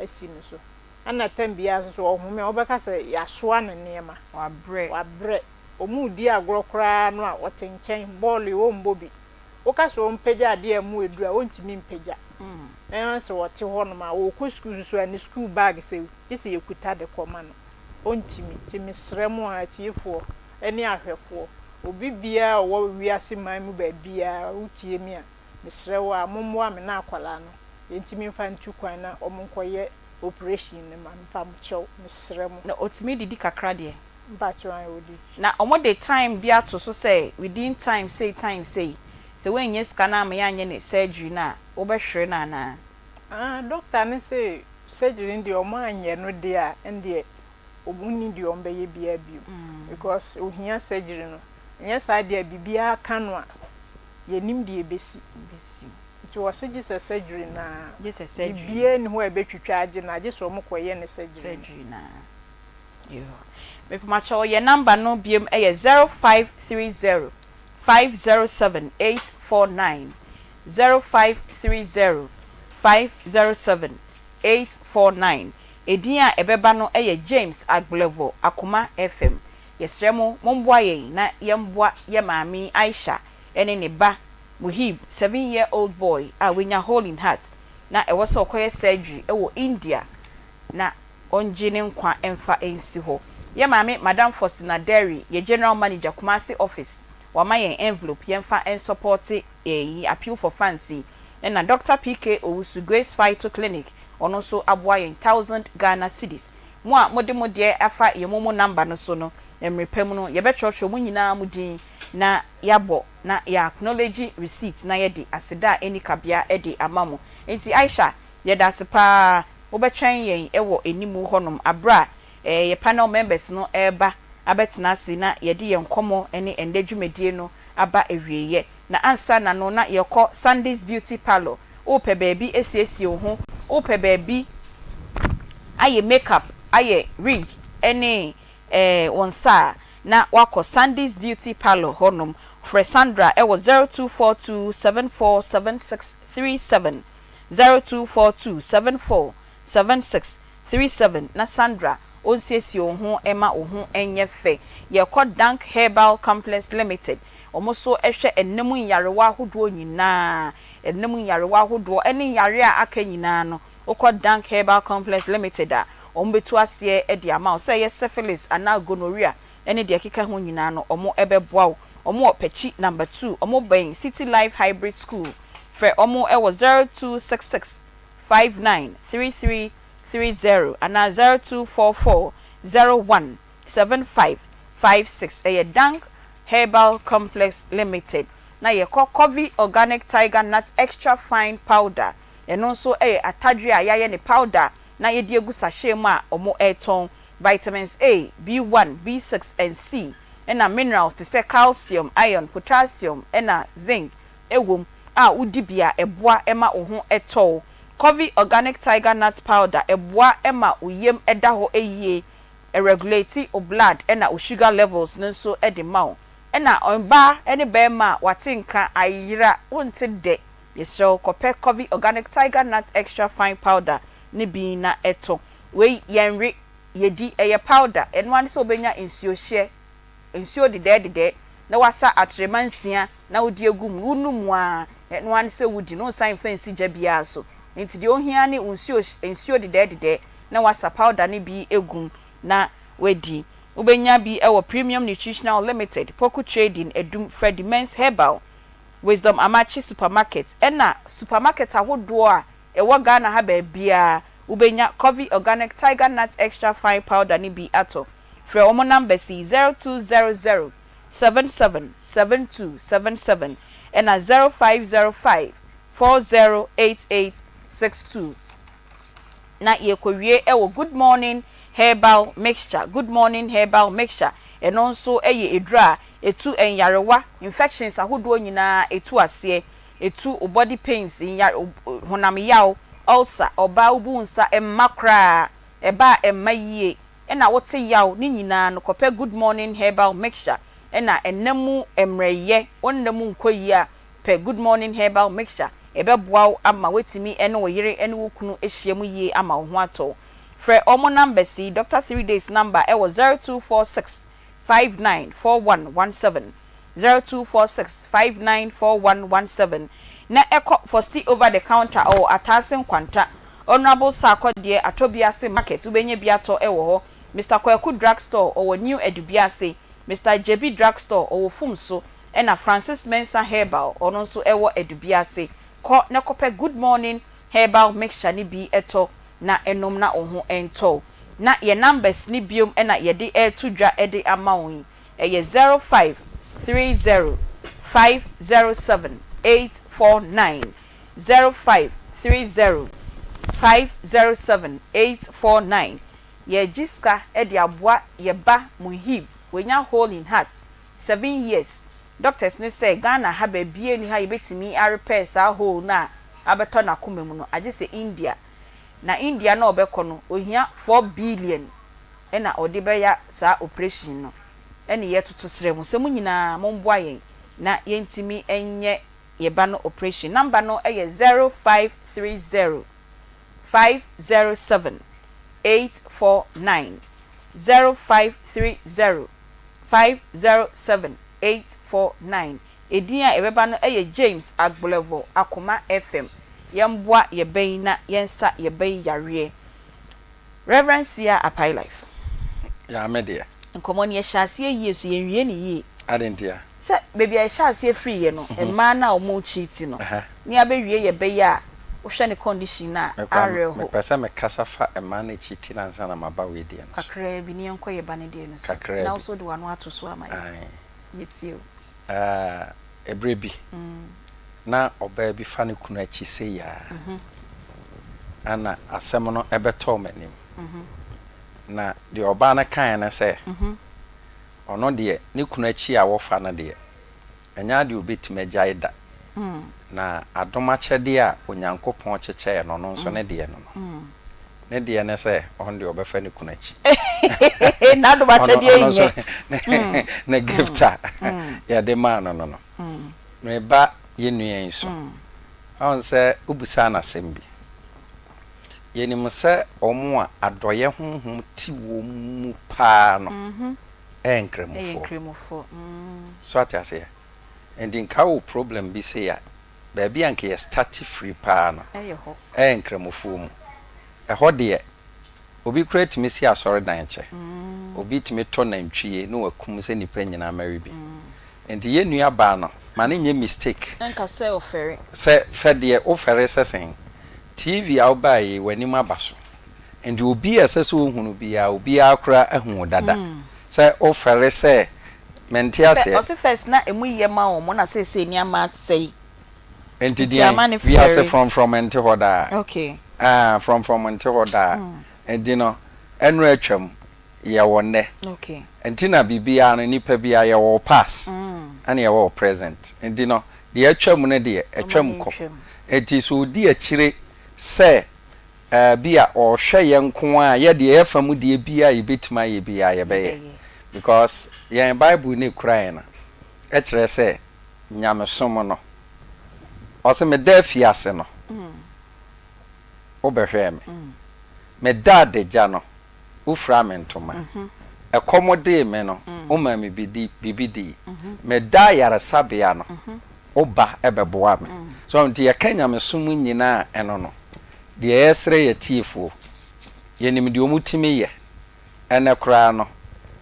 asi me so ana tem bia so home obeka se ya soa ne nema wa bre omu di agro kra no a wote nchen ball wo mbobi woka so mpegya ade amu edura wontimi mpegya so wote ho no ma wo ko school so ani school bag se kisi yekuta de koma no ontimi timi sremu atiefo eni ahwefo obi bia wo wiase man mu ba bia utie mi a mesrewa amomwa me na akwala no entimi mfa ntukwan na omonkoye operation ne ma mfa mcho mesremu na otimi didi kakra de mpatwan odi na omo the time bia to so say within time say se when yes kana ma yanye ne surgery na obehwere na na doctor ne say surgery ndi omo anye no de a ende obuni di ombeye bia bio because ohia surgery no nya saade bibia kanu a yenim de besi nti wose gise surgery na gise surgery bibia ni ho ebetwitwa age na age so mokoye ne surgery na yo me pamacho ye number no biem e 0530 507 849 0530 507 849 Edia ebeba no eye James Agblevo Akoma FM yesremo momboa yen na yemboa ye maami Aisha ene ne ba Muhib 7-year-old boy a wenya hole in heart na ewo so okoye surgery ewo India na onje ne nkwa emfa ensi ho ye maami Madam Faustina Derry ye general manager Kumasi office wa mayen envelope yemfa en support appeal for funds na Dr. PK Owusu Grace Phyto Clinic ono so aboa yen 1000 Ghana cedis mo a mode afa ye momo number no so no emrepem no ye betwocho mu nyina mudin na yabo na ya acknowledge receipt na ye de aseda eni kabia e de amamo enti Aisha ye da sepa wo betwen yen ewo enimu honom abra ye panel members no eba abetena si na ye de yen komo ene endedwumedie no aba ewieye na ansa na no na ye ko Sunday's Beauty Parlor o pe baby esiesi ho o pe baby aye makeup aye rig ene wonsa na wako Sunday's Beauty Parlor honum for Sandra ewo 0242747637 0242747637 na Sandra onsiesi ho ema ho enye fe ye ko Dank Herbal Complex Limited omoso ehwe enemu yarewa hodo nyina enemu yarewa hodo ene yare a aka nyina no uko Dank Herbal Complex Limited a ombetu ase e di ama say yes syphilis ana gonorrhea ene de keka ho nyina no omo ebeboa omo pechi number 2 omo ben City Life Hybrid School for omo e was 0266593330 ana 0244017556 e Dank Herbal Complex Limited na ye Kovi Organic Tiger Nut Extra Fine Powder and also atadria yaye ne powder na ye die gu sachet mu a omo eton vitamins A, B1, B6 and C and minerals to say calcium, iron, potassium and zinc ewom a udibia eboa ema oho eto Kovi Organic Tiger Nut Powder eboa ema uyem eda ho eyie regulate o blood and o sugar levels nso e de ma ena onba ene bema watinka ayira wonte de yeso kope Kovi Organic Tiger Nut Extra Fine Powder ni bi na eto we yenre yedi eye powder enwan so benya insuo hye insuo de na wasa atremansia na wodi egum wunum a enwan se wudi no sign fancy jabia so enti de ohia ne insuo de na wasa powder ni bi egum na wedi ubenya bi ewo Premium Nutritional Limited Poku Trading edum Freddy Men's Herbal Wisdom Amachi Supermarket ena supermarket ahodo a ewo Ghana ha ba bia ubenya Kovi Organic Tiger Nut Extra Fine Powder ni bi ato for omo number C 0200777277 ena 0505408862 na yekowie ewo Good Morning Herbal Mixture and also edra etu enyarewa infections ahodo nyina etu ase etu body pains honam yaw ulcer oba ubunsa emmakra eba emaye ena wote yaw ni nyina no kope Good Morning Herbal Mixture ena enemu emreye onnemu nkoyia pe Good Morning Herbal Mixture ebeboa ama wetimi ene woyere ene wokunu ehyiemu yie ama ho ato for omo number C Dr. 3 days number e was 0246594117 0246594117 na eko for see over the counter or atasen kwanta honorable Sarkodie Atobiase market ubenye biato ewo ho Mr. Kwaku drugstore or New Edubiase Mr. JB drugstore or Fumso ena Francis Mensa Herbal ononso ewo Edubiase ko na kope Good Morning Herbal Mixture ni bi eto na enom na oho ento na ye numbers ni biom ena ye de to dwa ede amawi ye 0530507849 0530507849 ye jiska ede aboa ye ba Muhib wenya hole in heart 7 years doctors ne say Ghana ha ba bie ni ha ye betimi a repair sa hole na abeto na komemu no age say India na India na obeko no ohia 4 billion ena odebeya sa operation no ene yetutu sremu se munyina momboa yen na yentimi enye yeba no operation number no eye 0530507849 0530 507849 Edia ebeba no James Agbolevo Akoma FM yemboa yebɛyi na yensa yebɛyi yare Reverend Sia Apai Life ya media nkomo ne yɛhyase yesu yenwie ne yie adentia se baby yɛhyase free ye no emma na omo cheat no ne abewie yebɛyi a wohwɛ ne condition na are ho me pesa me kasa fa emma na cheat na nsa na maba we die no kakra bi ne enko yeba ne die no so na also do wano ato so ama yetio ebrebi na oba bi fa ne kunu achi se ya ana asem no ebeto manim na de oba na kan na se ono de ne kunu achi a wo fa na de enya de obetima jaida na adoma chede a onyankopon cheche no no nso ne de no ne de ne se on de obefa ne kunu achi na adoma chede yin na gifta ya de man no me ba yenuen so on se ubusa na sembi yenim se omo a adoye honhom ti wo mu pa no enkremofo so atiase ending kawo problem bi se ya ba bi anke ye start free pa no enkremofo mu ho de obi create me si asore dan che obi timi to na ntwie no wakum se nipa nyina mari bi endi ye nua ba no mane nye mistake nka se ofere se fede ofere sesen TV a obaye wani mabaso endi obi asese ohunu bia obi akra ehun dada se ofere se menti ase o se first na emu yema o mo na se ni ama sei enti dia we are from enti hoda okay from enti hoda endi no enu atwam ye wonne okay enti na bibia no nipa bia ye wo pass and ye wo present endi no de atwam ne de atwam ko enti so di akire se bia o hwe ye nko a ye de efamu de bia ye betima ye bia ye be because ye Bible ne kura na e kire se nyamesom no o se me da fiase no obehwe me da de ja no ufra me ntoma ekomode me no o ma me bibidi me da yara sabia no oba ebeboa me so nti ye kanya me som nyina eno no de yesre ye tiefo ye nim de omutimi ye ene kra no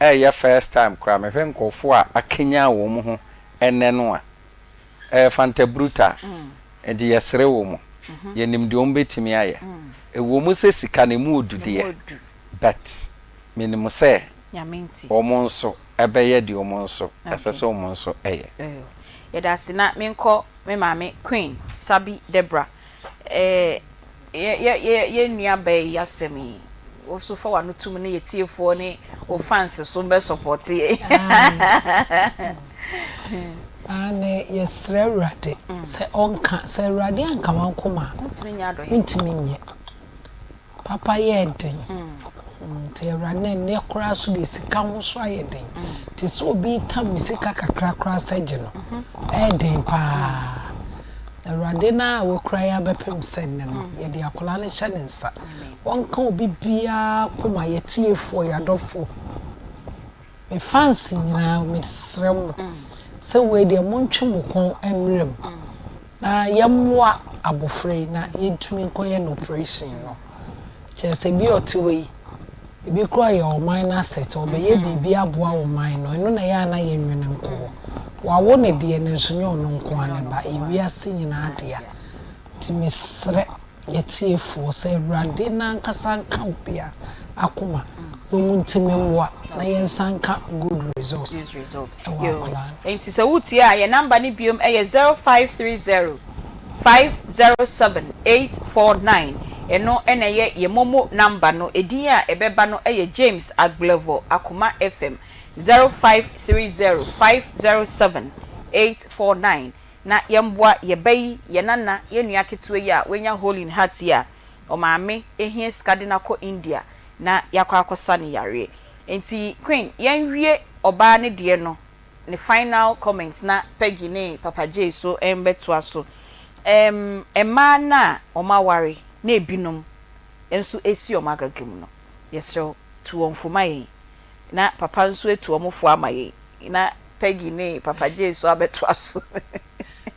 ye first time kra me hwe nkofo a akenya wo mu ho ene no a fanta bruta de yesre wo mu ye nim de ombetimi aye ewo mu se sika ne mu odudie but minimum se nyamenti omonso ebeye di omonso asese omonso eye yedase na menko me mame Queen Sabi Debra ye nua bay yasemi also for one to me yetiefo ne o fans so be support ane yesre rade se onka se rade anka wankoma ntimi nye papa ye den te rane ne kora so de sika ho so ayeden te so obi tam sika kakra kra saje no den pa rade na we kra ya bepem senne no ye de akola ne hye ne nsa wonka obi bia koma ye tiefo ya dofo me fancy nyina me srem se we de montwe mukon emrem na yemwa abofre na yentumi nkoye no operation no chese bi otiwe ebi kro ya o minor set obeye bibi aboa o mine no eno na ya na ye nwene nko wawo ne de ne nso nye ono nko aneba ewiase nyina ade a ti mesre yetiefo se rade na nkasa nka obia akoma ntimi nwa na yensanka good results enti se wuti a ye number ni biom e 0530 507 849 eno eneye ye momo number no edin a ebeba no eye James Agbolevo Akoma FM 0530 507 849 na yemboa ye bayi ye nana ye nua ketewa yi a wenya hole in heart ya o maame ehie skadina ko India na yakwa akosa ne yare enti Queen yenwie oba ne de no ne final comment na Peggy ne Papa J so embeto aso ema na omaware na ebinom enso esi omagagem no yesrew tu onfuma yi na papa nso etu omofo amaye na Peggy ne Papa J so abeto aso.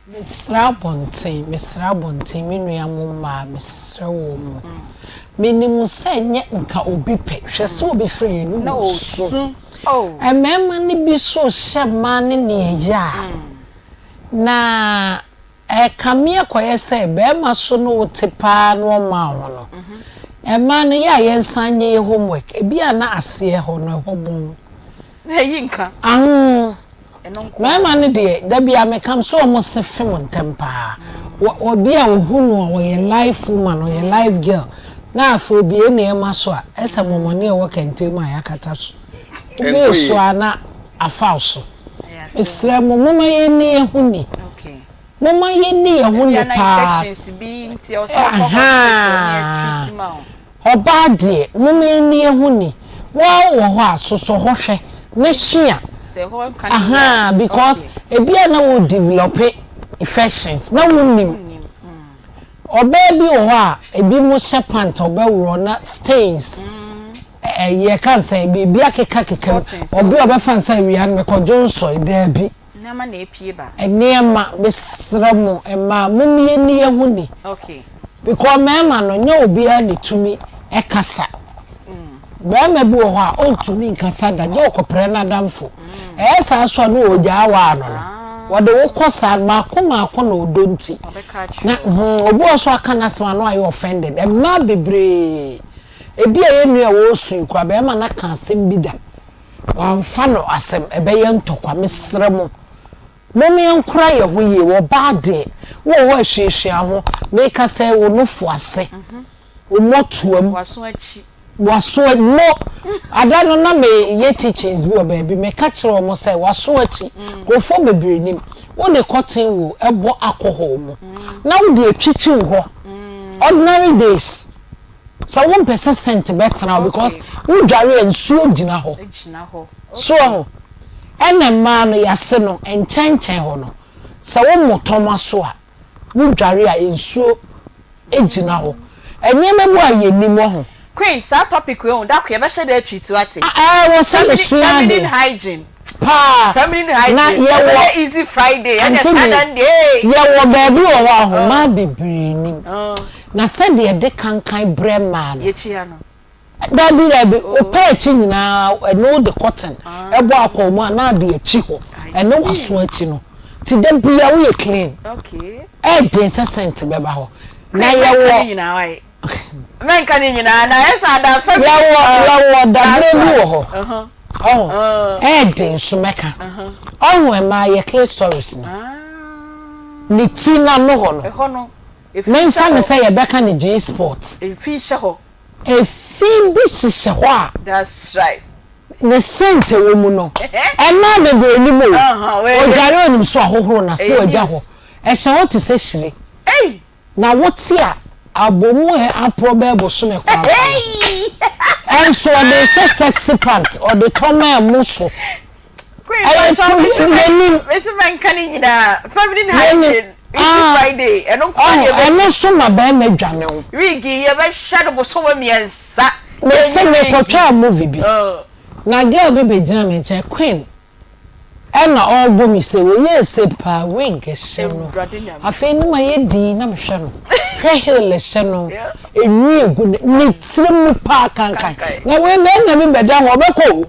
Misra bonten me nua mo ma misra wo mo. Minimu se nye nka obi pe. Hwe se obi frɛ no na osu. Oh. Emema ni bi so hyema ne ne ya. Na kamia koye se be ma so no wotepa no ma ho no. Ema no ya yensanye homework. Ebia na ase ho no hobon. Yinka. Mama ne de da bia me kam so mo se film tempa. Obi a ohunu wo ye life woman or ye life girl. Na afo bi e na ma so a esa momone e wo kentemu a yakata so. Obi so ana afa so. Esra momoma ye ni ehuni. Okay. Mama ye ni ehuni pa. Infections bi nti o so hospital near treatment. Oba de mama ye ni ehuni. Wo ho asoso ho hwe ne hia. Because ebia na wo develop infections na wonnim. Obaby o ha ebi mo shepant obewro na stains. Ye kan say bibi akeka obi obefa nsa wi me ko jonso ida bi. Na ma na epie ba. Enema besramo ema mumie ni ehuni. Okay. Because mema no nya obi a ne tumi ekasa. Bema bi o ha o tumi nkasa da je okopre na damfo. Esa so no oja wa no. Wode wo kosa makoma na odonti. Na obu oso aka na sema no aye offended. E ma bebre. Ebi aye nua wo sun kwa be ma na kan asem bi da. Wamfa no asem ebe ye ntokwa mesre mo. Momi enkura ye ho ye wo baade. Wo hwehwehwea ho make say wo no fo ase. Wo motuam. Waso mo adano na me ye teachings bi obaby me ka kire omo say waso achi go for bebre nim wo de cotton wo ebo alcohol mo na wo de atwitwi wo ordinary days so 1% better because wo dware ensuo gina ho so ene ma no yase no enchenchen ho no so wo motoma so a wo dware a ensuo egina ho enyeme mu ayenim ho Queen, sa topic we on that we be share treat to ati. Feminine hygiene. Pa. Feminine hygiene. Na ye easy Friday. And Saturday. Ye wo baby o wa ho ma bebre ni. Na said ye de kankan bre man. Ye chia no. That be o pa chi nyina no the cotton. Ebo akomo na de achi ho. Eno waso achi no. Ti dem bia we clean. Okay. Den sent beba ho. Na ye wo nyina wai. Men kan nyina na esa da fa lawo da blebu ho den so meka we ma ye clear stories no ni tina no ho no men fa me say ye beka ni G Sports e fi hye ho bi hye ho that's right ne sente wo mu no na be be ni mo o jare onim so ahohoro na so agya ho e hye ho te se hyire na wote a abomu aprobable so me kwa and so they say sexy pant or the toma muso Mr. Man kan nyina feminine hygiene Friday and on and so my be medwane o wigi ye be shadow boso miensa me say me ko movie bi na girl be jam me che Queen and all bo mi say we yes pa wing sheno afi ni ma ye di na me hwe no hwe hele sheno enwi egu ni tirim pa kankan na we na me beda ho obeko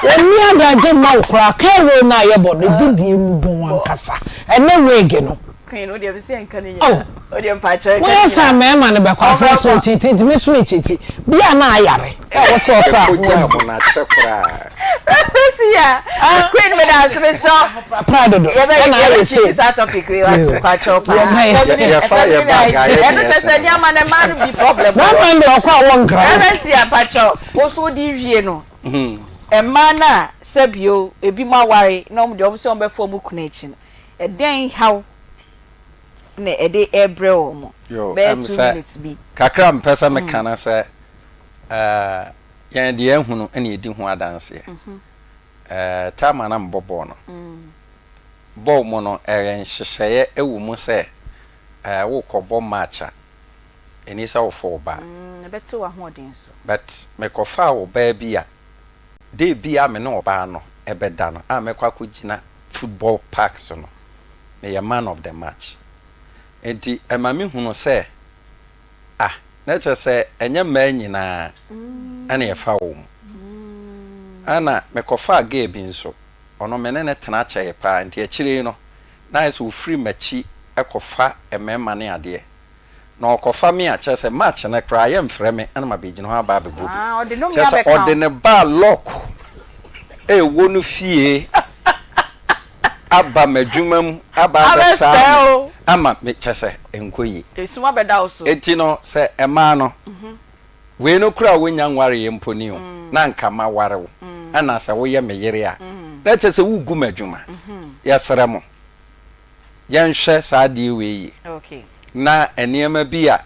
enwi adaje ma ukra kero na ye bo no bi di mu bon ankasa ene wege no Queen o de be say nkan ni o de mpa che we say me ma ne be kwa fresh o titi me so titi bia na ayare wo so sa mo na chekra ya Queen me da se so pride do na say this topic we want to catch up and just say dia man man be problem na man de okwa won kra na see ya pacho wo so di wie no emma na sebio ebi ma ware na om de om se om be fo mu kuna echi e den how na e de ebre o mo be 2 minutes bi kakra mpesa me kana se yan de ehunu ene edi ho adanse tama na mbobo no bo mo no nhyehyeye ewu mu se wo kobo matcha eni sa wo fo ba beto wa ho den so but me kofa wo ba bia de bia me no ba no ebeda no a mekwa kugina football park so no me a man of the match enti ema me hunu se na che se enye ma nyina ana ye fa wo ana mekofa ga bi nso ono menene tena che pa enti akire no na yeso ofri machi ekofa emema ne ade na okofa me a che se match na kra ye mfre me ana mabegina ho aba be bobi ode no me abeka ode ne ba lock wo no fie aba madwumam aba besa ama me chese enkoyi esuma beda oso eti no se ema no we no kura wonya nware ye mponi o na nka ma ware wo ana se wo ye meyere a na chese wo gu madwuma ya seremo yenhwe saade we yi okay na eniema bi a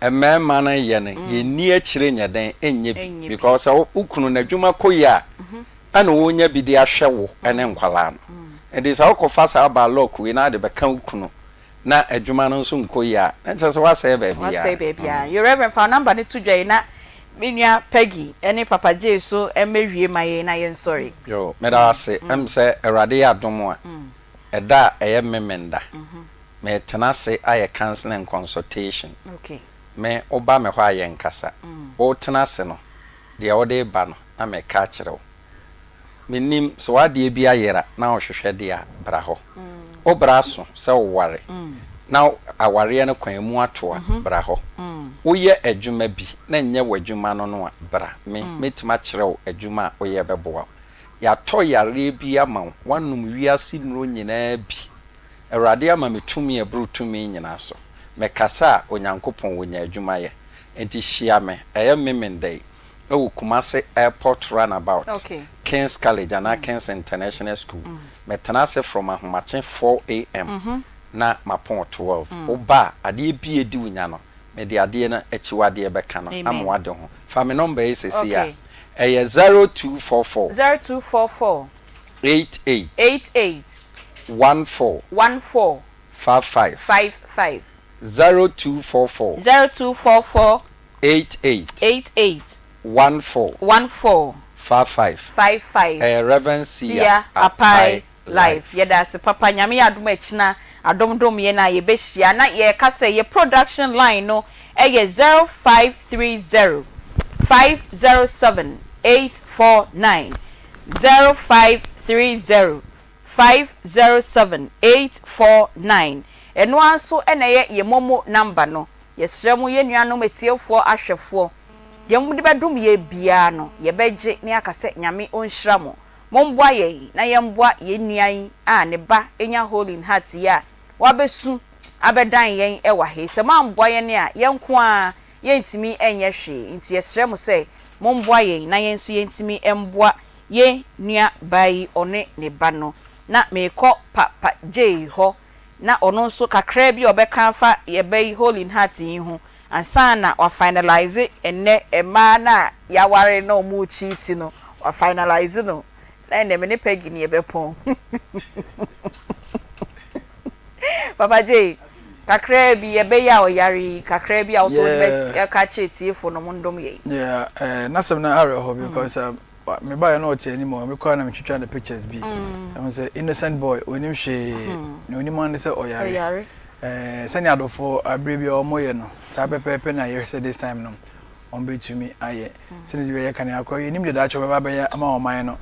emema na ye ne ye ni akire nyaden enye bi because ukunu na dwuma koyi a ana wonya bi de ahwe wo ene nkwala no edi sa okofa sa ba lock we na de beka ukunu na adwuma no nso nkoyi a na chese wa say baby ya wa say baby ya your reverend for number ni tudwa na menua Peggy ene papa J so emewie maye na yen sorry yo me da say em say erade ya domo a eda eye memenda me tena say aye counseling and consultation okay me oba me hwa ye nkasa o tena se no de ode ba no na me ka kirew menim so wade bi ayera na ohwehwe de a bra ho o bra so se ware na aware no kwan mu atoa bra ho wo ye adwuma bi na nye wadwuma no no a bra me metima kirew adwuma o ye beboa ya to yare bi ama wanum wiase nuro nyina bi erade ama metumi ebru tumi nyina so mekasa onyankopon wonya adwuma ye enti hia me eye memendai o Kumasi airport runabout King's College and King's International School metanase from ahomache 4 am na mapon 12 oba ade bi edi wunya no me de ade na achiwade beka no amwade ho fa me number is ya 0244 88 14 55 0244 88 14 55 Reverend Sia Apai Life yeda se papa nyame adom achina adomdom ye na ye behia na ye kasa ye production line no eye 0530 507 849 0530 507 849 eno anso ena ye momo number no ye sremu ye nuanom etiefo ahwefo ye mu de bedum ye bia no ye beje ne akase nyame onhira mo mombwa ye na ye mbwa ye nuan a ne ba enya hole in heart ya wabesu abedan yen ewa he se mambwa ye ne a ye nko a ye ntimi enye hwe nti ye sremu se mombwa ye na ye nso ye ntimi embwa ye nua bai one ne ba no na meko papa J ho na ono nso kakra bi obeka fa ye bai hole in heart yin ho ansana wa finalize enne ema na ya ware no mu chiti no wa finalize no na enne me ne Peggy ne ebepon Papa J kakra bi ye be ya oyari kakra bi also bet ya ka chiti fo no mondom ye na sem na are ho because me buy no oti anymore me kwa na me twitwa the pictures bi I say innocent boy onim hwe no onim an say oyari sani adofo abrebi omoye no sa pepepe na ye say this time no on be to me aye sani we kan akọ ye nim de da cho baba be ama oman no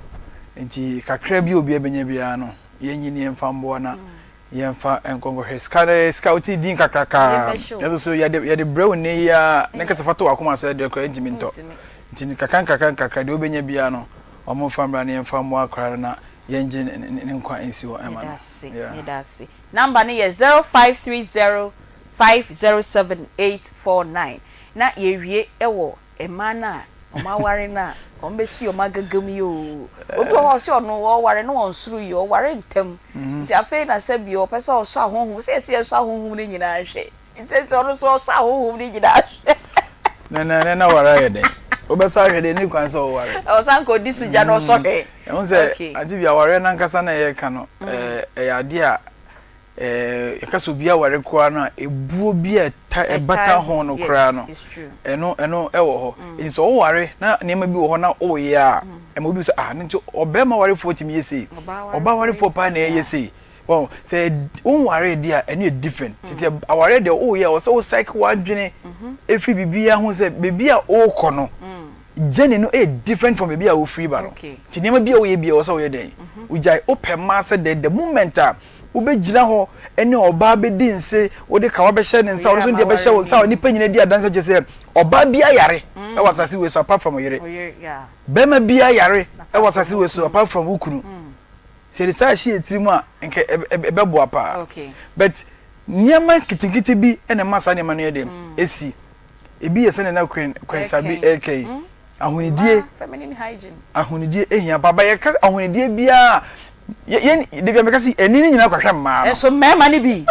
enti kakra bi obi ebenya bia no ye nyini emfa mbo na ye mfa enkongo he scouti din kakraka yeso so ye de brown ne ya ne kasa fato akoma so de kra enti minto enti kakra de obenya bia no omo famra ne emfa mbo akra na yenje ne nkwa ensi wo ema that's number ni 0530 507 849 na yewie ewo emana omaware na ombesi omagagam yo obi ho se ono wo ware no onsuru yo ware ntem nti afi na se bi o pese o sha honhum se se sha honhum ni nyina hwe nti se ono so sha honhum ni nyina hwe na ware de obesa hwe de ni kwan se o ware o san ko disu ja no so hwe e se Aunty Bea ware na nkasa na ye ka no ade a yakaso bia ware kwa na ebuo bia ebata ho no kra no eno ewo ho nso wo ware na nema bi wo ho na o ye a mo bi say nti obema ware 40 me say oba ware 4 pa na ye say well say unware dia ene different titi aware de o ye o say o cycle wadwene efi bibia ho say bibia o kɔ no journey no different from bibia o free ba no ti nema bia o ye bia o say o ye den ujai open ma say the moment wo be gira ho ene oba be di nse wo de ka wo be hye ne nsa wo so de be hye wo nsa onipa nyina di adanse je say oba bia yare e wasase we so apart from oyere bema bia yare e wasase we so apart from ukunu se risa shi etirimu a nke ebebo apa but niama kitikiti bi ene masa ne manu yedem esi ebi yese ne na kwen sabi AK ahunidie feminine hygiene ahunidie ehia baba ye ka ahunidie bia yen de bia mekasi enini nyina kwahwe mma eso mema ni bi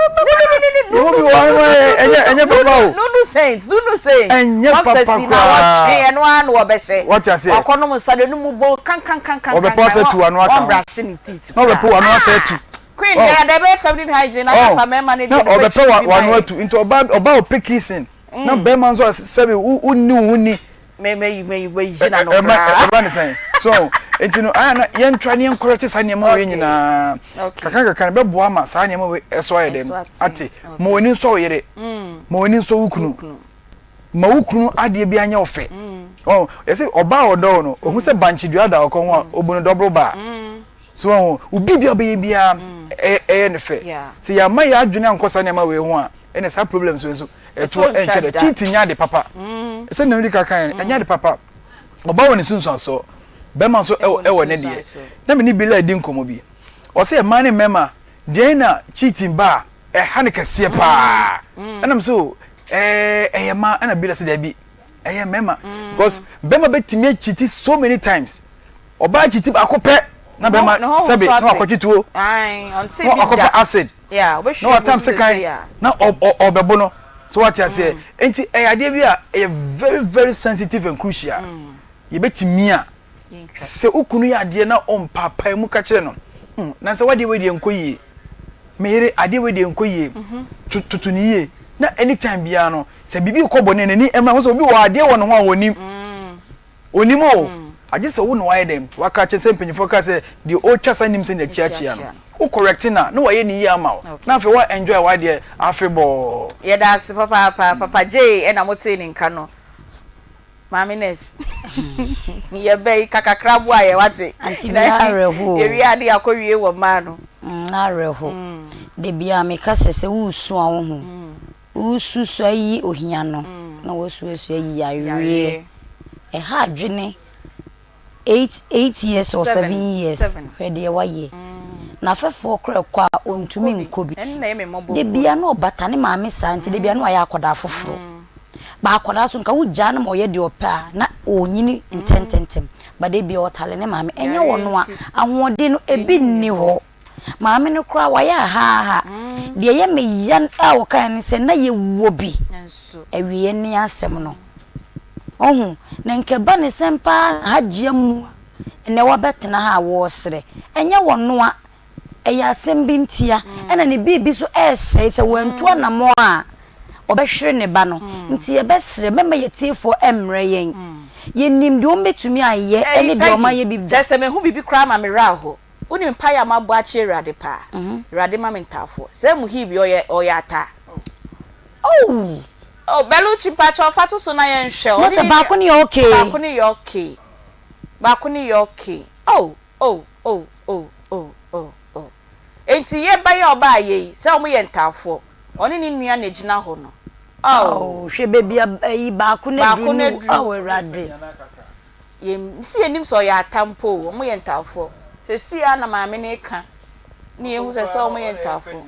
no bi enye papa o no saints enye papa kwa watwe no anu obehye what you say okono mu sade no mu bo kan obepo ase tu anu aka brush ni teeth no obepo anu ase tu queen ya de be feminine hygiene na fa mema ni de obepo anu atu into oba o pekison na be man so sebe unni me jina no eba ni say so entino ana yen twa ne encorrect sa ne ma we nyina kaka be boa ma sa ne ma we eso ayedem ate ma woni so yere ma woni so wukunu ma wukunu ade bi anya ofe oh yesi oba odo no ohun se banchi dua da okon ho obunu double bar so ubi bia be bia ne fe se ya ma ya adwene ankosa ne ma we ho a ene sa problems we so eto enche cheat nya de papa se na ndi kaka enya de papa oba woni sunsun so bema so ewo ne de na me ni bi la di nkomo bi o se ma ne mema de na cheating ba ha ne kase pa anam so ma ana bi la se de bi mema because bema betimi cheat so many times oba cheat akope na bema sabe no akochituo until no akofa acid no atam se kai na obebo no so what you say enti ade bi a very very sensitive and crucial ye betimi a se ukunu ya ade na ompapa mu ka kire no na se wade we enkoyie mere ade we enkoyie tutu ni ye na anytime bia no se bibi kobo ne nani ema so obi wa ade wo no ho onim onimo aje se wo no wa dem waka che se mpanyifo ka se the old chasa nim se na chiachia no o correct na no wa ye ni ya ma na fe wa enjoy wa de afebo ye da se papa J e na mote ni nka no mamines ye be kakakrabu aye wate Aunty Bea reho eri ade akowie wo ma no na reho de bia me ka se wusu a wo ho wusu so ayi ohia no na wosu ayi yawe e ha adwene 8 years or 7 years where they were ye na fefo kra kwa ontumi nkobi de bia no bata ne maame sa nti de bia no aya akoda foforo ba akoda so nka wugya na mo ye de opa na onyini intententem ba de bia otale ne maame enye wono a ahode no ebi nni ho maame no kra wa ya ha de ye me yan a wo kan ne se na ye wobi ewie ni asem no ohun na nke ba ne sempa hagye mu ne wa betena ha wo sere enye wono a eya asem bi ntia ena ne bibi so esei se wantu na mo a obehwere ne ba no nti ye besere mema ye tiefo emre yen ye nim de ombetumi aye ene de oma ye bibi jese me hu bibi kra ma me ra ho oni mpa ya mabo a che rade pa rade ma mentafo se mu hibi oyata oh beluchi pacho fatu so na ye nhwe o se ba ko ni okay ba ko ni okay oh enti ye ba ye oba ye se o mu ye ntafo oni ni nua na gina ho no oh hwe bebia yi ba ko na dru oh rade ye si enim so ya tampo o mu ye ntafo se si na maame ne ka ni ehu se so o mu ye ntafo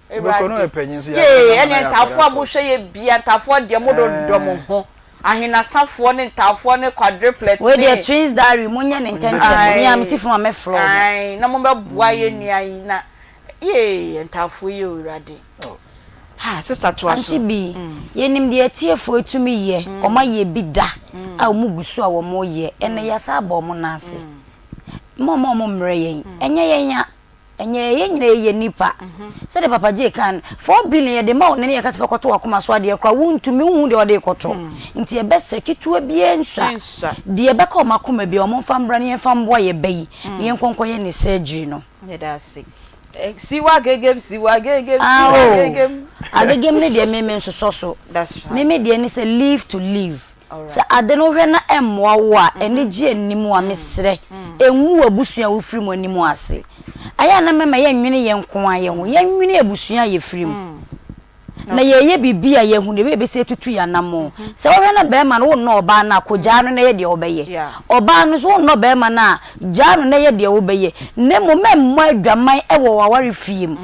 ene ntafo abuhwe ye bia ntafo de mododom ho ahina safo ne ntafo ne quadruplet we dey twins diary munye ne ntente ni am si from me floor ai na mo be bua ye nua yi na ye ntafo ye urade ha sister to aso Aunty Bea ye nim de atiefo etumi ye o ma ye bi da a o mu gusu a wo mo ye ene ya sa ba mo na ase mo mre yen enye yen ya enye ye nyina ye nipa se de papa je kan 4 billion ye de ma onene ye kase fekoto akoma so ade kra wontumi hu de ode koto nti ye bese kitua bie nsa de ye beka o makoma bi o mo fambra ne ye fambo ye bayi ne ye nkonko ye ne surgery no ye da se siwa gegem agegem ne de meme nso so that's right meme de ne se live to live se ade no hwe na emmoa wo a ene gi animu a mesre enwu abusua wo firi mu animu ase aya na mema ye nwene ye nko a ye ho ye nwene abusua ye firi mu na ye bibia ye hu ne be se tutu ya namo se wo hwe na be ma no no oba na koja no na ye de obeye oba no so no be ma na ja no na ye de obeye ne mo memmo adwaman e wo waware fiem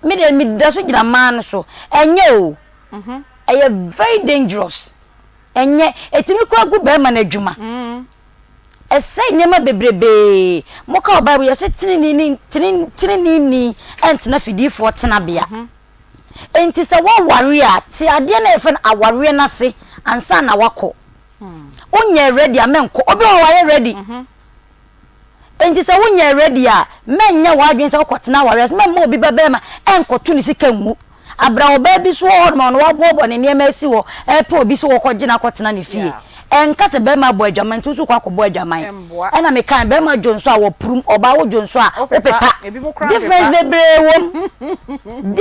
me de mi da so gira man so enye o eye very dangerous enye etimi kura gu be ma na adwuma esai nema bebrebe moka Bible yese tinini ni entina fidifo tena bia enti se wo ware a ti ade na efe na aware na se ansa na wako onye ready amenko obi wo ware ready enti se wonye ready a mennya wadwen se wokotena ware se memma obi bebema enkoto ni sika nwu abra oba bi so ho no wabobo ne niam asi wo epe obi so wokogina kotena ne fie enka se be ma bo adwaman tu so kwa ko bo adwaman ena me kan be ma jonso a wo prum oba wo jonso a opepa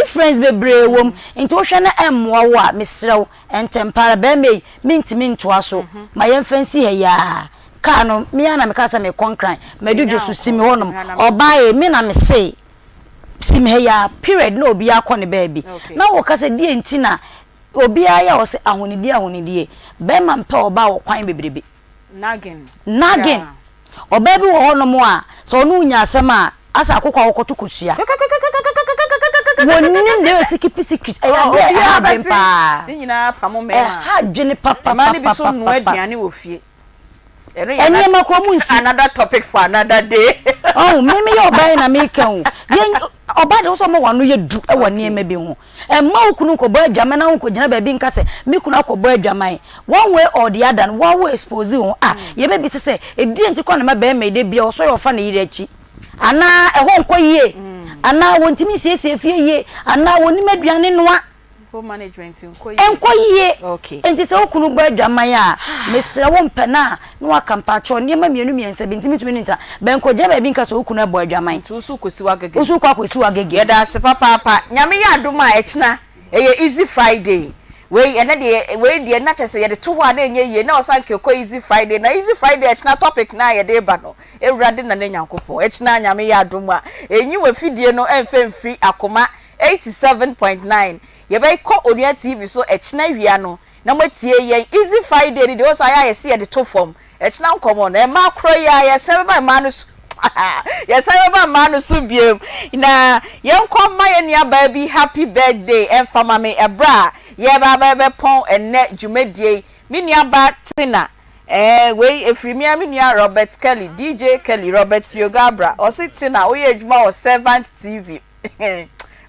difference bebre wom nti wo hwe na emmoa wo a mesrew entempara be me mintimi ntoa so ma yemfansi he ya ka no me ana me ka se me konkran madujo so simi honom oba e me na me se simi he ya period no obi akọ ne baby na wo ka se die ntina obi aya o se ahonidie be ma mpa oba wo kwan bebrebe nagin oba bi wo honom a so no nya asem a asa akokwa wo koto kosua woni ne sikipi secret ya de ha nyina pamo me ha dwene papa ma ne bi so no aduane wo fie ene makro mu nsi another topic for another day oh me yo oba na me kan oba de so mo wano ye du e wone ema bi ho ma okunu ko bo adwama na ko gina ba bi nka se me kunu akọ bo adwama one way or the other one way expose ho ye be bi se edi enti ko na ma ba me de bia o so yo fa na yire achi ana ho nko yie ana wontimi siesie fie yie ana woni maduane noa ko management enko yie okay enti se okunu bo adwama ya mesre wo mpena no akampa cho ne ma mienu miense bintimi tumi nta ben ko je ba bi nka se okunu bo adwama nti so kosi wa gege usu kwa kosi wa gege ye da se papa nyame ya adoma echna eye easy friday we ene de na chese ye de to ho na enye ye na osanke ko easy friday na easy friday echna topic na ye de ba no ewurade na nyankopon echna nyame ya adoma enyi we fidie no emfemfri Akoma 87.9 ye be ko Onua TV so echna wia no na matie ye easy friday de o sa ya ye se ye de to form echna nkomo na e ma kro ya ye se ba ma no yes I ba ma no so biem na ye nkom ma ye nua ba bi happy birthday emfama me ebra ye ba be pon enne dwumadie me nua ba tina we efrimia me nua Robert Kelly DJ Kelly Robert Biogabra o sitina o ye dwuma o Servant TV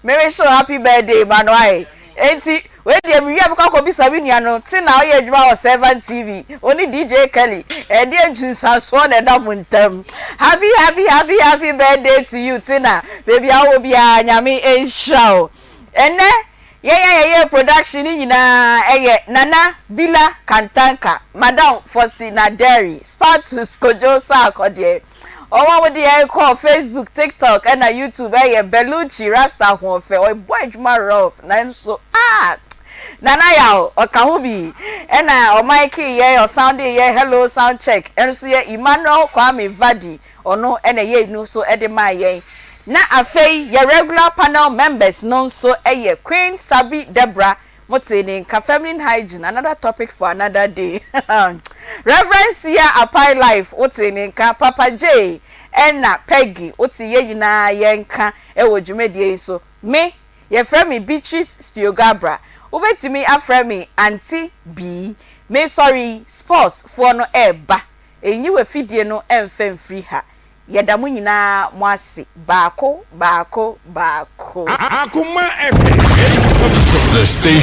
me show happy birthday manwai enti we dey me wia ko bi sabi nua no tina o ye dwuma o Servant TV oni DJ Kelly e dey jusa so na da muntam happy birthday to you tina baby awo bia nyame enshow ene ye production nyina eye Nana Bila Kantanka Madam Faustina Derry Spatus Kojosa akode owo we dey call Facebook TikTok and YouTube eye Beluchi Rasta Hofe o boy Juma Rough na so Nana yao okahubi ena o Mikey ye o sounding ye hello sound check enso ye Emmanuel Kwame Vadi ono ena ye nu so edema ye na afei ye regular panel members non so eye Queen Sabi Debra motini ka feminine hygiene another topic for another day Reverend Sia Apai Life otini ka Papa J ena Peggy oti ye yina ye nka e wo dwumedie so me ye frɛ me Beatrice Spiogabra ubetimi afremi Aunty Bea me sorry sports for no eba enyi we fidie no emfemfri ha yedamu nyina mo ase baako Akoma FM 87. The station